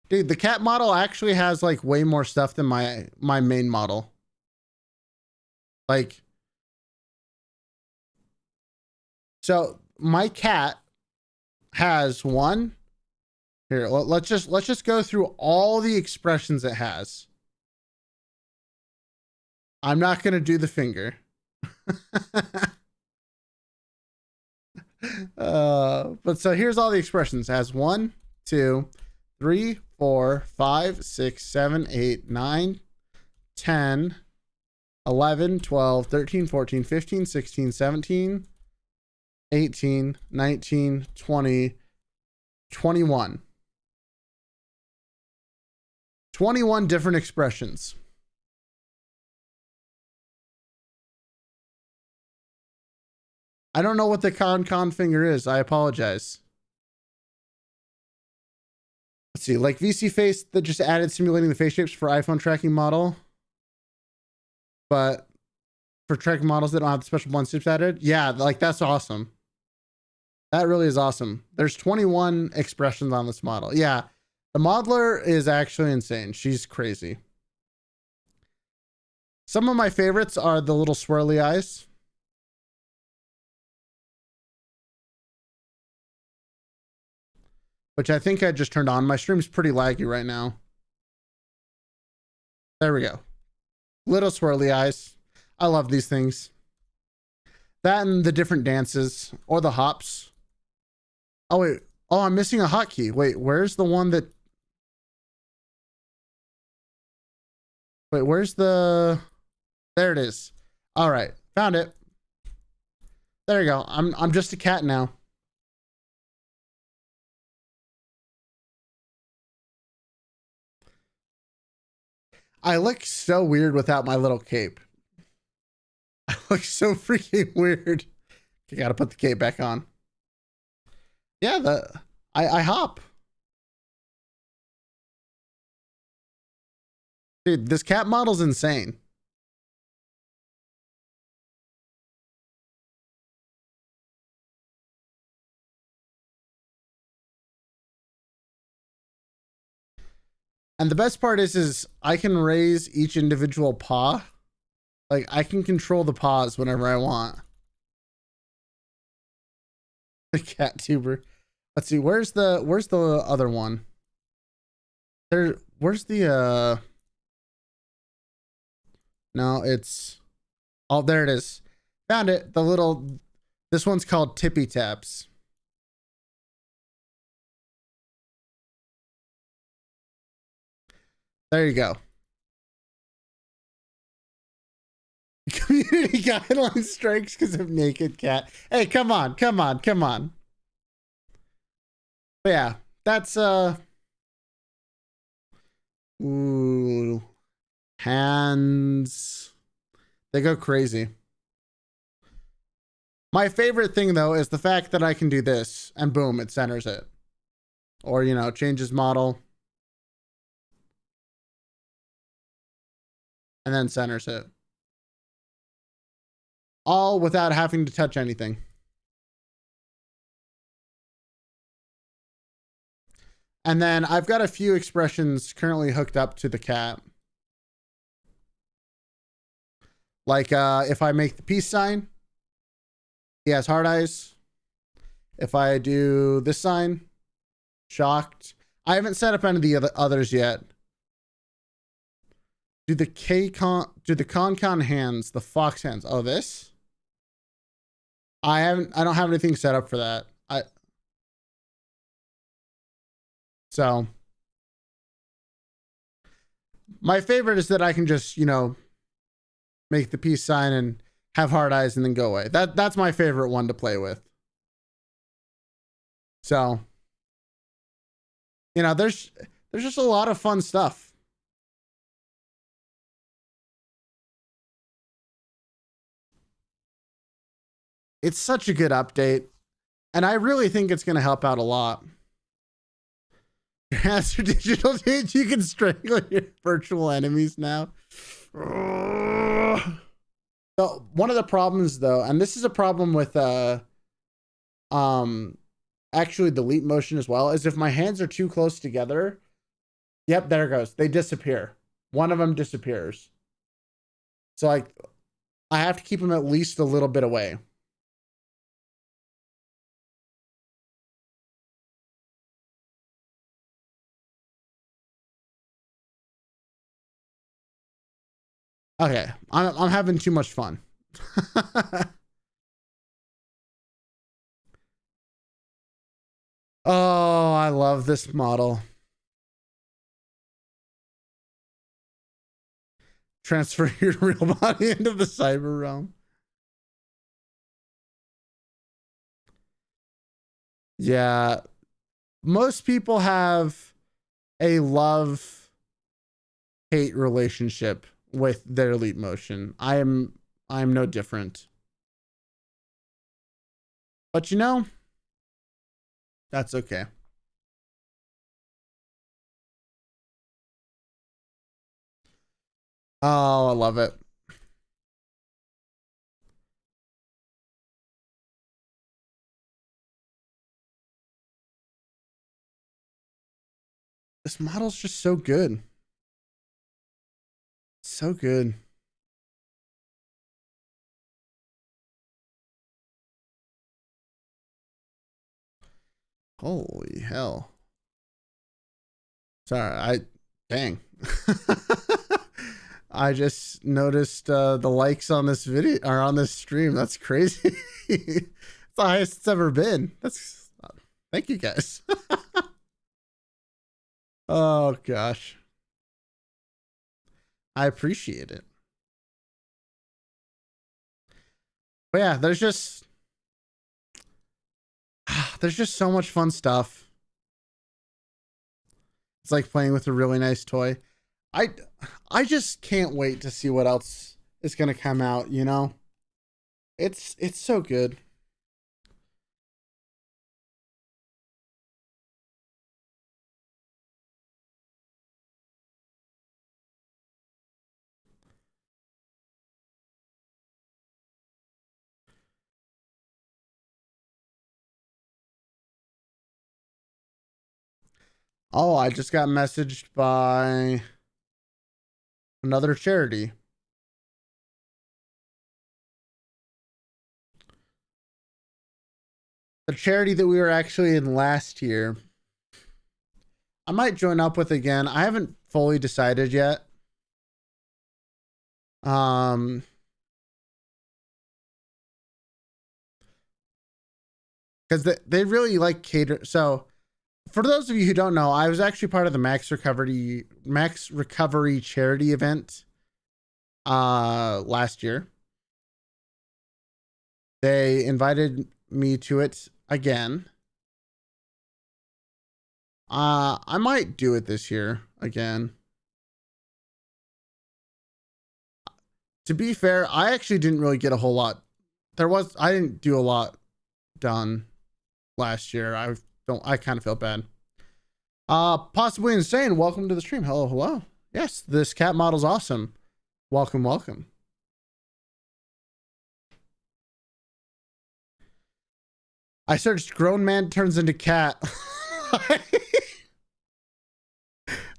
Dude, the cat model actually has like way more stuff than my main model. Like, so my cat has one. Here, let's just go through all the expressions it has. I'm not going to do the finger. But so here's all the expressions. It has 1, 2, 3, 4, 5, 6, 7, 8, 9, 10, 11, 12, 13, 14, 15, 16, 17, 18, 19, 20, 21. 21 different expressions. I don't know what the con finger is. I apologize. Let's see, like VC Face that just added simulating the face shapes for iPhone tracking model. But for tracking models that don't have the special blend shapes added. Yeah, like that's awesome. That really is awesome. There's 21 expressions on this model. Yeah, the modeler is actually insane. She's crazy. Some of my favorites are the little swirly eyes. Which I think I just turned on. My stream's pretty laggy right now. There we go. Little swirly eyes. I love these things. That and the different dances or the hops. Oh, wait. Oh, I'm missing a hotkey. Wait, where's the one that... Wait, where's the... There it is. All right. Found it. There you go. I'm just a cat now. I look so weird without my little cape. I look so freaking weird. You gotta put the cape back on. Yeah, I hop. Dude, this cat model's insane. And the best part is I can raise each individual paw. Like I can control the paws whenever I want. The cat tuber. Let's see, where's the other one? Where's the no, it's oh, there it is. Found it. This one's called Tippy Taps. There you go. Community guideline strikes because of naked cat. Hey, come on. But yeah, that's ooh, hands. They go crazy. My favorite thing though is the fact that I can do this and boom, it centers it. Or, you know, changes model. And then centers it. All without having to touch anything. And then I've got a few expressions currently hooked up to the cat. Like if I make the peace sign, he has hard eyes. If I do this sign, shocked. I haven't set up any of the others yet. Do the con hands, the fox hands. Oh, this? I don't have anything set up for that. So my favorite is that I can just, you know, make the peace sign and have hard eyes and then go away. That's my favorite one to play with. So, you know, there's just a lot of fun stuff. It's such a good update, and I really think it's going to help out a lot. Your hands are digital, dude. You can strangle your virtual enemies now. So one of the problems, though, and this is a problem with actually the leap motion as well, is if my hands are too close together. Yep, there it goes. They disappear. One of them disappears. So I have to keep them at least a little bit away. Okay, I'm having too much fun. Oh, I love this model. Transfer your real body into the cyber realm. Yeah, most people have a love-hate relationship with their leap motion. I'm no different. But you know, that's okay. Oh, I love it. This model's just so good. So good. Holy hell. Sorry, dang. I just noticed the likes on this video or on this stream. That's crazy. It's the highest it's ever been. Thank you guys. Oh gosh. I appreciate it. But yeah, there's just so much fun stuff. It's like playing with a really nice toy. I just can't wait to see what else is going to come out, you know? It's so good. Oh, I just got messaged by another charity. The charity that we were actually in last year. I might join up with again. I haven't fully decided yet. Because they really like cater. So for those of you who don't know, I was actually part of the Max Recovery charity event last year. They invited me to it again. I might do it this year again. To be fair, I actually didn't really get a whole lot. I didn't do a lot done last year. I kind of felt bad. Possibly insane. Welcome to the stream. Hello, hello. Yes, this cat model's awesome. Welcome, welcome. I searched grown man turns into cat.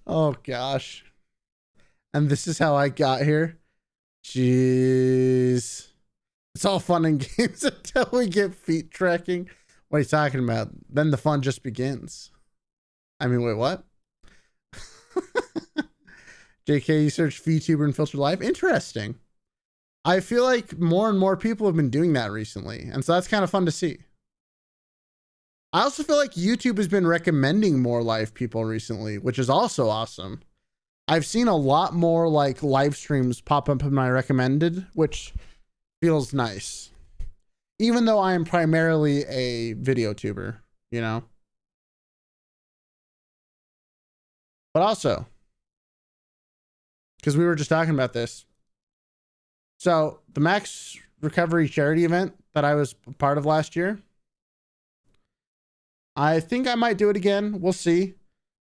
Oh gosh. And this is how I got here. Jeez. It's all fun and games until we get feet tracking. What are you talking about? Then the fun just begins. I mean, wait, what? JK, you search VTuber and filter live. Interesting. I feel like more and more people have been doing that recently. And so that's kind of fun to see. I also feel like YouTube has been recommending more live people recently, which is also awesome. I've seen a lot more like live streams pop up in my recommended, which feels nice. Even though I am primarily a video tuber, you know? But also, because we were just talking about this. So the Max Recovery charity event that I was part of last year, I think I might do it again. We'll see.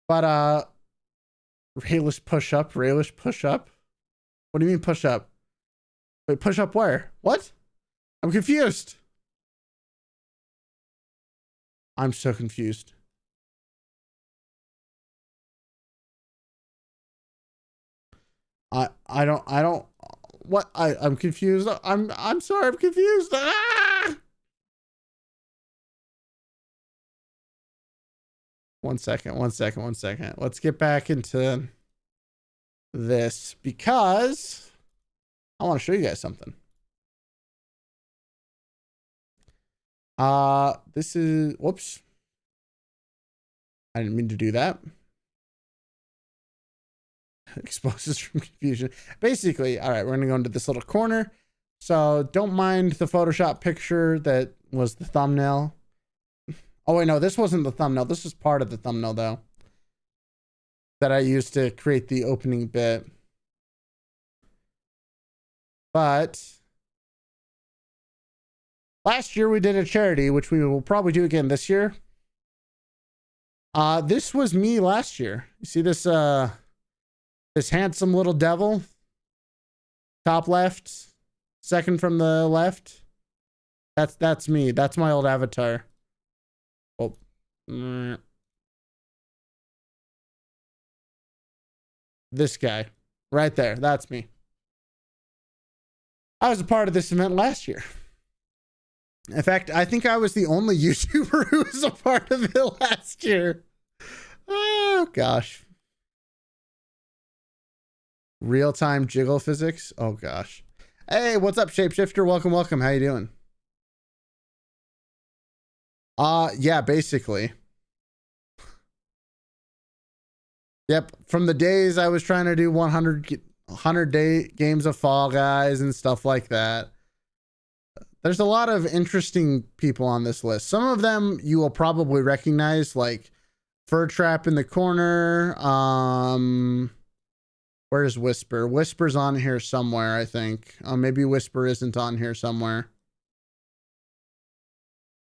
But Raelice push up. Raelice push up. What do you mean push up? Wait, push up where? What? I'm confused. I'm so confused. I don't what I'm confused. I'm sorry, I'm confused. Ah! One second. Let's get back into this because I want to show you guys something. This is, whoops. I didn't mean to do that. Exposes from confusion. Basically, all right, we're gonna go into this little corner. So don't mind the Photoshop picture that was the thumbnail. Oh wait, no, this wasn't the thumbnail. This was part of the thumbnail though, that I used to create the opening bit. But last year we did a charity, which we will probably do again this year. This was me last year. You see this this handsome little devil? Top left, second from the left. That's me. That's my old avatar. Oh. This guy. Right there. That's me. I was a part of this event last year. In fact, I think I was the only YouTuber who was a part of it last year. Oh, gosh. Real-time jiggle physics? Oh, gosh. Hey, what's up, Shapeshifter? Welcome, welcome. How you doing? Yeah, basically. Yep, from the days I was trying to do 100-day games of Fall Guys and stuff like that. There's a lot of interesting people on this list. Some of them you will probably recognize, like Fur Trap in the corner. Where's Whisper? Whisper's on here somewhere, I think. Maybe Whisper isn't on here somewhere.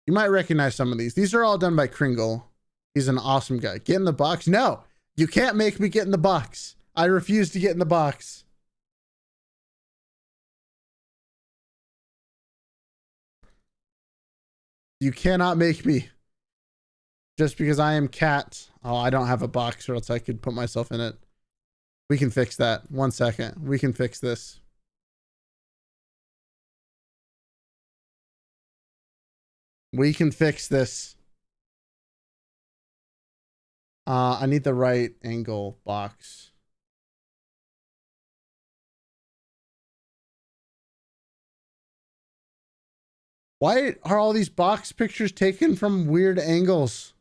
You might recognize some of these. These are all done by Kringle. He's an awesome guy. Get in the box. No, you can't make me get in the box. I refuse to get in the box. You cannot make me. Just because I am cat. Oh, I don't have a box or else I could put myself in it. We can fix that. 1 second. We can fix this. We can fix this. I need the right angle box. Why are all these box pictures taken from weird angles?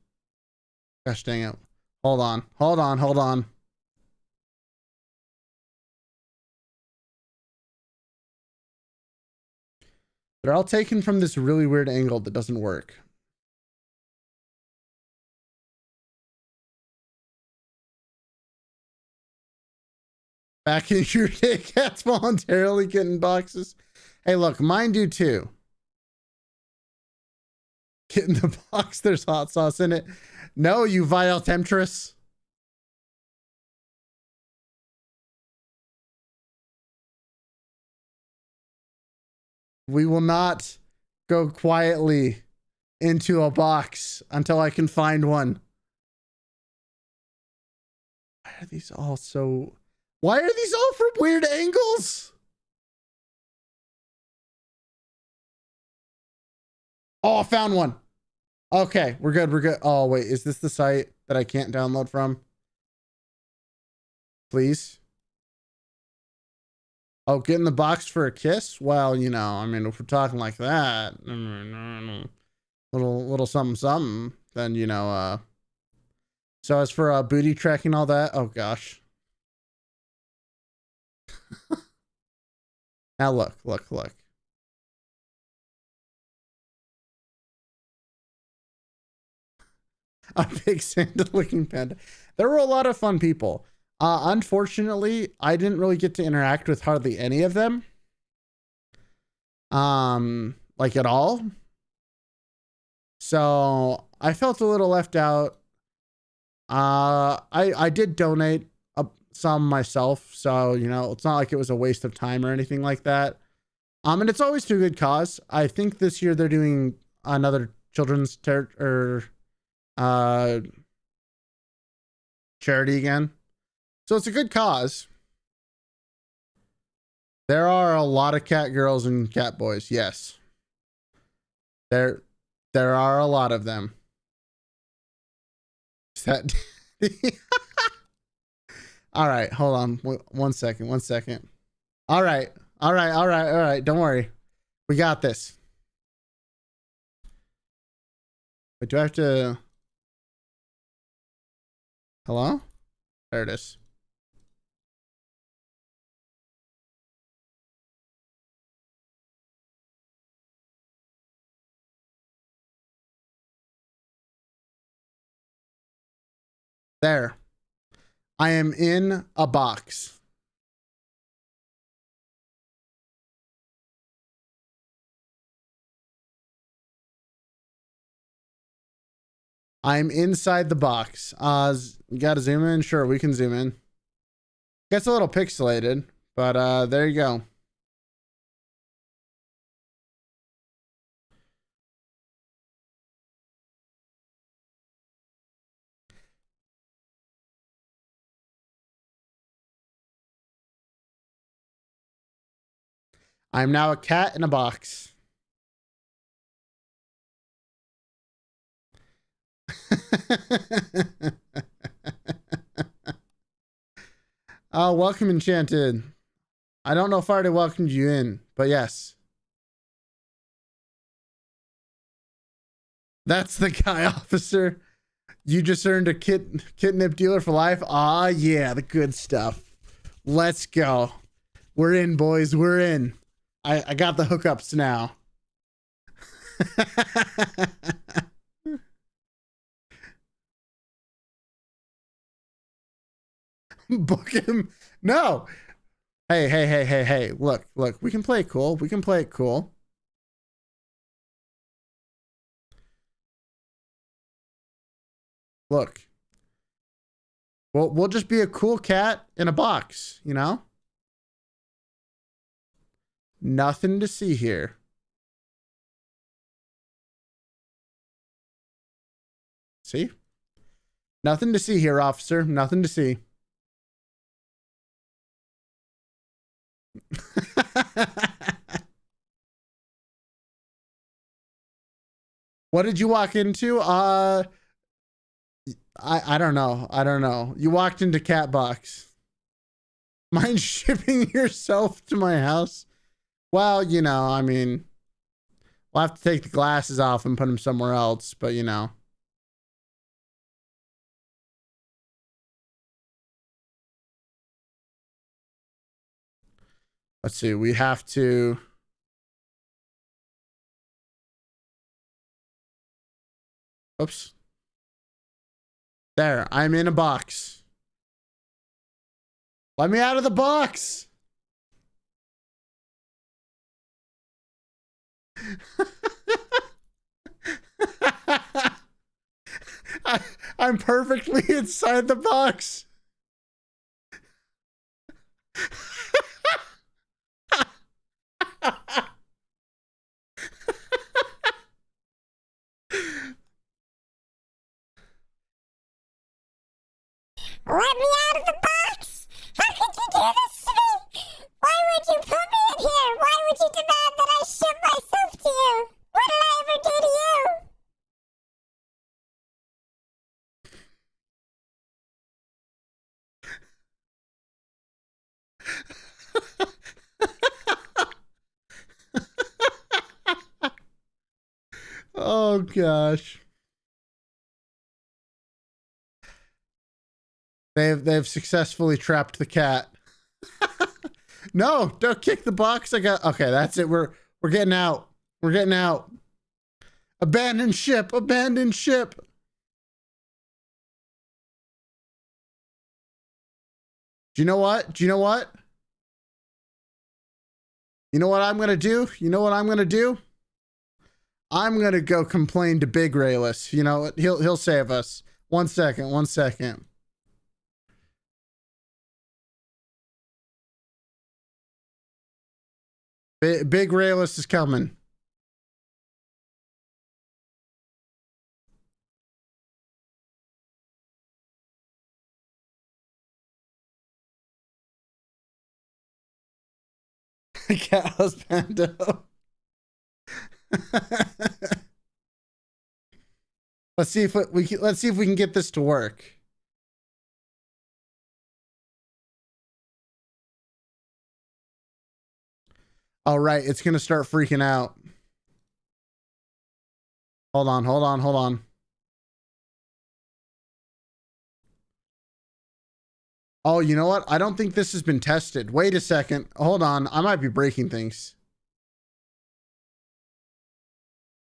Gosh dang it. Hold on. They're all taken from this really weird angle that doesn't work. Back in your day, cats voluntarily get in boxes. Hey, look, mine do too. Get in the box, there's hot sauce in it. No, you vile temptress. We will not go quietly into a box until I can find one. Why are these all so... Why are these all from weird angles? Oh, I found one. Okay, we're good. We're good. Oh, wait. Is this the site that I can't download from? Please. Oh, get in the box for a kiss? Well, you know, I mean, if we're talking like that, little something, something, then, you know, so as for booty tracking, all that, oh gosh. Now look. A big Santa looking panda. There were a lot of fun people. Unfortunately, I didn't really get to interact with hardly any of them. Like at all. So I felt a little left out. I did donate some myself, so you know it's not like it was a waste of time or anything like that. And it's always to a good cause. I think this year they're doing another children's charity again, so it's a good cause. There are a lot of cat girls and cat boys. Yes, there are a lot of them. Is that all right, hold on. One second. All right. Don't worry. We got this. Wait, do I have to... Hello? There it is. There. I am in a box. I'm inside the box. You gotta zoom in? Sure, we can zoom in. Gets a little pixelated, but there you go. I'm now a cat in a box. Oh, welcome, Enchanted. I don't know if I already welcomed you in, but yes. That's the guy, officer. You just earned a kitnip dealer for life. Ah, yeah, the good stuff. Let's go. We're in, boys. We're in. I got the hookups now. Book him. No. Hey. Look. We can play it cool. Look. We'll just be a cool cat in a box, you know? Nothing to see here. See? Nothing to see here, officer. Nothing to see. What did you walk into? I don't know. You walked into cat box. Mind shipping yourself to my house? Well, you know, I mean, we'll have to take the glasses off and put them somewhere else, but you know. Let's see. We have to Oops. There, I'm in a box. Let me out of the box. I'm perfectly inside the box. Let me out of the box! How could you do this to me? Why would you put me in here? Why would you demand that I ship myself to you? What did I ever do to you? Oh gosh. They've successfully trapped the cat. No, don't kick the box. Okay, that's it. We're getting out. We're getting out. Abandon ship. Abandon ship. Do you know what? Do you know what? You know what I'm gonna do? You know what I'm gonna do? I'm gonna go complain to Big Raelice. You know, he'll save us. 1 second. 1 second. Big Raelice is coming. Cat husbando. Let's see if let's see if we can get this to work. All right, it's gonna start freaking out. Hold on, hold on, hold on. Oh, you know what? I don't think this has been tested. Wait a second. Hold on. I might be breaking things.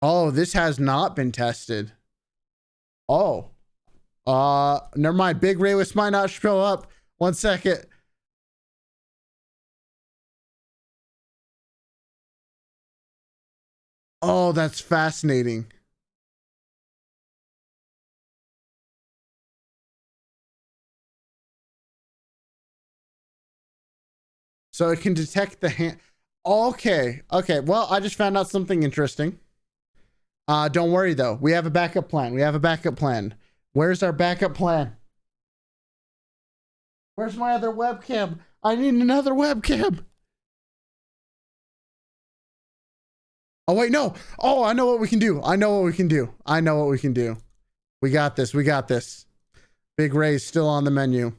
Oh, this has not been tested. Oh. Never mind. Big Raelice might not show up. 1 second. Oh, that's fascinating. So it can detect the hand. Okay. Okay. Well, I just found out something interesting. Don't worry though. We have a backup plan. We have a backup plan. Where's our backup plan? Where's my other webcam? I need another webcam. Oh, wait, no. Oh, I know what we can do. I know what we can do. I know what we can do. We got this. We got this. Big Ray's still on the menu.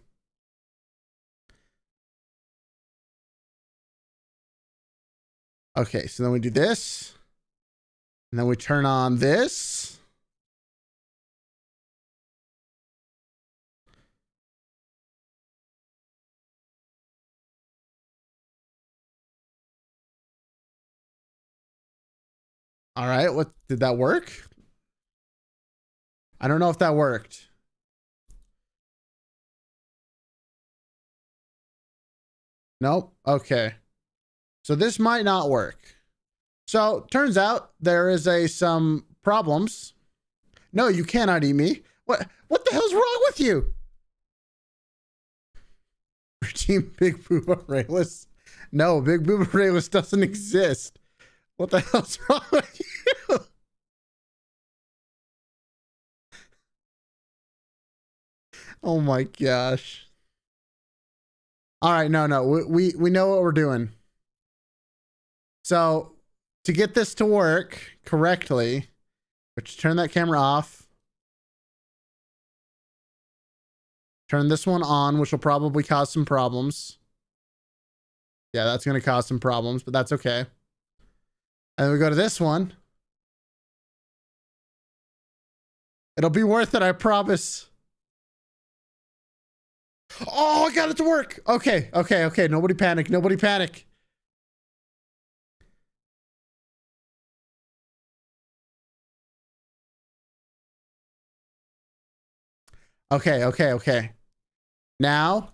Okay, so then we do this. And then we turn on this. All right, what did that work? I don't know if that worked. Nope. Okay. So this might not work. So turns out there is some problems. No, you cannot eat me. What the hell's wrong with you? Team Big Booba Raelice. No, Big Booba Raelice doesn't exist. What the hell's wrong with you? Oh my gosh. All right, no. We know what we're doing. So to get this to work correctly, let's turn that camera off. Turn this one on, which will probably cause some problems. Yeah, that's going to cause some problems, but that's okay. And then we go to this one. It'll be worth it, I promise. Oh, I got it to work. Okay. Nobody panic. Nobody panic. Okay, okay, okay. Now.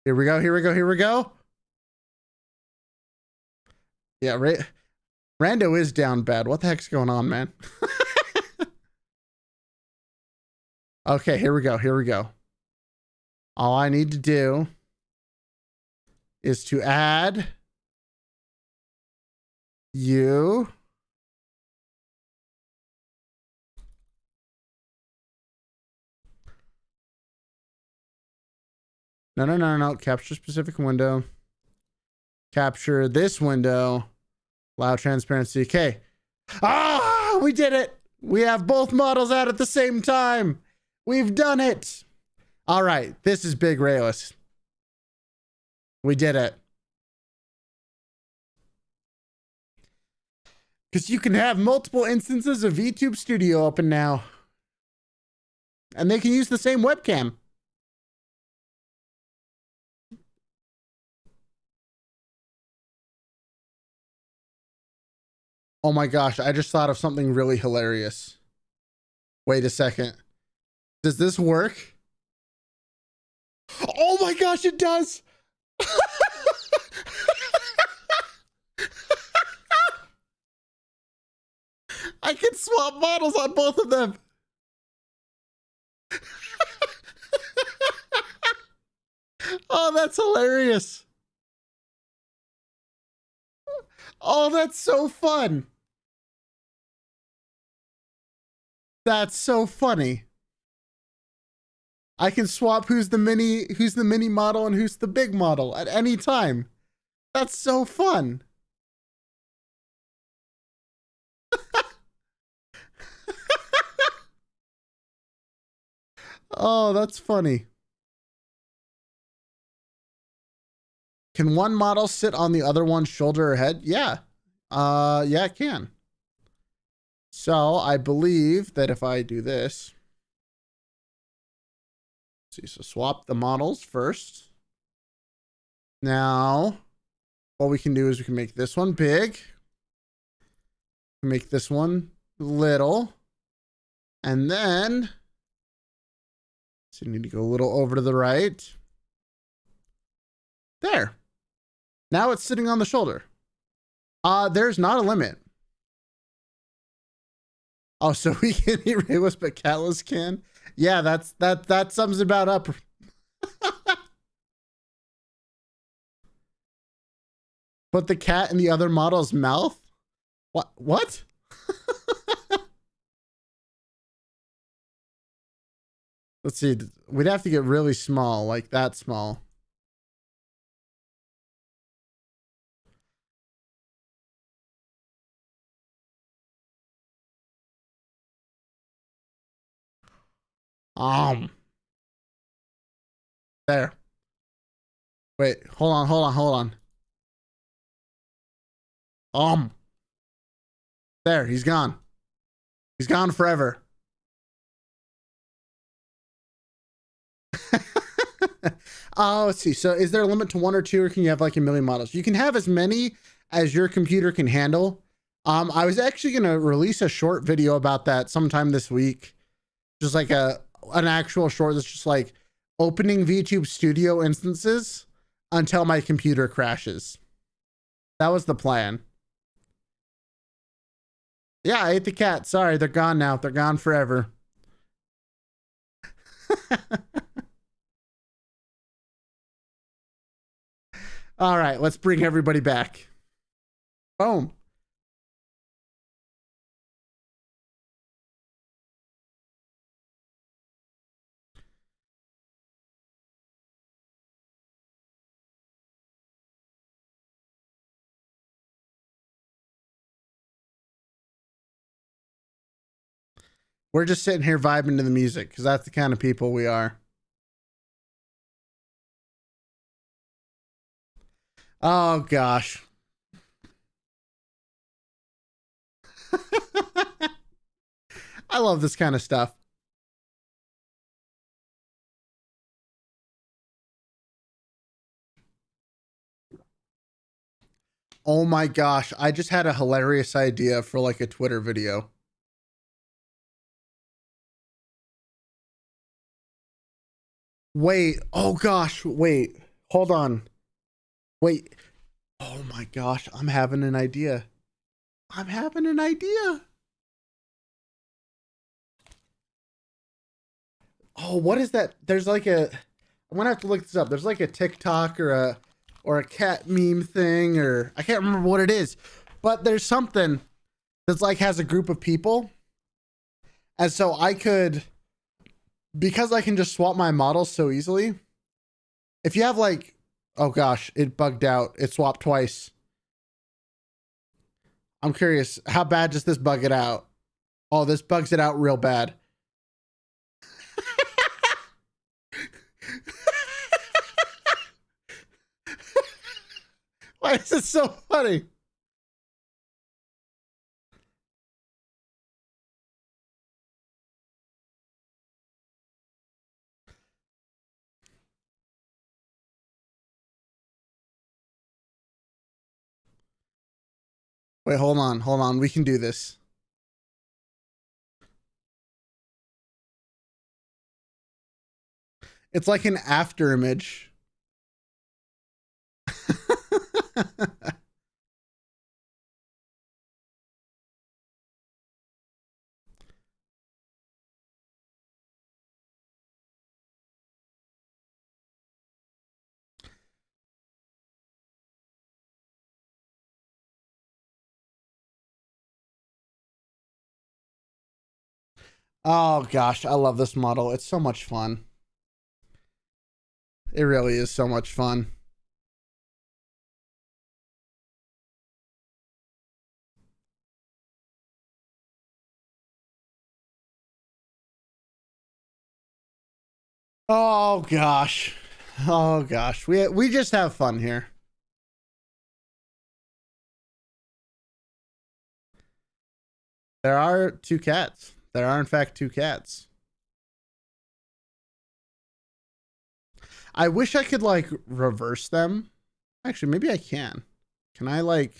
Here we go. Yeah, Rando is down bad. What the heck's going on, man? Okay, here we go. All I need to do is to add you. No. Capture specific window. Capture this window. Allow transparency. Okay. Ah, we did it. We have both models out at the same time. We've done it. All right. This is big, Raelice. We did it. Because you can have multiple instances of VTube Studio open now. And they can use the same webcam. Oh my gosh, I just thought of something really hilarious. Wait a second. Does this work? Oh my gosh, it does. I can swap models on both of them. Oh, that's hilarious. Oh, that's so fun. That's so funny. I can swap who's the mini model and who's the big model at any time. That's so fun. Oh, that's funny. Can one model sit on the other one's shoulder or head? Yeah. Yeah, it can. So I believe that if I do this, let's see, so swap the models first. Now, what we can do is we can make this one big, make this one little, and then, so you need to go a little over to the right. There. Now it's sitting on the shoulder. There's not a limit. Oh, so we can eat Raelice, but Catless can? Yeah, that sums about up. Put the cat in the other model's mouth? What? Let's see. We'd have to get really small, like that small. There. Wait, hold on. There, he's gone. He's gone forever. Let's see. So is there a limit to 1 or 2, or can you have like a million models? You can have as many as your computer can handle. I was actually going to release a short video about that sometime this week. Just like an actual short that's just like opening VTube Studio instances until my computer crashes. That was the plan. Yeah, I ate the cat. Sorry, they're gone now. They're gone forever. All right, let's bring everybody back. Boom. We're just sitting here vibing to the music because that's the kind of people we are. Oh, gosh. I love this kind of stuff. Oh my gosh. I just had a hilarious idea for like a Twitter video. Wait. Oh gosh. Wait. Hold on. Wait. Oh my gosh. I'm having an idea. I'm having an idea. Oh, what is that? There's like a, I'm gonna have to look this up. There's like a TikTok or a cat meme thing, or I can't remember what it is, but there's something that's like has a group of people. And so I could, because I can just swap my models so easily. If you have like, oh gosh, it bugged out. It swapped twice. I'm curious, how bad does this bug it out? Oh, this bugs it out real bad. Why is it so funny? Wait, hold on, hold on. We can do this. It's like an after image. Oh gosh, I love this model. It's so much fun. It really is so much fun. Oh gosh. Oh gosh. We just have fun here. There are two cats. There are in fact two cats. I wish I could like reverse them. Actually, maybe I can. Can I like,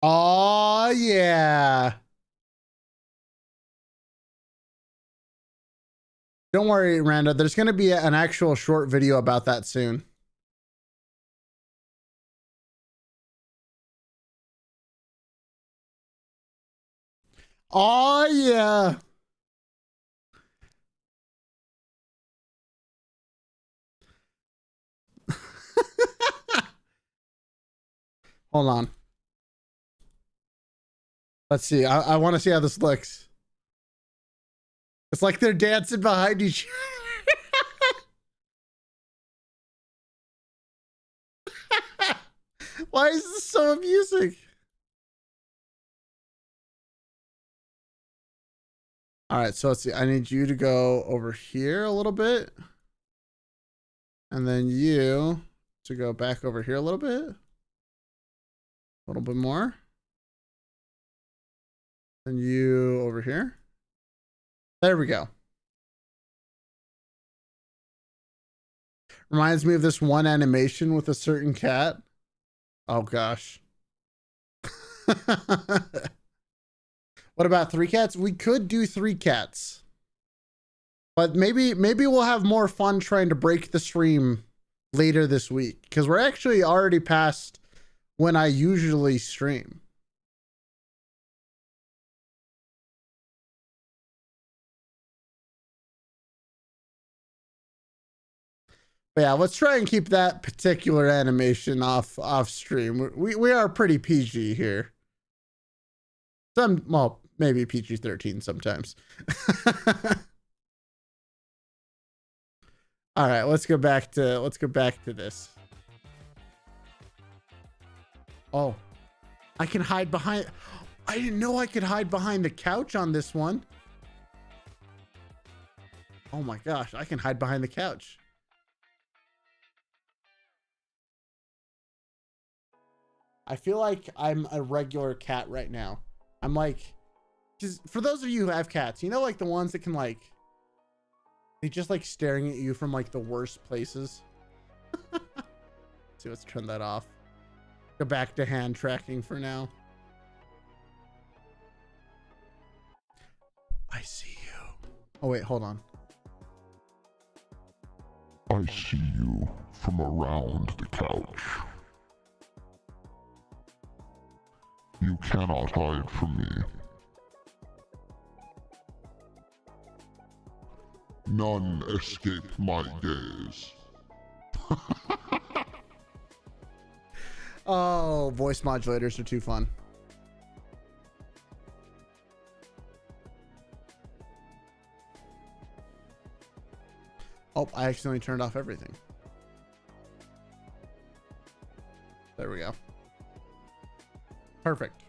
oh yeah. Don't worry, Randa. There's going to be an actual short video about that soon. Oh yeah. Hold on. Let's see. I want to see how this looks. It's like they're dancing behind each other. Why is this so amusing? All right, so let's see. I need you to go over here a little bit. And then you to go back over here a little bit. A little bit more. And you over here. There we go. Reminds me of this one animation with a certain cat. Oh gosh. What about three cats? We could do three cats. But maybe we'll have more fun trying to break the stream later this week, because we're actually already past when I usually stream. But yeah, let's try and keep that particular animation off stream. We are pretty PG here. Well, maybe PG-13 sometimes. All right, let's go back to this. Oh, I can hide behind. I didn't know I could hide behind the couch on this one. Oh my gosh, I can hide behind the couch. I feel like I'm a regular cat right now. I'm like, because for those of you who have cats, you know, like the ones that can like, they just like staring at you from like the worst places. See, let's turn that off. Go back to hand tracking for now. I see you. Oh wait, hold on. I see you from around the couch. You cannot hide from me. None escape my gaze. Oh, voice modulators are too fun. Oh, I accidentally turned off everything. There we go. Perfect.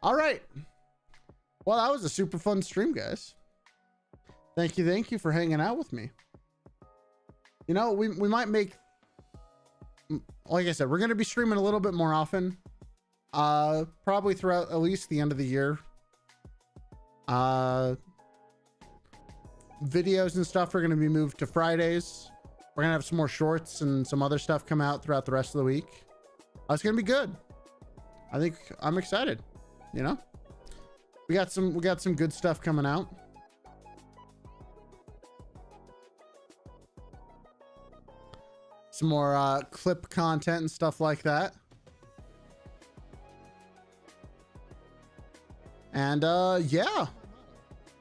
All right. Well, that was a super fun stream, guys. Thank you for hanging out with me. You know, we might make, like I said, we're going to be streaming a little bit more often. Probably throughout at least the end of the year. Videos and stuff are going to be moved to Fridays. We're going to have some more shorts and some other stuff come out throughout the rest of the week. It's going to be good. I think I'm excited. You know, we got some good stuff coming out. Some more clip content and stuff like that. And yeah.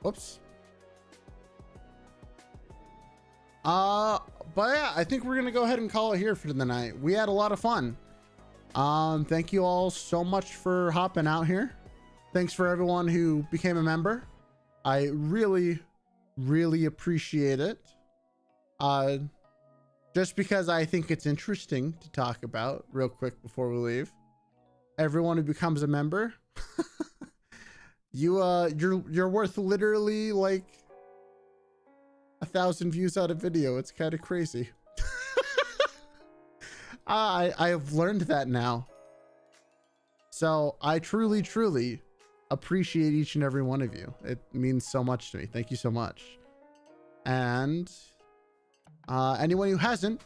Whoops. But yeah, I think we're gonna go ahead and call it here for the night. We had a lot of fun. Thank you all so much for hopping out here. Thanks for everyone who became a member. I really appreciate it. Just because I think it's interesting to talk about real quick before we leave. Everyone who becomes a member, you're worth literally like 1,000 views on a video. It's kind of crazy. I have learned that now. So I truly appreciate each and every one of you. It means so much to me. Thank you so much. And anyone who hasn't,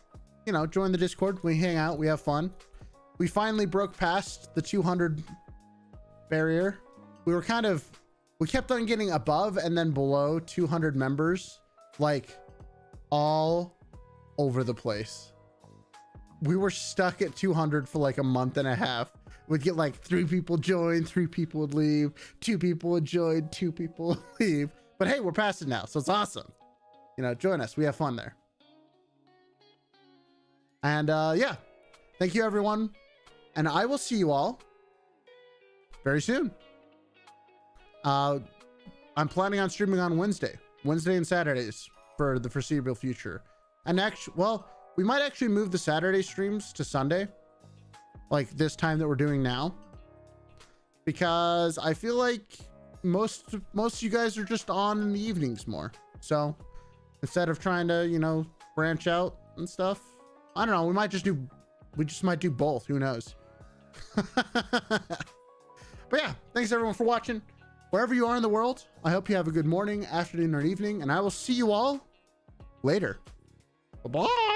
you know, join the Discord. We hang out, we have fun. We finally broke past the 200 barrier. We kept on getting above and then below 200 members, like all over the place. We were stuck at 200 for like a month and a half. We'd get like 3 people join, 3 people would leave, 2 people would join, 2 people would leave. But hey, we're past it now, so it's awesome. You know, join us. We have fun there. And yeah, thank you everyone. And I will see you all very soon. I'm planning on streaming on Wednesday and Saturdays for the foreseeable future. And actually, well, we might actually move the Saturday streams to Sunday, like this time that we're doing now, because I feel like most of you guys are just on in the evenings more. So instead of trying to, you know, branch out and stuff, I don't know, we just might do both. Who knows? But yeah, thanks everyone for watching. Wherever you are in the world, I hope you have a good morning, afternoon, or evening, and I will see you all later. Bye-bye.